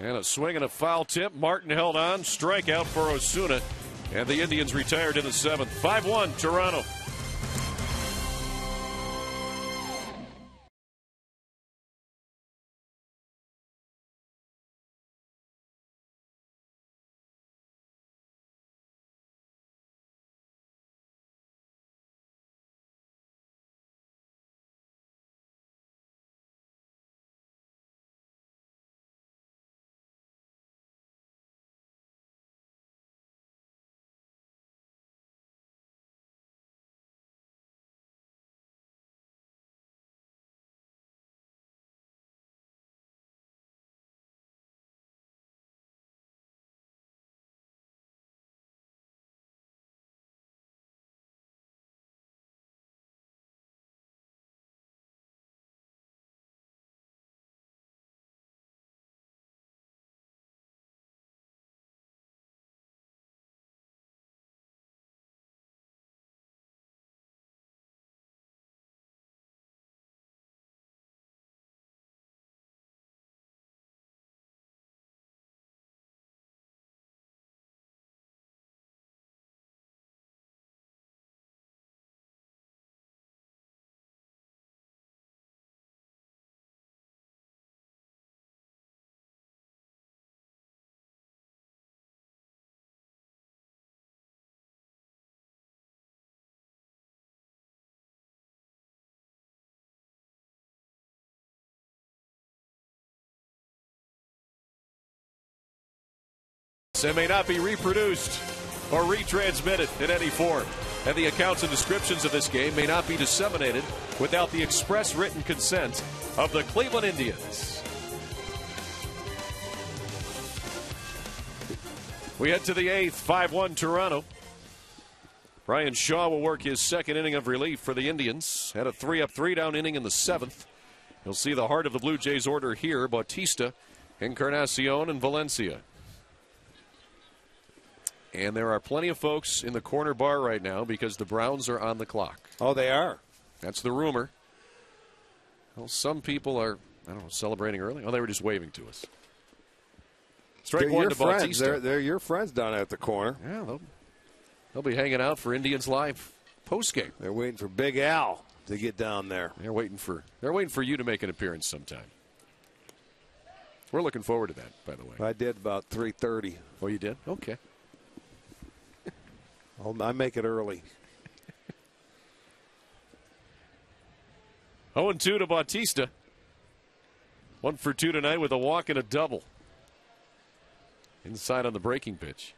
And a swing and a foul tip. Martin held on. Strikeout for Osuna. And the Indians retired in the 7th. 5-1 Toronto. It may not be reproduced or retransmitted in any form, and the accounts and descriptions of this game may not be disseminated without the express written consent of the Cleveland Indians. We head to the 8th, 5-1 Toronto. Brian Shaw will work his 2nd inning of relief for the Indians. Had a 3-up, 3-down inning in the 7th. You'll see the heart of the Blue Jays order here: Bautista, Encarnacion, and Valencia. And there are plenty of folks in the corner bar right now because the Browns are on the clock. Oh, they are. That's the rumor. Well, some people are, I don't know, celebrating early. Oh, they were just waving to us. Strike one to Bautista. They're your friends down at the corner. Yeah, they'll be hanging out for Indians Live postgame. They're waiting for Big Al to get down there. They're waiting for you to make an appearance sometime. We're looking forward to that, by the way. I did about 3:30. Oh, you did? Okay. I make it early. 0-2 to Bautista. 1 for 2 tonight with a walk and a double. Inside on the breaking pitch.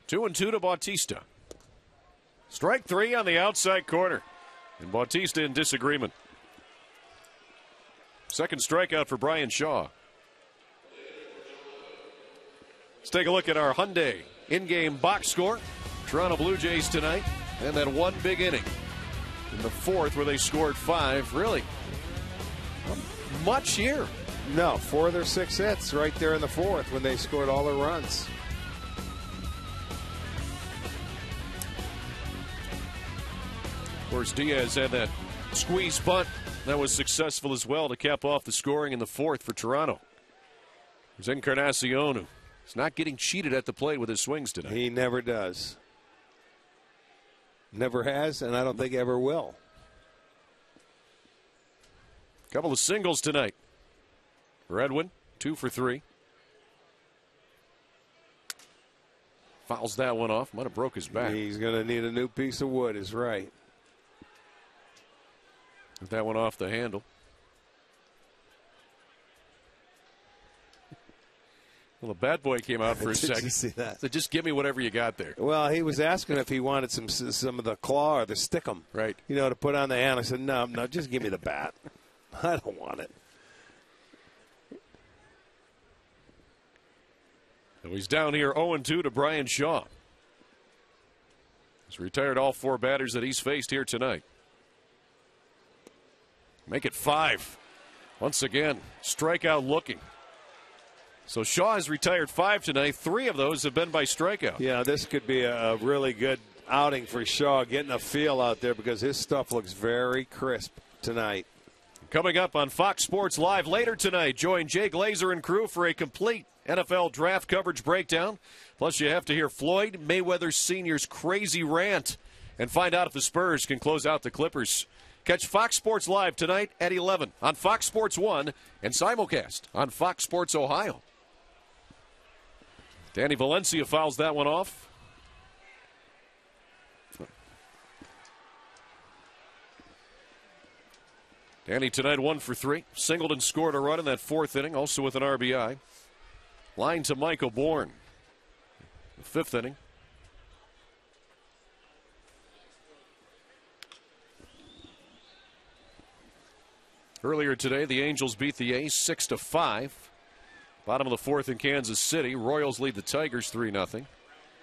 2-2 to Bautista. Strike 3 on the outside corner. And Bautista in disagreement. Second strikeout for Brian Shaw. Let's take a look at our Hyundai in-game box score. Toronto Blue Jays tonight. And then one big inning in the fourth where they scored 5. Really not much here. No, 4 of their 6 hits right there in the fourth when they scored all their runs. Of course, Diaz had that squeeze bunt that was successful as well to cap off the scoring in the fourth for Toronto. There's Encarnacion, who is not getting cheated at the plate with his swings tonight. He never does. Never has, and I don't think ever will. Couple of singles tonight for Edwin, 2 for 3. Fouls that one off. Might have broke his back. He's going to need a new piece of wood, is right. Get that one off the handle. Well, the bad boy came out for a second. Did you see that? So just give me whatever you got there. Well, he was asking if he wanted some of the claw or the stickum. Right. You know, to put on the hand. I said, no, just give me the bat. I don't want it. So he's down here 0-2 to Brian Shaw. He's retired all 4 batters that he's faced here tonight. Make it 5. Once again, strikeout looking. So Shaw has retired 5 tonight. 3 of those have been by strikeout. Yeah, this could be a really good outing for Shaw, getting a feel out there because his stuff looks very crisp tonight. Coming up on Fox Sports Live later tonight, join Jay Glazer and crew for a complete NFL draft coverage breakdown. Plus, you have to hear Floyd Mayweather Sr.'s crazy rant and find out if the Spurs can close out the Clippers. Catch Fox Sports Live tonight at 11 on Fox Sports 1 and simulcast on Fox Sports Ohio. Danny Valencia fouls that one off. Danny tonight 1 for 3. Singled and scored a run in that 4th inning, also with an RBI. Line to Michael Bourne. The 5th inning. Earlier today, the Angels beat the A's 6-5. Bottom of the 4th in Kansas City. Royals lead the Tigers 3-0.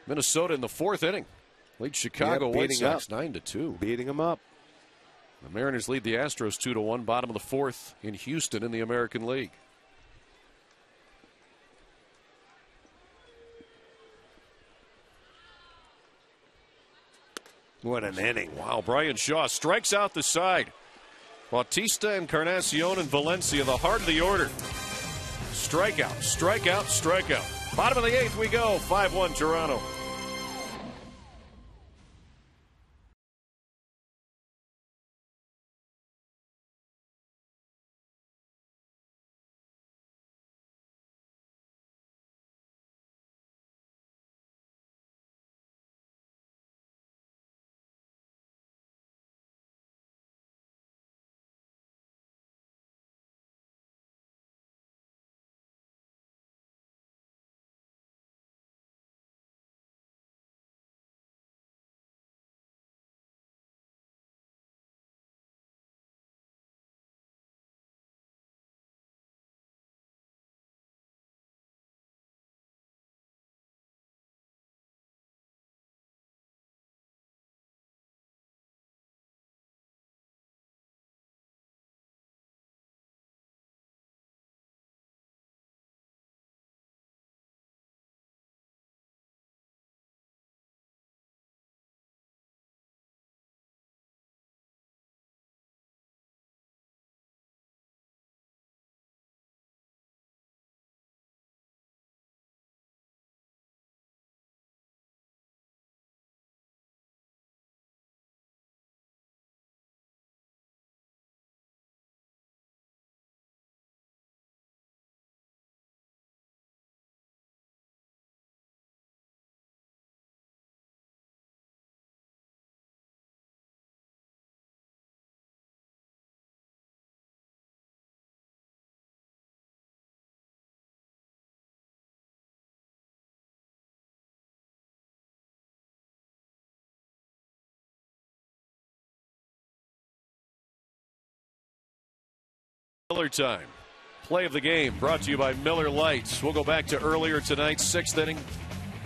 Minnesota in the 4th inning leads Chicago White Sox 9-2. Beating them up. The Mariners lead the Astros 2-1. Bottom of the 4th in Houston in the American League. What an inning. Wow, Brian Shaw strikes out the side. Bautista, Encarnacion, and Valencia, the heart of the order. Strikeout, strikeout, strikeout. Bottom of the 8th we go, 5-1 Toronto. Miller time. Play of the game brought to you by Miller Lights. We'll go back to earlier tonight, 6th inning.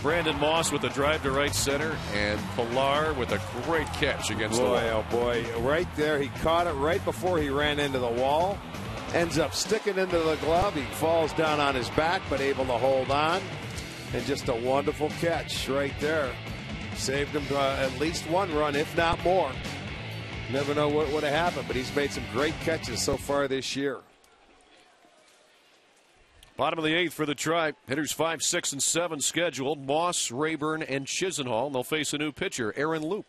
Brandon Moss with a drive to right center, and Pilar with a great catch against the wall. Oh boy, right there. He caught it right before he ran into the wall. Ends up sticking into the glove. He falls down on his back, but able to hold on. And just a wonderful catch right there. Saved him at least one run, if not more. Never know what would have happened, but he's made some great catches so far this year. Bottom of the 8th for the Tribe. Hitters 5, 6, and 7 scheduled. Moss, Rayburn, and Chisenhall. They'll face a new pitcher, Aaron Loop.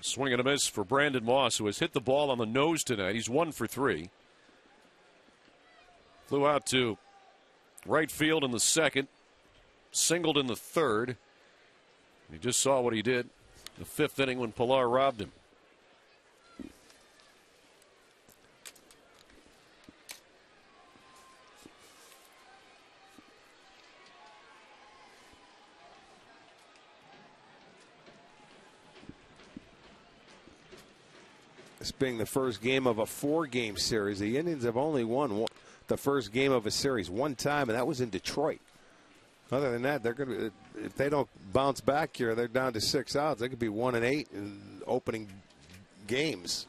Swing and a miss for Brandon Moss, who has hit the ball on the nose tonight. He's 1 for 3. Flew out to right field in the 2nd. Singled in the 3rd. You just saw what he did the 5th inning when Pilar robbed him. This being the first game of a 4-game series, the Indians have only won the first game of a series one time, and that was in Detroit. Other than that, they're going to, if they don't bounce back here, they're down to 6 outs. They could be 1-8 in opening games,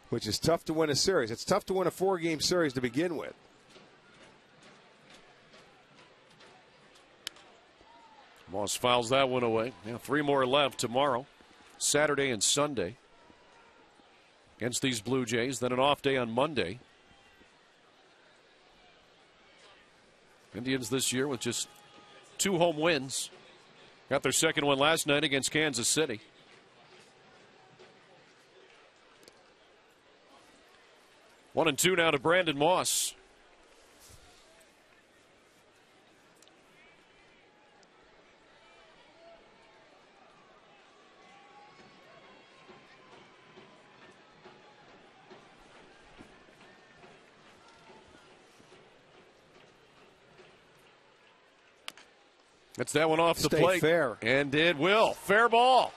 which is tough to win a series. It's tough to win a 4-game series to begin with. Moss fouls that one away. 3 more left tomorrow, Saturday and Sunday, against these Blue Jays. Then an off day on Monday. Indians this year with just 2 home wins. Got their second one last night against Kansas City. One and 2 now to Brandon Moss. That's that one off the plate. Fair. And it will. Fair ball.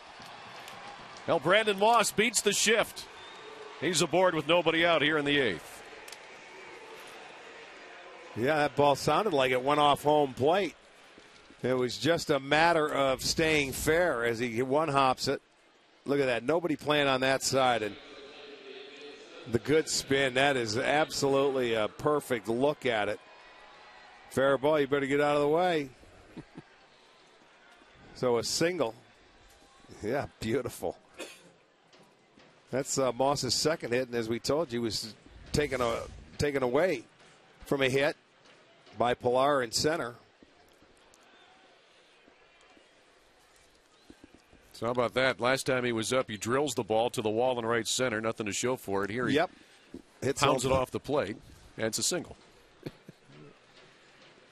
Now Brandon Moss beats the shift. He's aboard with nobody out here in the 8th. Yeah, that ball sounded like it went off home plate. It was just a matter of staying fair as he one-hops it. Look at that. Nobody playing on that side. And the good spin. That is absolutely a perfect look at it. Fair ball. You better get out of the way. So a single. Yeah, beautiful. That's Moss's second hit, and as we told you, he was taken away from a hit by Pilar in center. So how about that? Last time he was up, he drills the ball to the wall in right center. Nothing to show for it. Here he pounds it off the plate, and it's a single.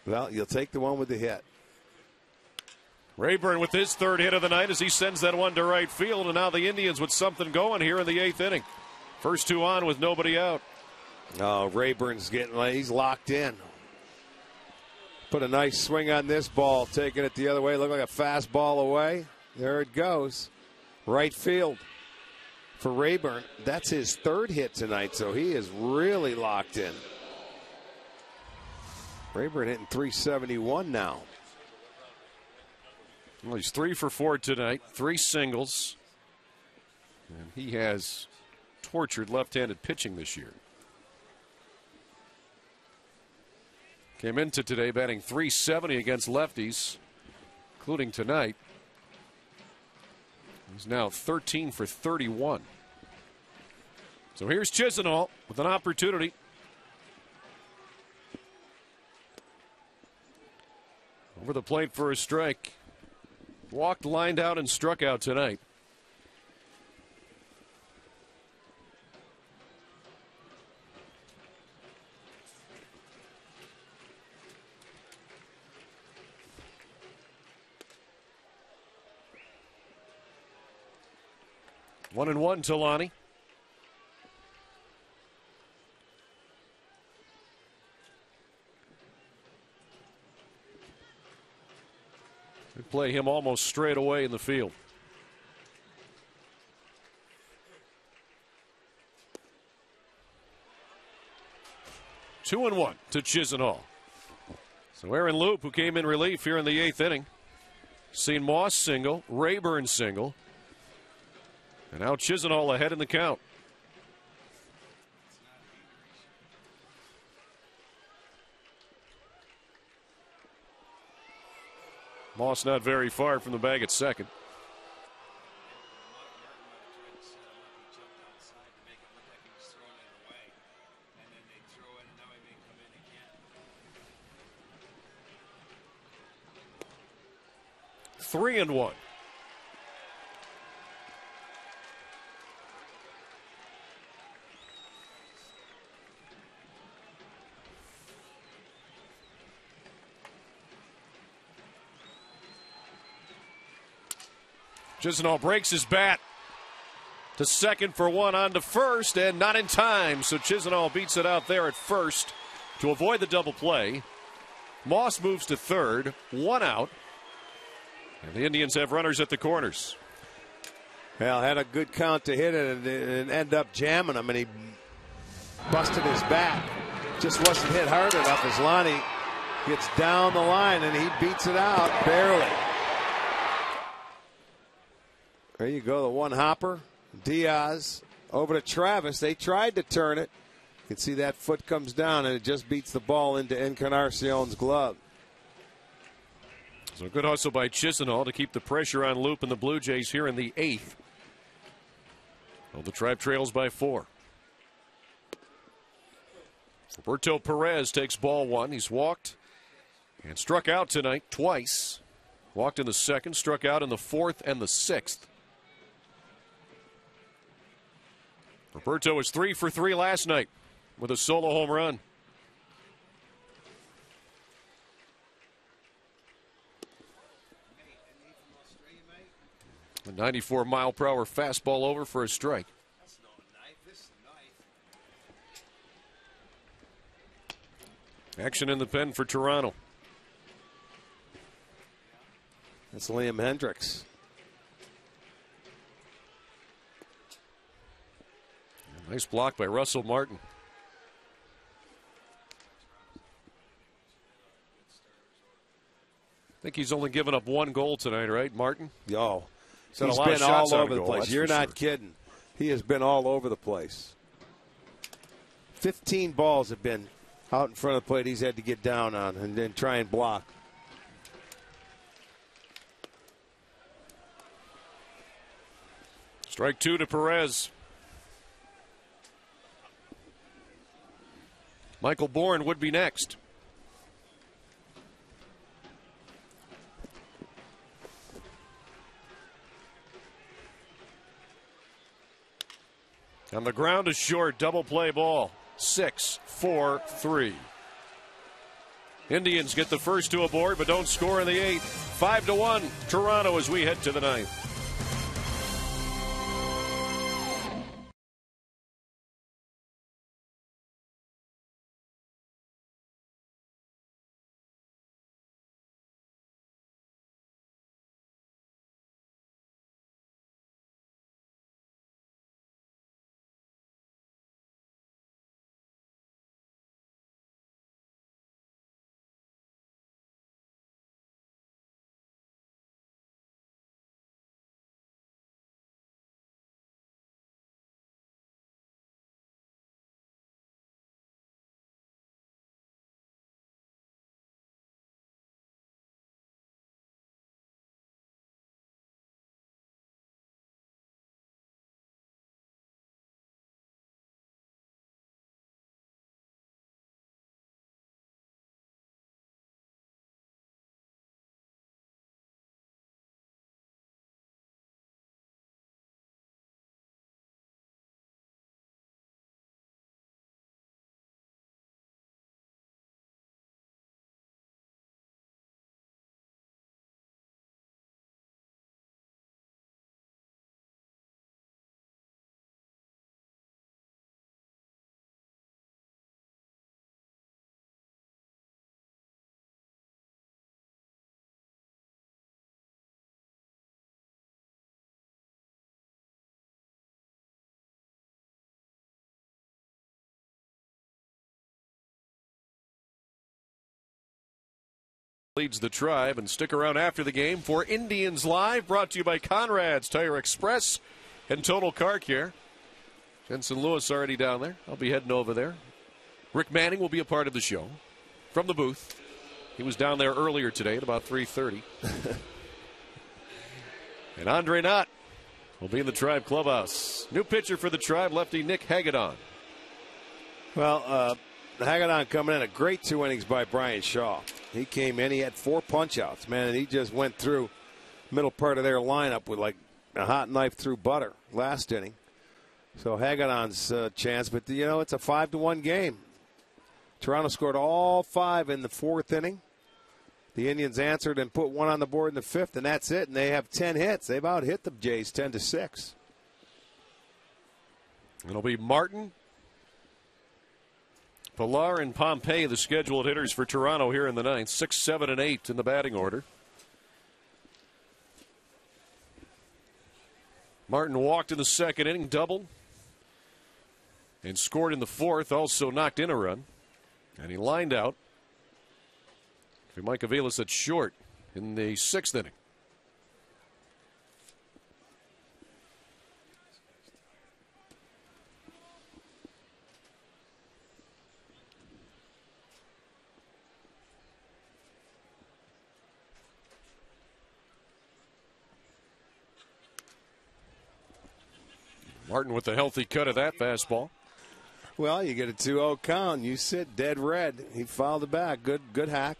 Well, you'll take the one with the hit. Rayburn with his 3rd hit of the night as he sends that one to right field, and now the Indians with something going here in the 8th inning. First 2 on with nobody out. Oh, Rayburn's he's locked in. Put a nice swing on this ball, taking it the other way. Looked like a fastball away. There it goes. Right field for Rayburn. That's his 3rd hit tonight, so he is really locked in. Rayburn hitting .371 now. Well, he's 3 for 4 tonight, 3 singles. And he has tortured left-handed pitching this year. Came into today batting .370 against lefties, including tonight. He's now 13 for 31. So here's Chisenhall with an opportunity. Over the plate for a strike. Walked, lined out, and struck out tonight. One and one to Lonnie. play him almost straight away in the field. 2-1 to Chisenhall. So Aaron Loop, who came in relief here in the 8th inning, seen Moss single, Rayburn single, and now Chisenhall ahead in the count. Moss not very far from the bag at second. Three and one. Chisenhall breaks his bat to second for one, on to first, and not in time. So Chisenhall beats it out there at first to avoid the double play. Moss moves to third, one out. And the Indians have runners at the corners. Well, had a good count to hit it and end up jamming him, and he busted his bat. Just wasn't hit hard enough as Lonnie gets down the line, and he beats it out barely. There you go, the one hopper. Diaz over to Travis. They tried to turn it. You can see that foot comes down, and it just beats the ball into Encarnacion's glove. So good hustle by Chisenhall to keep the pressure on Loop and the Blue Jays here in the 8th. Well, the Tribe trails by 4. Roberto Perez takes ball one. He's walked and struck out tonight twice. Walked in the 2nd, struck out in the 4th and the 6th. Roberto was 3 for 3 last night with a solo home run. A 94-mile-per-hour fastball over for a strike. Action in the pen for Toronto. That's Liam Hendricks. Nice block by Russell Martin. I think he's only given up 1 goal tonight, right, Martin? Oh, He's had he's a lot of been shots all on over the goal, place. that's You're for not sure. kidding. He has been all over the place. 15 balls have been out in front of the plate he's had to get down on and then try and block. Strike 2 to Perez. Michael Bourne would be next. On the ground is short, double play ball. 6-4-3. Indians get the first 2 aboard, but don't score in the 8th. 5-1 Toronto as we head to the 9th. leads the Tribe. And stick around after the game for Indians Live, brought to you by Conrad's Tire Express and Total Car Care. Jensen Lewis already down there. I'll be heading over there. Rick Manning will be a part of the show from the booth. He was down there earlier today at about 3:30. And Andre Knott will be in the Tribe clubhouse. New pitcher for the Tribe, lefty Nick Hagedorn. Well, Hagedorn coming in, a great 2 innings by Brian Shaw. He came in, he had 4 punch-outs, man, and he just went through middle part of their lineup with like a hot knife through butter last inning. So Hagedorn's chance, but it's a 5-1 game. Toronto scored all 5 in the 4th inning. The Indians answered and put 1 on the board in the 5th, and that's it. And they have 10 hits. They've out-hit the Jays 10-6. It'll be Martin, Pilar, and Pompey, the scheduled hitters for Toronto here in the 9th. 6, 7, and 8 in the batting order. Martin walked in the 2nd inning, doubled, and scored in the 4th, also knocked in a run. And he lined out for Mike Aviles at short in the 6th inning. Martin with a healthy cut of that fastball. Well, you get a 2-0 count. You sit dead red. He fouled it back. Good hack.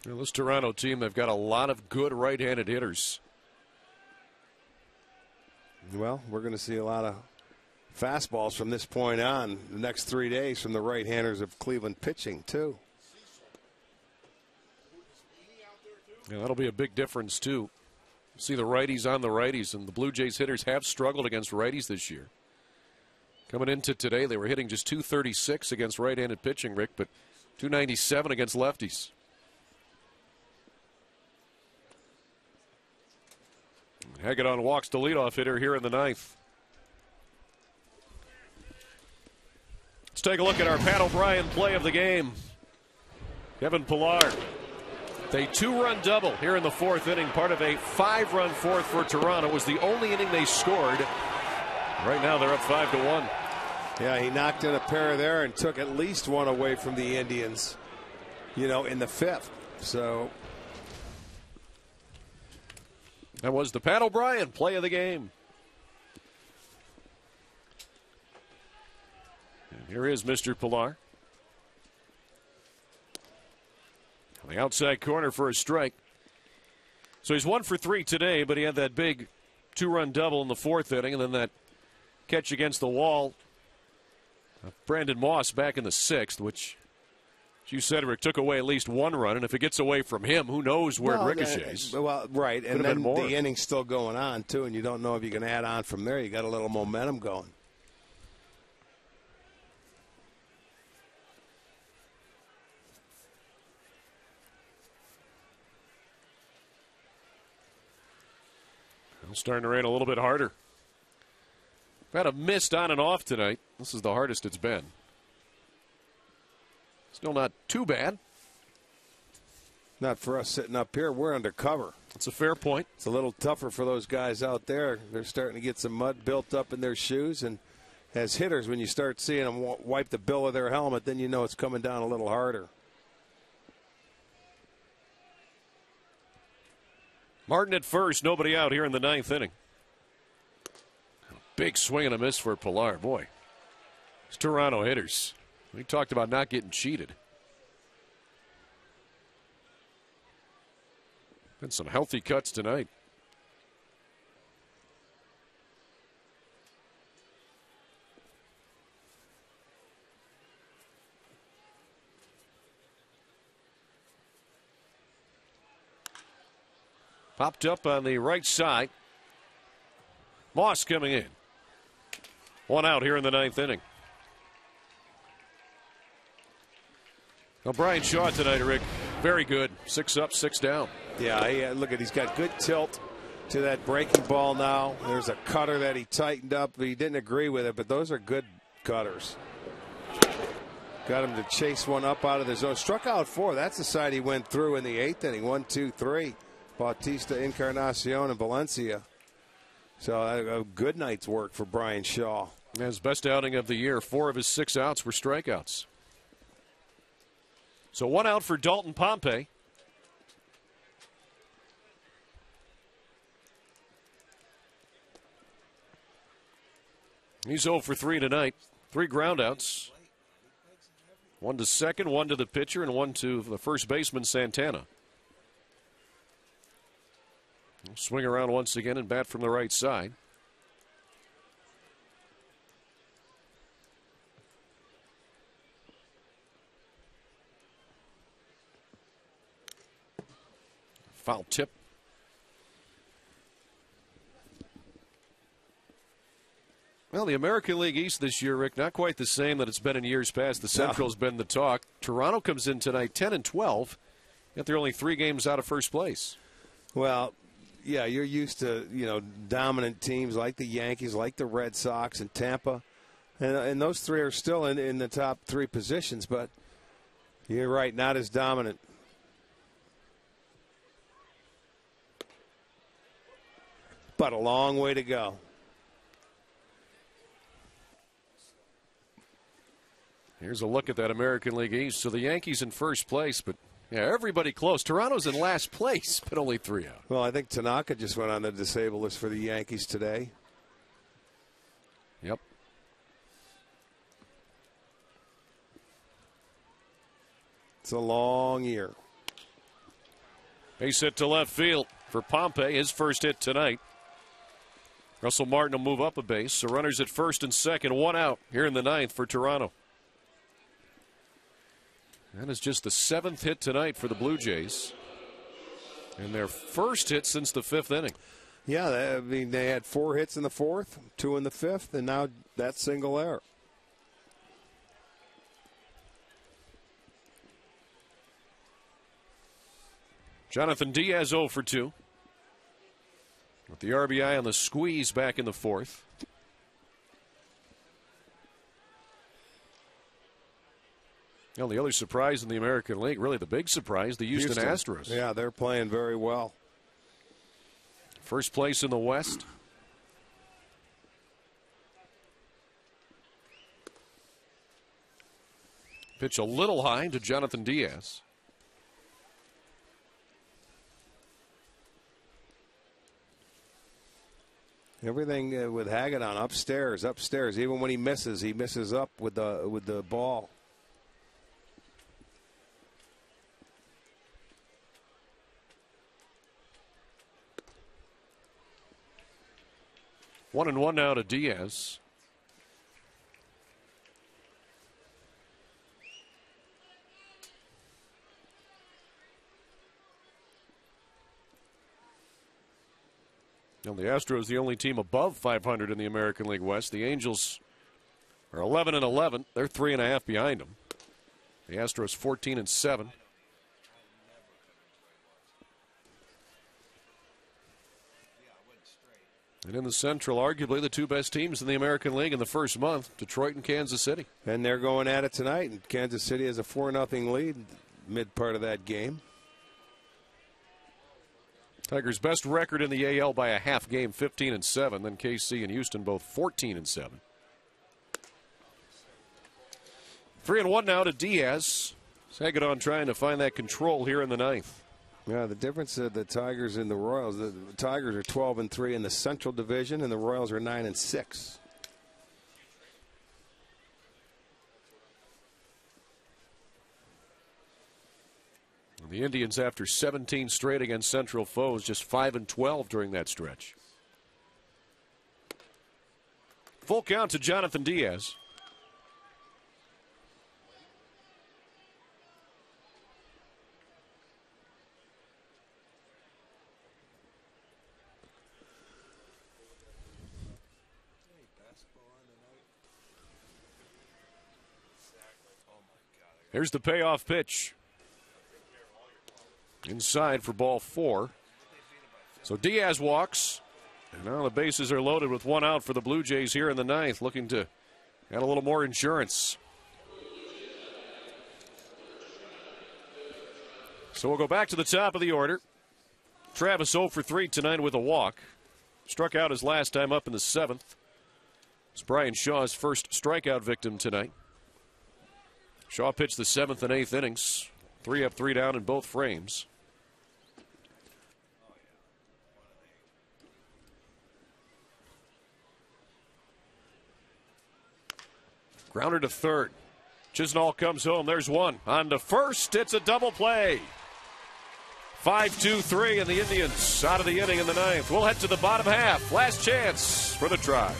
Well, this Toronto team, they've got a lot of good right-handed hitters. Well, we're going to see a lot of fastballs from this point on the next 3 days from the right-handers of Cleveland pitching, too. Yeah, that'll be a big difference, too. See the righties on the righties, and the Blue Jays hitters have struggled against righties this year. Coming into today, they were hitting just .236 against right-handed pitching, Rick, but .297 against lefties. Hagedorn walks the leadoff hitter here in the 9th. Let's take a look at our Pat O'Brien play of the game. Kevin Pillar. A 2-run double here in the 4th inning, part of a 5-run 4th for Toronto. It was the only inning they scored. Right now they're up 5-1. Yeah, he knocked in a pair there and took at least 1 away from the Indians, in the 5th. So that was the Pat O'Brien play of the game. And here is Mr. Pillar. On the outside corner for a strike. So he's 1 for 3 today, but he had that big 2-run double in the 4th inning, and then that catch against the wall of Brandon Moss back in the 6th, which, as you said, Rick, took away at least 1 run, and if it gets away from him, who knows where it ricochets. Well, right, and then the inning's still going on, too, and you don't know if you can add on from there. You got a little momentum going. Starting to rain a little bit harder. We've had a mist on and off tonight. This is the hardest it's been. Still not too bad. Not for us sitting up here. We're under cover. That's a fair point. It's a little tougher for those guys out there. They're starting to get some mud built up in their shoes. And as hitters, when you start seeing them wipe the bill of their helmet, then you know it's coming down a little harder. Martin at first, nobody out here in the 9th inning. Big swing and a miss for Pillar. Boy, it's Toronto hitters. We talked about not getting cheated. Been some healthy cuts tonight. Popped up on the right side. Moss coming in. 1 out here in the 9th inning. Now Brian Shaw tonight, Rick, very good. 6 up, 6 down. Yeah, look at, he's got good tilt to that breaking ball now. There's a cutter that he tightened up. He didn't agree with it, but those are good cutters. Got him to chase one up out of the zone. Struck out 4. That's the side he went through in the 8th inning. 1, 2, 3. Bautista, Encarnacion, and Valencia. So a good night's work for Brian Shaw. His best outing of the year. 4 of his 6 outs were strikeouts. So 1 out for Dalton Pompey. He's 0 for 3 tonight. 3 groundouts. 1 to second, 1 to the pitcher, and 1 to the first baseman, Santana. Swing around once again and bat from the right side. Foul tip. Well, the American League East this year, Rick, not quite the same that it's been in years past. The Central's been the talk. Toronto comes in tonight 10-12, yet they're only 3 games out of first place. Well, yeah, you're used to, dominant teams like the Yankees, like the Red Sox and Tampa. And those 3 are still in the top 3 positions, but you're right, not as dominant. But a long way to go. Here's a look at that American League East. So the Yankees in first place, but yeah, everybody close. Toronto's in last place, but only 3 out. Well, I think Tanaka just went on the disabled list for the Yankees today. Yep. It's a long year. Base hit to left field for Pompey, his first hit tonight. Russell Martin will move up a base. So runners at first and second, 1 out here in the 9th for Toronto. That is just the 7th hit tonight for the Blue Jays. And their first hit since the 5th inning. Yeah, they had 4 hits in the 4th, 2 in the 5th, and now that single error. Jonathan Diaz 0 for 2. With the RBI on the squeeze back in the 4th. Well, the other surprise in the American League, really the big surprise, the Houston Astros. Yeah, they're playing very well. First place in the West. Pitch a little high to Jonathan Diaz. Everything with Hagedorn upstairs. Even when he misses up with the ball. One and one now to Diaz. Now the Astros, the only team above 500 in the American League West. The Angels are 11-11. They're 3.5 behind them. The Astros 14-7. And in the Central, arguably the 2 best teams in the American League in the first month, Detroit and Kansas City. And they're going at it tonight, and Kansas City has a 4-0 lead mid part of that game. Tigers' best record in the AL by a half game, 15-7. Then KC and Houston both 14-7. 3-1 now to Diaz. Hagedorn trying to find that control here in the 9th. Yeah, the difference of the Tigers and the Royals, the Tigers are 12-3 in the Central Division, and the Royals are 9-6. The Indians, after 17 straight against Central foes, just 5-12 during that stretch. Full count to Jonathan Diaz. Here's the payoff pitch. Inside for ball 4. So Diaz walks. And now the bases are loaded with 1 out for the Blue Jays here in the 9th, looking to add a little more insurance. So we'll go back to the top of the order. Travis 0 for 3 tonight with a walk. Struck out his last time up in the 7th. It's Brian Shaw's first strikeout victim tonight. Shaw pitched the 7th and 8th innings. 3 up, 3 down in both frames. Grounder to third. Chisnall comes home. There's one. On to first. It's a double play. 5-2-3, and the Indians out of the inning in the 9th. We'll head to the bottom half. Last chance for the Tribe.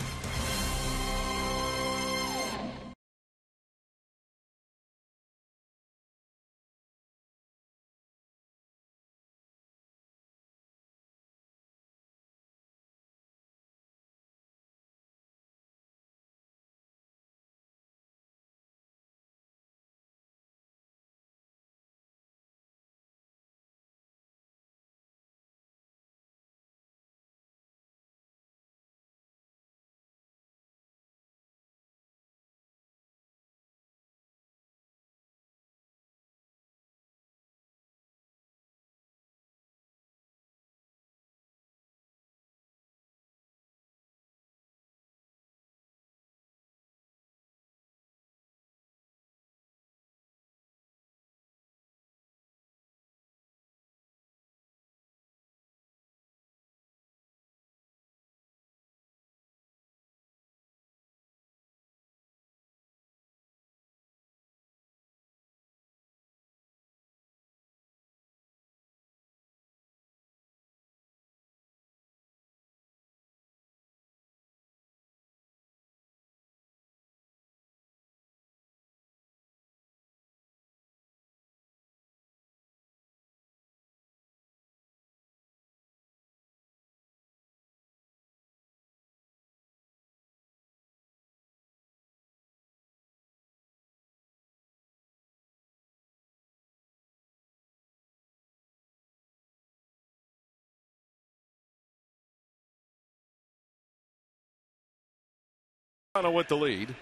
With the lead.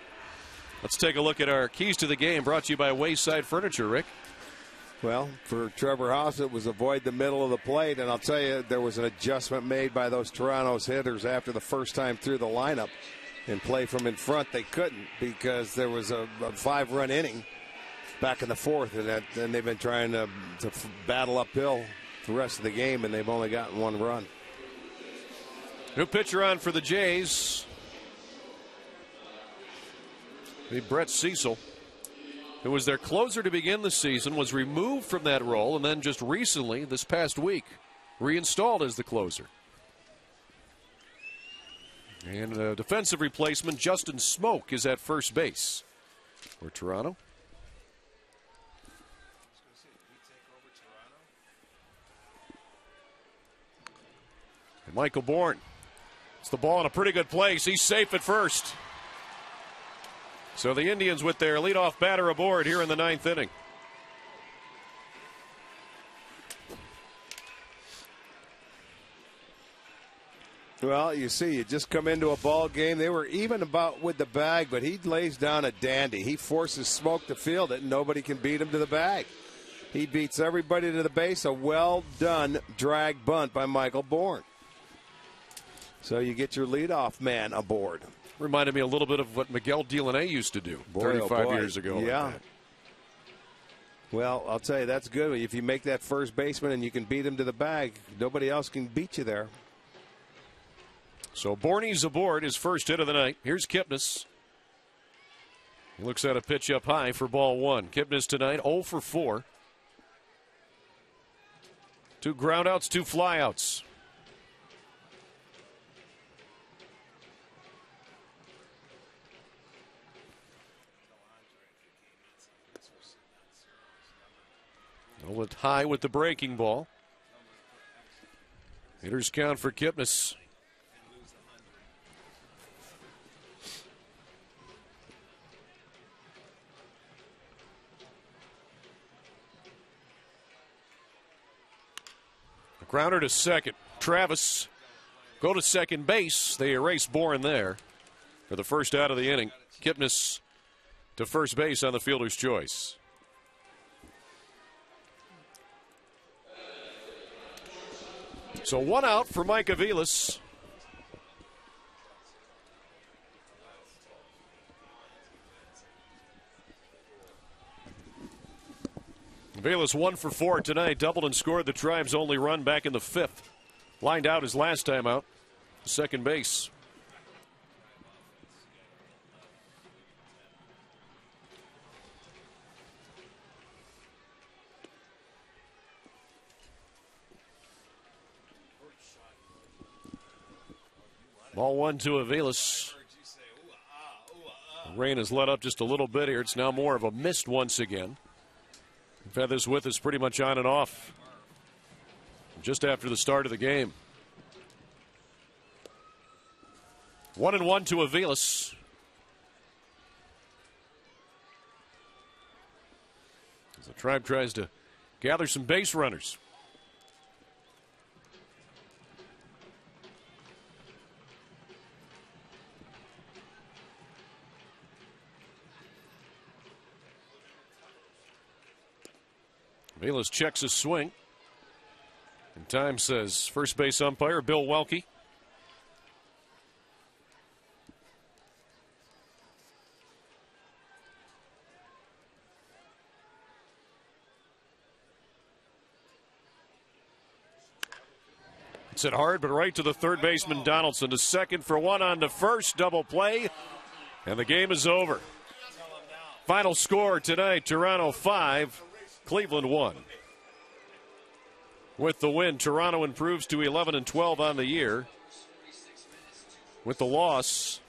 Let's take a look at our keys to the game, brought to you by Wayside Furniture. Rick? Well, for Trevor House, it was avoid the middle of the plate, and I'll tell you, there was an adjustment made by those Toronto's hitters after the first time through the lineup and play from in front. They couldn't because there was a 5-run inning back in the 4th, and they've been trying to battle uphill the rest of the game, and they've only gotten 1 run. New pitcher on for the Jays. Brett Cecil, who was their closer to begin the season, was removed from that role and then just recently, this past week, reinstalled as the closer. And a defensive replacement, Justin Smoke, is at first base for Toronto. And Michael Bourne. It's the ball in a pretty good place. He's safe at first. So the Indians with their leadoff batter aboard here in the 9th inning. Well, you see, you just come into a ball game. They were even about with the bag, but he lays down a dandy. He forces Smoke to field it, and nobody can beat him to the bag. He beats everybody to the base. A well-done drag bunt by Michael Bourne. So you get your leadoff man aboard. Reminded me a little bit of what Miguel Delaney used to do 35 years ago. Yeah. Like well, I'll tell you, that's good. If you make that first baseman and you can beat him to the bag, nobody else can beat you there. So Bourne's aboard, his first hit of the night. Here's Kipnis. He looks at a pitch up high for ball 1. Kipnis tonight 0 for 4. 2 groundouts, 2 flyouts. Went high with the breaking ball. Hitters count for Kipnis. A grounder to second. Travis go to second base. They erase Bourne there for the first out of the inning. Kipnis to first base on the fielder's choice. So 1 out for Mike Aviles. Aviles 1 for 4 tonight. Doubled and scored the Tribe's only run back in the 5th. Lined out his last time out. Second base. Ball 1 to Aviles. The rain has let up just a little bit here. It's now more of a mist once again. We've had this with us pretty much on and off just after the start of the game. 1-1 to Aviles. As the Tribe tries to gather some base runners. Aviles checks his swing. And time says first base umpire Bill Welke. It's hit hard, but right to the third baseman Donaldson. To second for 1 on to first. Double play. And the game is over. Final score tonight, Toronto 5, Cleveland 1. With the win, Toronto improves to 11-12 on the year. With the loss,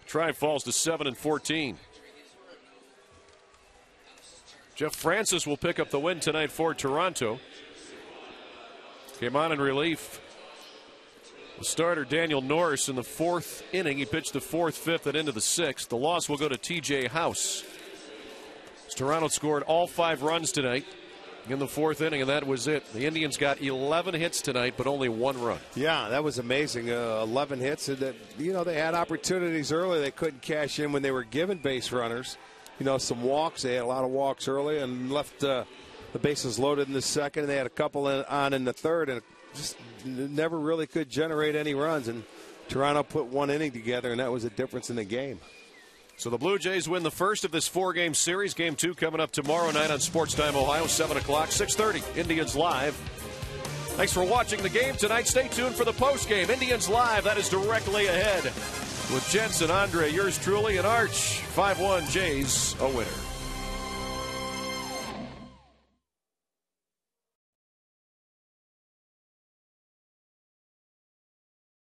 Tribe falls to 7-14. Jeff Francis will pick up the win tonight for Toronto. Came on in relief. The starter, Daniel Norris, in the 4th inning. He pitched the 4th, 5th, and into the 6th. The loss will go to T.J. House. Toronto scored all 5 runs tonight in the 4th inning, and that was it. The Indians got 11 hits tonight, but only 1 run. Yeah, that was amazing. 11 hits. And that, they had opportunities early. They couldn't cash in when they were given base runners. Some walks. They had a lot of walks early and left the bases loaded in the 2nd. And they had a couple on in the 3rd, and just never really could generate any runs. And Toronto put 1 inning together, and that was the difference in the game. So the Blue Jays win the first of this 4-game series. Game 2 coming up tomorrow night on Sports Time Ohio, 7 o'clock, 6:30. Indians Live. Thanks for watching the game tonight. Stay tuned for the postgame. Indians Live, that is directly ahead. With Jensen, Andre, yours truly, and Arch. 5-1 Jays, a winner.